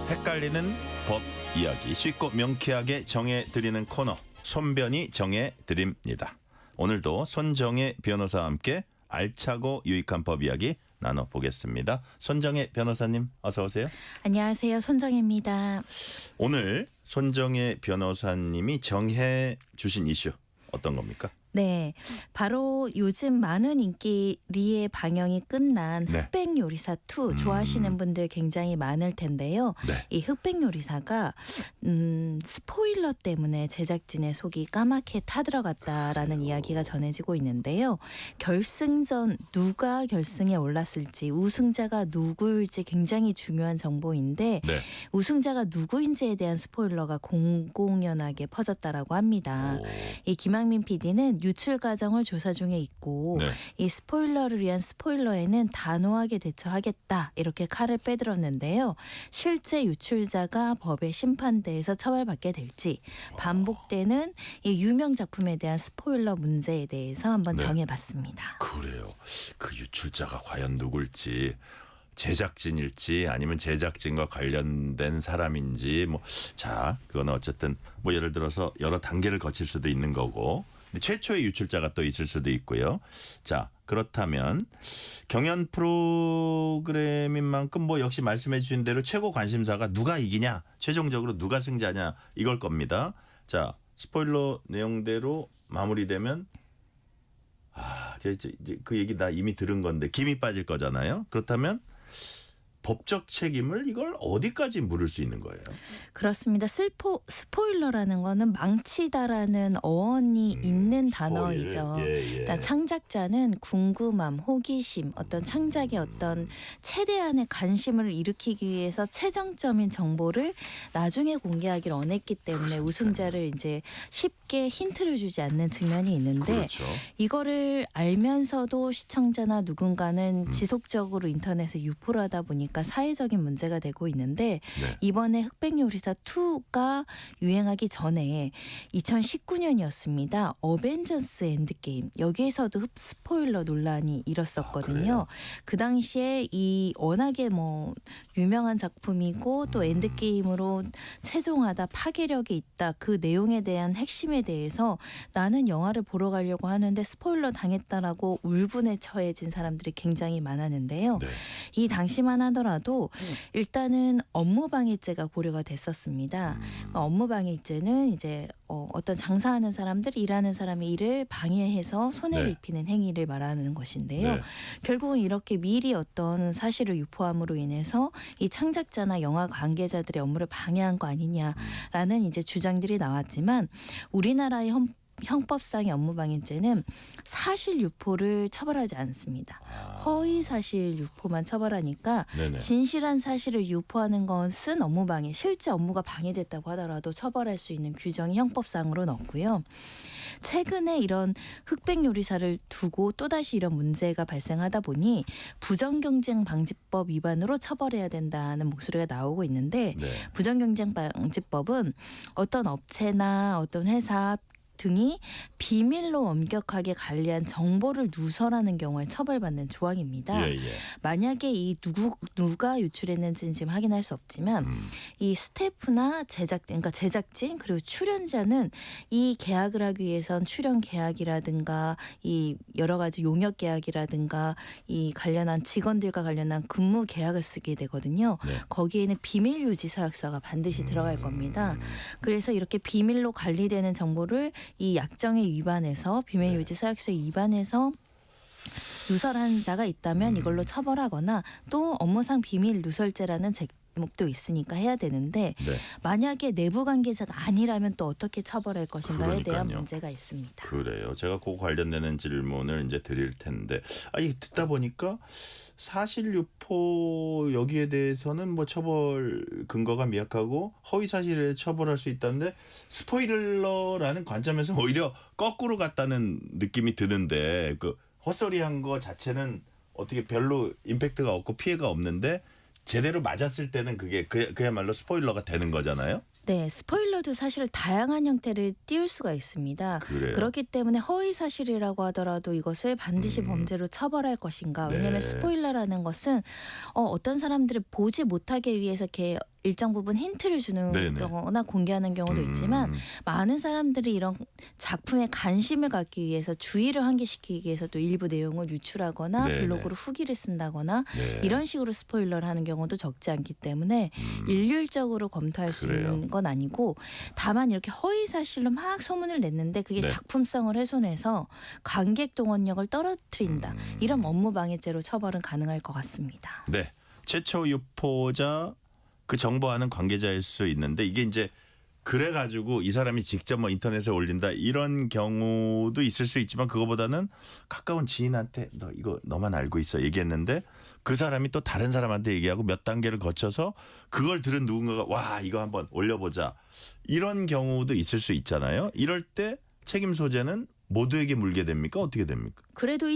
헷갈리는 법 이야기 쉽고 명쾌하게 정해드리는 코너 손변이 정해드립니다. 오늘도 손정혜 변호사와 함께 알차고 유익한 법 이야기 나눠보겠습니다. 손정혜 변호사님 어서 오세요. 안녕하세요. 손정혜입니다. 오늘 손정혜 변호사님이 정해 주신 이슈 어떤 겁니까? 네, 바로 요즘 많은 인기 리에 방영이 끝난 네. 흑백요리사 2 좋아하시는 분들 굉장히 많을 텐데요. 네. 이 흑백요리사가 스포일러 때문에 제작진의 속이 까맣게 타들어갔다라는 이야기가 전해지고 있는데요. 결승전 누가 결승에 올랐을지 우승자가 누구일지 굉장히 중요한 정보인데 네. 우승자가 누구인지에 대한 스포일러가 공공연하게 퍼졌다라고 합니다. 이 김학민 PD는 유출 과정을 조사 중에 있고 네. 이 스포일러를 위한 스포일러에는 단호하게 대처하겠다 이렇게 칼을 빼들었는데요. 실제 유출자가 법의 심판대에서 처벌받게 될지 반복되는 이 유명 작품에 대한 스포일러 문제에 대해서 한번 네. 정해봤습니다. 그래요. 그 유출자가 과연 누굴지 제작진일지 아니면 제작진과 관련된 사람인지 자 그거는 어쨌든 예를 들어서 여러 단계를 거칠 수도 있는 거고 근데 최초의 유출자가 또 있을 수도 있고요. 자 그렇다면 경연 프로그램인 만큼 역시 말씀해 주신 대로 최고 관심사가 누가 이기냐 최종적으로 누가 승자냐 이걸 겁니다. 자 스포일러 내용대로 마무리되면 이제 그 얘기 나 이미 들은 건데 김이 빠질 거잖아요. 그렇다면 법적 책임을 이걸 어디까지 물을 수 있는 거예요? 그렇습니다. 스포일러라는 거는 망치다라는 어원이 있는 단어이죠. 그러니까 창작자는 궁금함, 호기심, 어떤 창작의 어떤 최대한의 관심을 일으키기 위해서 최종점인 정보를 나중에 공개하기를 원했기 때문에 우승자를 이제 쉽게 힌트를 주지 않는 측면이 있는데 그렇죠. 이거를 알면서도 시청자나 누군가는 지속적으로 인터넷에 유포를 하다 보니까 사회적인 문제가 되고 있는데 네. 이번에 흑백요리사 2가 유행하기 전에 2019년이었습니다. 어벤져스 엔드게임 여기에서도 스포일러 논란이 일었었거든요. 그 당시에 이 워낙에 유명한 작품이고 또 엔드게임으로 최종하다 파괴력이 있다. 그 내용에 대한 핵심에 대해서 나는 영화를 보러 가려고 하는데 스포일러 당했다라고 울분에 처해진 사람들이 굉장히 많았는데요. 네. 이 당시만 하더라도 일단은 업무방해죄가 고려가 됐었습니다. 업무방해죄는 이제 어떤 장사하는 사람들, 일하는 사람의 일을 방해해서 손해를 네. 입히는 행위를 말하는 것인데요. 네. 결국은 이렇게 미리 어떤 사실을 유포함으로 인해서 이 창작자나 영화 관계자들의 업무를 방해한 거 아니냐라는 이제 주장들이 나왔지만 우리나라의 형법상의 업무방해죄는 사실 유포를 처벌하지 않습니다. 허위 사실 유포만 처벌하니까 네네. 진실한 사실을 유포하는 것은 업무방해, 실제 업무가 방해됐다고 하더라도 처벌할 수 있는 규정이 형법상으로는 없고요. 최근에 이런 흑백요리사를 두고 또다시 이런 문제가 발생하다 보니 부정경쟁방지법 위반으로 처벌해야 된다는 목소리가 나오고 있는데 네. 부정경쟁방지법은 어떤 업체나 어떤 회사 등이 비밀로 엄격하게 관리한 정보를 누설하는 경우에 처벌받는 조항입니다. 만약에 이 누가 유출했는지는 지금 확인할 수 없지만 이 스태프나 그러니까 제작진 그리고 출연자는 이 계약을 하기 위해선 출연 계약이라든가 이 여러 가지 용역 계약이라든가 이 관련한 직원들과 관련한 근무 계약을 쓰게 되거든요. 네. 거기에는 비밀 유지 서약서가 반드시 들어갈 겁니다. 그래서 이렇게 비밀로 관리되는 정보를 이 약정에 위반해서 비밀 유지 서약서에 위반해서 누설한 자가 있다면 이걸로 처벌하거나 또 업무상 비밀 누설죄라는 제목도 있으니까 해야 되는데 만약에 내부 관계자가 아니라면 또 어떻게 처벌할 것인가에 대한 문제가 있습니다. 그래요. 제가 그 관련되는 질문을 이제 드릴 텐데 이 듣다 보니까 사실 유포 여기에 대해서는 처벌 근거가 미약하고 허위 사실에 처벌할 수 있다는데 스포일러라는 관점에서 오히려 거꾸로 갔다는 느낌이 드는데 그 헛소리한 거 자체는 어떻게 별로 임팩트가 없고 피해가 없는데 제대로 맞았을 때는 그게 그야말로 스포일러가 되는 거잖아요. 네, 스포일러도 사실 다양한 형태를 띄울 수가 있습니다. 그래요? 그렇기 때문에 허위 사실이라고 하더라도 이것을 반드시 범죄로 처벌할 것인가? 왜냐하면 스포일러라는 것은 어떤 사람들을 보지 못하게 위해서 이렇게 일정 부분 힌트를 주는 네네. 거나 공개하는 경우도 있지만 많은 사람들이 이런 작품에 관심을 갖기 위해서 주의를 환기시키기 위해서 또 일부 내용을 유출하거나 네네. 블로그로 후기를 쓴다거나 네. 이런 식으로 스포일러를 하는 경우도 적지 않기 때문에 일률적으로 검토할 수 그래요. 있는 건 아니고 다만 이렇게 허위 사실로 막 소문을 냈는데 그게 네. 작품성을 훼손해서 관객 동원력을 떨어뜨린다. 이런 업무 방해죄로 처벌은 가능할 것 같습니다. 네. 최초 유포자 그 정보하는 관계자일 수 있는데 이게 이제 그래가지고 이 사람이 직접 뭐 인터넷에 올린다 이런 경우도 있을 수 있지만 그거보다는 가까운 지인한테 너 이거 너만 알고 있어 얘기했는데 그 사람이 또 다른 사람한테 얘기하고 몇 단계를 거쳐서 그걸 들은 누군가가 와 이거 한번 올려보자 이런 경우도 있을 수 있잖아요. 이럴 때 책임 소재는 모두에게 물게 됩니까? 어떻게 됩니까? 그래도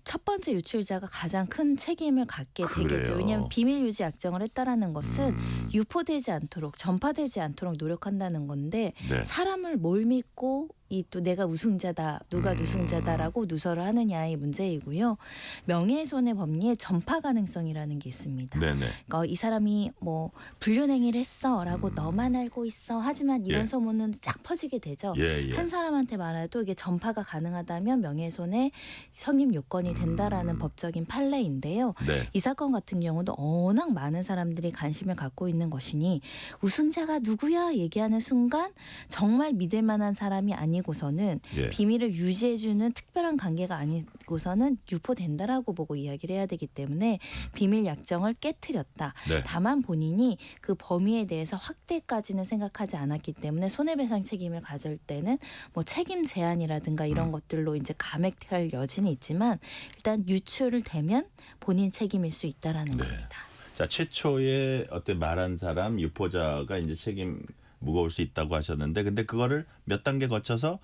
첫 번째 유출자가 가장 큰 책임을 갖게 되겠죠. 그래요. 왜냐하면 비밀 유지 약정을 했다라는 것은 유포되지 않도록 전파되지 않도록 노력한다는 건데 네. 사람을 뭘 믿고 이 또 내가 우승자다 누가 누승자다라고 누설을 하느냐의 문제이고요. 명예훼손의 법리에 전파 가능성이라는 게 있습니다. 네네. 그러니까 이 사람이 뭐 불륜행위를 했어라고 너만 알고 있어 하지만 이런 예. 소문은 쫙 퍼지게 되죠. 예, 예. 한 사람한테 말해도 이게 전파가 가능하다면 명예훼손의 성립 요건이 된다라는 법적인 판례인데요. 네. 이 사건 같은 경우도 워낙 많은 사람들이 관심을 갖고 있는 것이니 우승자가 누구야 얘기하는 순간 정말 믿을 만한 사람이 아니고서는 예. 비밀을 유지해주는 특별한 관계가 아니고서는 유포된다라고 보고 이야기를 해야 되기 때문에 비밀 약정을 깨트렸다. 네. 다만 본인이 그 범위에 대해서 확대까지는 생각하지 않았기 때문에 손해배상 책임을 가질 때는 뭐 책임 제한이라든가 이런 것들로 이제 감액할 여지는 있지만 일단 유출을 되면 본인 책임일 수 있다라는 네. 겁니다. 자 최초에 어떤 말한 사람 유포자가 이제 책임 무거울 수 있다고 하셨는데 근데 그거를 몇 단계 거쳐서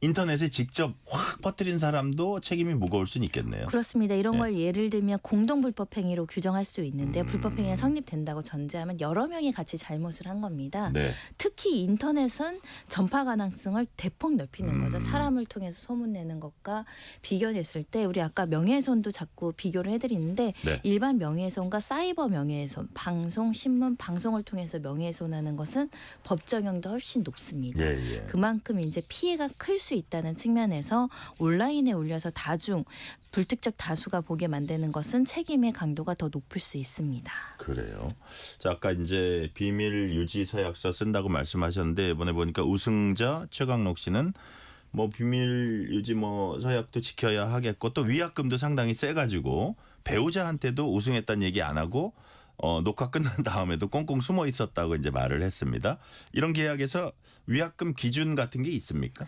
인터넷에 직접 확 퍼뜨린 사람도 책임이 무거울 수는 있겠네요. 그렇습니다. 이런 네. 걸 예를 들면 공동불법행위로 규정할 수 있는데 불법행위가 성립된다고 전제하면 여러 명이 같이 잘못을 한 겁니다. 네. 특히 인터넷은 전파 가능성을 대폭 넓히는 거죠. 사람을 통해서 소문내는 것과 비교했을 때 우리 아까 명예훼손도 자꾸 비교를 해드리는데 네. 일반 명예훼손과 사이버 명예훼손, 방송, 신문, 방송을 통해서 명예훼손하는 것은 법 적용도 훨씬 높습니다. 예, 예. 그만큼 이제 피해가 클 수 있다는 측면에서 온라인에 올려서 다중 불특정 다수가 보게 만드는 것은 책임의 강도가 더 높을 수 있습니다. 그래요. 자 아까 이제 비밀 유지 서약서 쓴다고 말씀하셨는데 이번에 보니까 우승자 최강록 씨는 뭐 비밀 유지 뭐 서약도 지켜야 하겠고 또 위약금도 상당히 세가지고 배우자한테도 우승했다는 얘기 안 하고 녹화 끝난 다음에도 꽁꽁 숨어 있었다고 이제 말을 했습니다. 이런 계약에서 위약금 기준 같은 게 있습니까?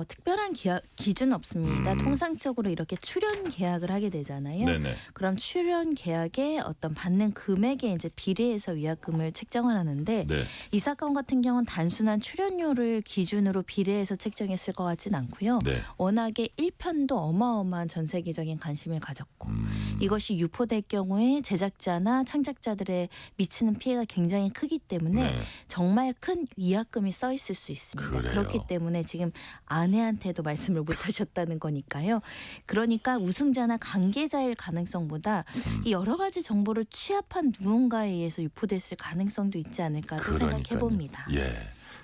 특별한 기준 없습니다. 통상적으로 이렇게 출연 계약을 하게 되잖아요. 네네. 그럼 출연 계약에 어떤 받는 금액에 이제 비례해서 위약금을 책정을 하는데 네. 이 사건 같은 경우는 단순한 출연료를 기준으로 비례해서 책정했을 것 같진 않고요. 네. 워낙에 1편도 어마어마한 전 세계적인 관심을 가졌고 이것이 유포될 경우에 제작자나 창작자들의 미치는 피해가 굉장히 크기 때문에 네. 정말 큰 위약금이 써 있을 수 있습니다. 그래요. 그렇기 때문에 지금 아내한테도 말씀을 못 하셨다는 거니까요. 그러니까 우승자나 관계자일 가능성보다 이 여러 가지 정보를 취합한 누군가에 의해서 유포됐을 가능성도 있지 않을까도 생각해 봅니다. 예.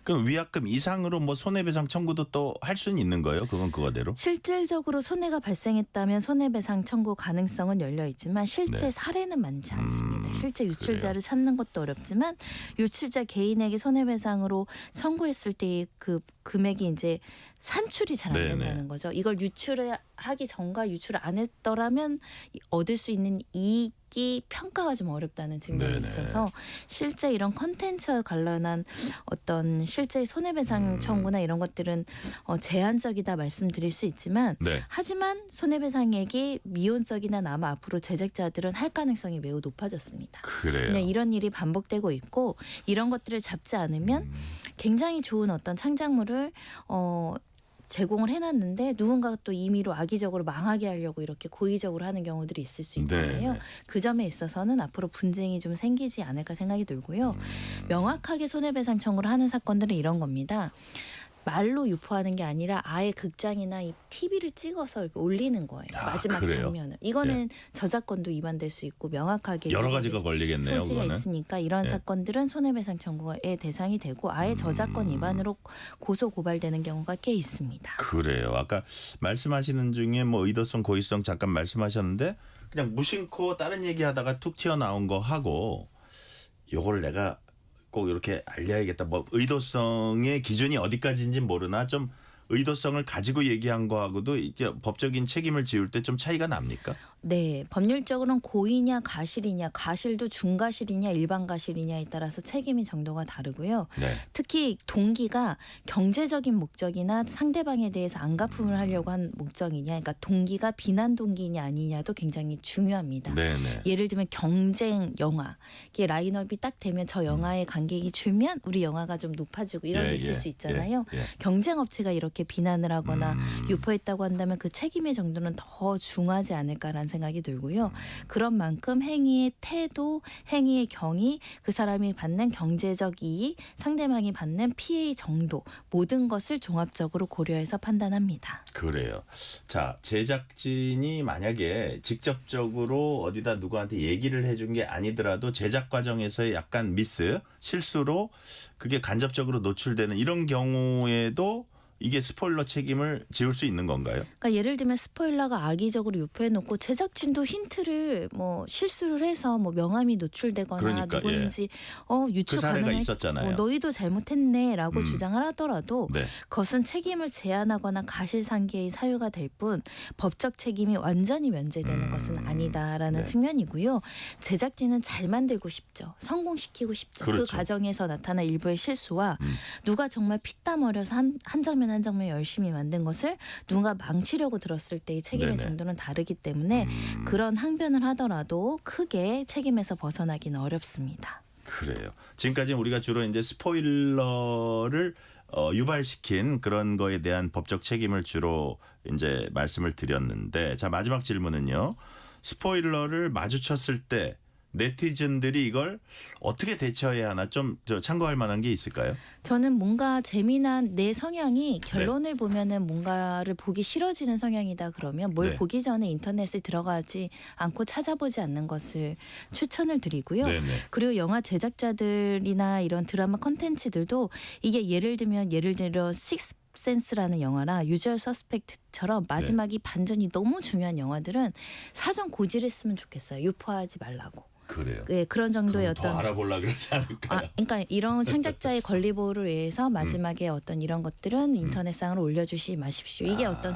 그럼 위약금 이상으로 뭐 손해배상 청구도 또 할 수는 있는 거예요? 그건 그거대로? 실질적으로 손해가 발생했다면 손해배상 청구 가능성은 열려 있지만 실제 네. 사례는 많지 않습니다. 실제 유출자를 찾는 것도 어렵지만 유출자 개인에게 손해배상으로 청구했을 때 그 금액이 이제 산출이 잘 안 네네. 된다는 거죠. 이걸 유출을 하기 전과 유출을 안 했더라면 얻을 수 있는 이익이 평가가 좀 어렵다는 측면이 네네. 있어서 실제 이런 컨텐츠와 관련한 어떤 실제 손해배상 청구나 이런 것들은 제한적이다 말씀드릴 수 있지만 네. 하지만 손해배상액이 미온적이나 아마 앞으로 제작자들은 할 가능성이 매우 높아졌습니다. 그래요. 그냥 이런 일이 반복되고 있고 이런 것들을 잡지 않으면 굉장히 좋은 어떤 창작물을 제공을 해놨는데 누군가가 또 임의로 악의적으로 망하게 하려고 이렇게 고의적으로 하는 경우들이 있을 수 있잖아요. 네. 그 점에 있어서는 앞으로 분쟁이 좀 생기지 않을까 생각이 들고요. 명확하게 손해배상 청구를 하는 사건들은 이런 겁니다. 말로 유포하는 게 아니라 아예 극장이나 이 TV를 찍어서 이렇게 올리는 거예요. 마지막 그래요? 장면을. 이거는 저작권도 위반될 수 있고 명확하게 여러 가지가 걸리겠네요. 소지가 그거는. 있으니까 이런 예. 사건들은 손해배상 청구의 대상이 되고 아예 저작권 위반으로 고소 고발되는 경우가 꽤 있습니다. 그래요. 아까 말씀하시는 중에 뭐 의도성, 고의성 잠깐 말씀하셨는데 그냥 무심코 다른 얘기하다가 툭 튀어나온 거 하고 요거를 내가 꼭 이렇게 알려야겠다. 뭐 의도성의 기준이 어디까지인지 모르나 좀 의도성을 가지고 얘기한 거하고도 이게 법적인 책임을 지울 때 좀 차이가 납니까? 네, 법률적으로는 고의냐 가실이냐, 가실도 중가실이냐 일반 가실이냐에 따라서 책임의 정도가 다르고요. 네. 특히 동기가 경제적인 목적이나 상대방에 대해서 안갚음을 하려고 한 목적이냐, 그러니까 동기가 비난 동기냐 아니냐도 굉장히 중요합니다. 네네. 예를 들면 경쟁 영화, 이게 라인업이 딱 되면 저 영화에 관객이 줄면 우리 영화가 좀 높아지고 이런 게 있을 수 있잖아요. 경쟁 업체가 이렇게 비난을 하거나 유포했다고 한다면 그 책임의 정도는 더 중하지 않을까라는 생각이 들고요. 그런 만큼 행위의 태도, 행위의 경위, 그 사람이 받는 경제적 이익, 상대방이 받는 피해의 정도 모든 것을 종합적으로 고려해서 판단합니다. 그래요. 자, 제작진이 만약에 직접적으로 어디다 누구한테 얘기를 해준 게 아니더라도 제작 과정에서의 약간 미스, 실수로 그게 간접적으로 노출되는 이런 경우에도 이게 스포일러 책임을 지울 수 있는 건가요? 그러니까 예를 들면 스포일러가 악의적으로 유포해놓고 제작진도 힌트를 뭐 실수를 해서 뭐 명함이 노출되거나 그러니까, 누구인지 유추 그 사례가 가능해. 있었잖아요. 너희도 잘못했네라고 주장을 하더라도 네. 그것은 책임을 제한하거나 가실상계의 사유가 될 뿐 법적 책임이 완전히 면제되는 것은 아니다라는 네. 측면이고요. 제작진은 잘 만들고 싶죠. 성공시키고 싶죠. 그렇죠. 그 과정에서 나타난 일부의 실수와 누가 정말 피땀 흘려서 한 장면 한 장면 열심히 만든 것을 누가 망치려고 들었을 때의 책임의 네네. 정도는 다르기 때문에 그런 항변을 하더라도 크게 책임에서 벗어나기는 어렵습니다. 그래요. 지금까지 우리가 주로 이제 스포일러를 유발시킨 그런 거에 대한 법적 책임을 주로 이제 말씀을 드렸는데, 자, 마지막 질문은요. 스포일러를 마주쳤을 때 네티즌들이 이걸 어떻게 대처해야 하나 좀 참고할 만한 게 있을까요? 저는 뭔가 재미난 내 성향이 결론을 보면은 뭔가를 보기 싫어지는 성향이다 그러면 뭘 네. 보기 전에 인터넷에 들어가지 않고 찾아보지 않는 것을 추천을 드리고요. 네네. 그리고 영화 제작자들이나 이런 드라마 콘텐츠들도 이게 예를 들어 식스센스라는 영화나 유주얼 서스펙트처럼 마지막이 반전이 너무 중요한 영화들은 사전 고지를 했으면 좋겠어요. 유포하지 말라고. 그래요. 네, 그런 정도의 더 어떤 알아보려 그러지 않을까요? 그러니까 이런 창작자의 권리 보호를 위해서 마지막에 어떤 이런 것들은 인터넷상으로 올려주시 마십시오. 이게 어떤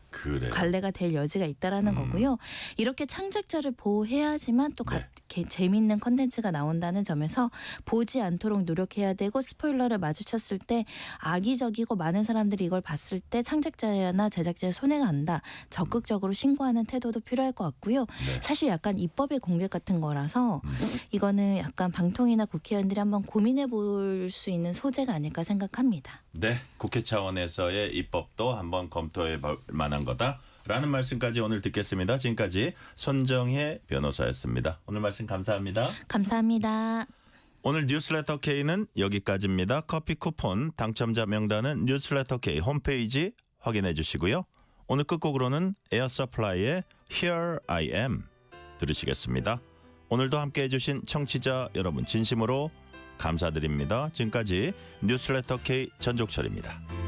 그래요. 갈래가 될 여지가 있다라는 거고요. 이렇게 창작자를 보호해야지만 또 재미있는 컨텐츠가 나온다는 점에서 보지 않도록 노력해야 되고, 스포일러를 마주쳤을 때 악의적이고 많은 사람들이 이걸 봤을 때 창작자나 제작자의 손해가 간다. 적극적으로 신고하는 태도도 필요할 것 같고요. 네. 사실 약간 입법의 공백 같은 거라서 이거는 약간 방통이나 국회의원들이 한번 고민해 볼 수 있는 소재가 아닐까 생각합니다. 네, 국회 차원에서의 입법도 한번 검토해 볼 만한 거다라는 말씀까지 오늘 듣겠습니다. 지금까지 손정혜 변호사였습니다. 오늘 말씀 감사합니다. 감사합니다. 오늘 뉴스레터 K는 여기까지입니다. 커피 쿠폰 당첨자 명단은 뉴스레터 K 홈페이지 확인해 주시고요. 오늘 끝곡으로는 에어서플라이의 Here I Am 들으시겠습니다. 오늘도 함께해 주신 청취자 여러분 진심으로 감사드립니다. 지금까지 뉴스레터 K 전종철입니다.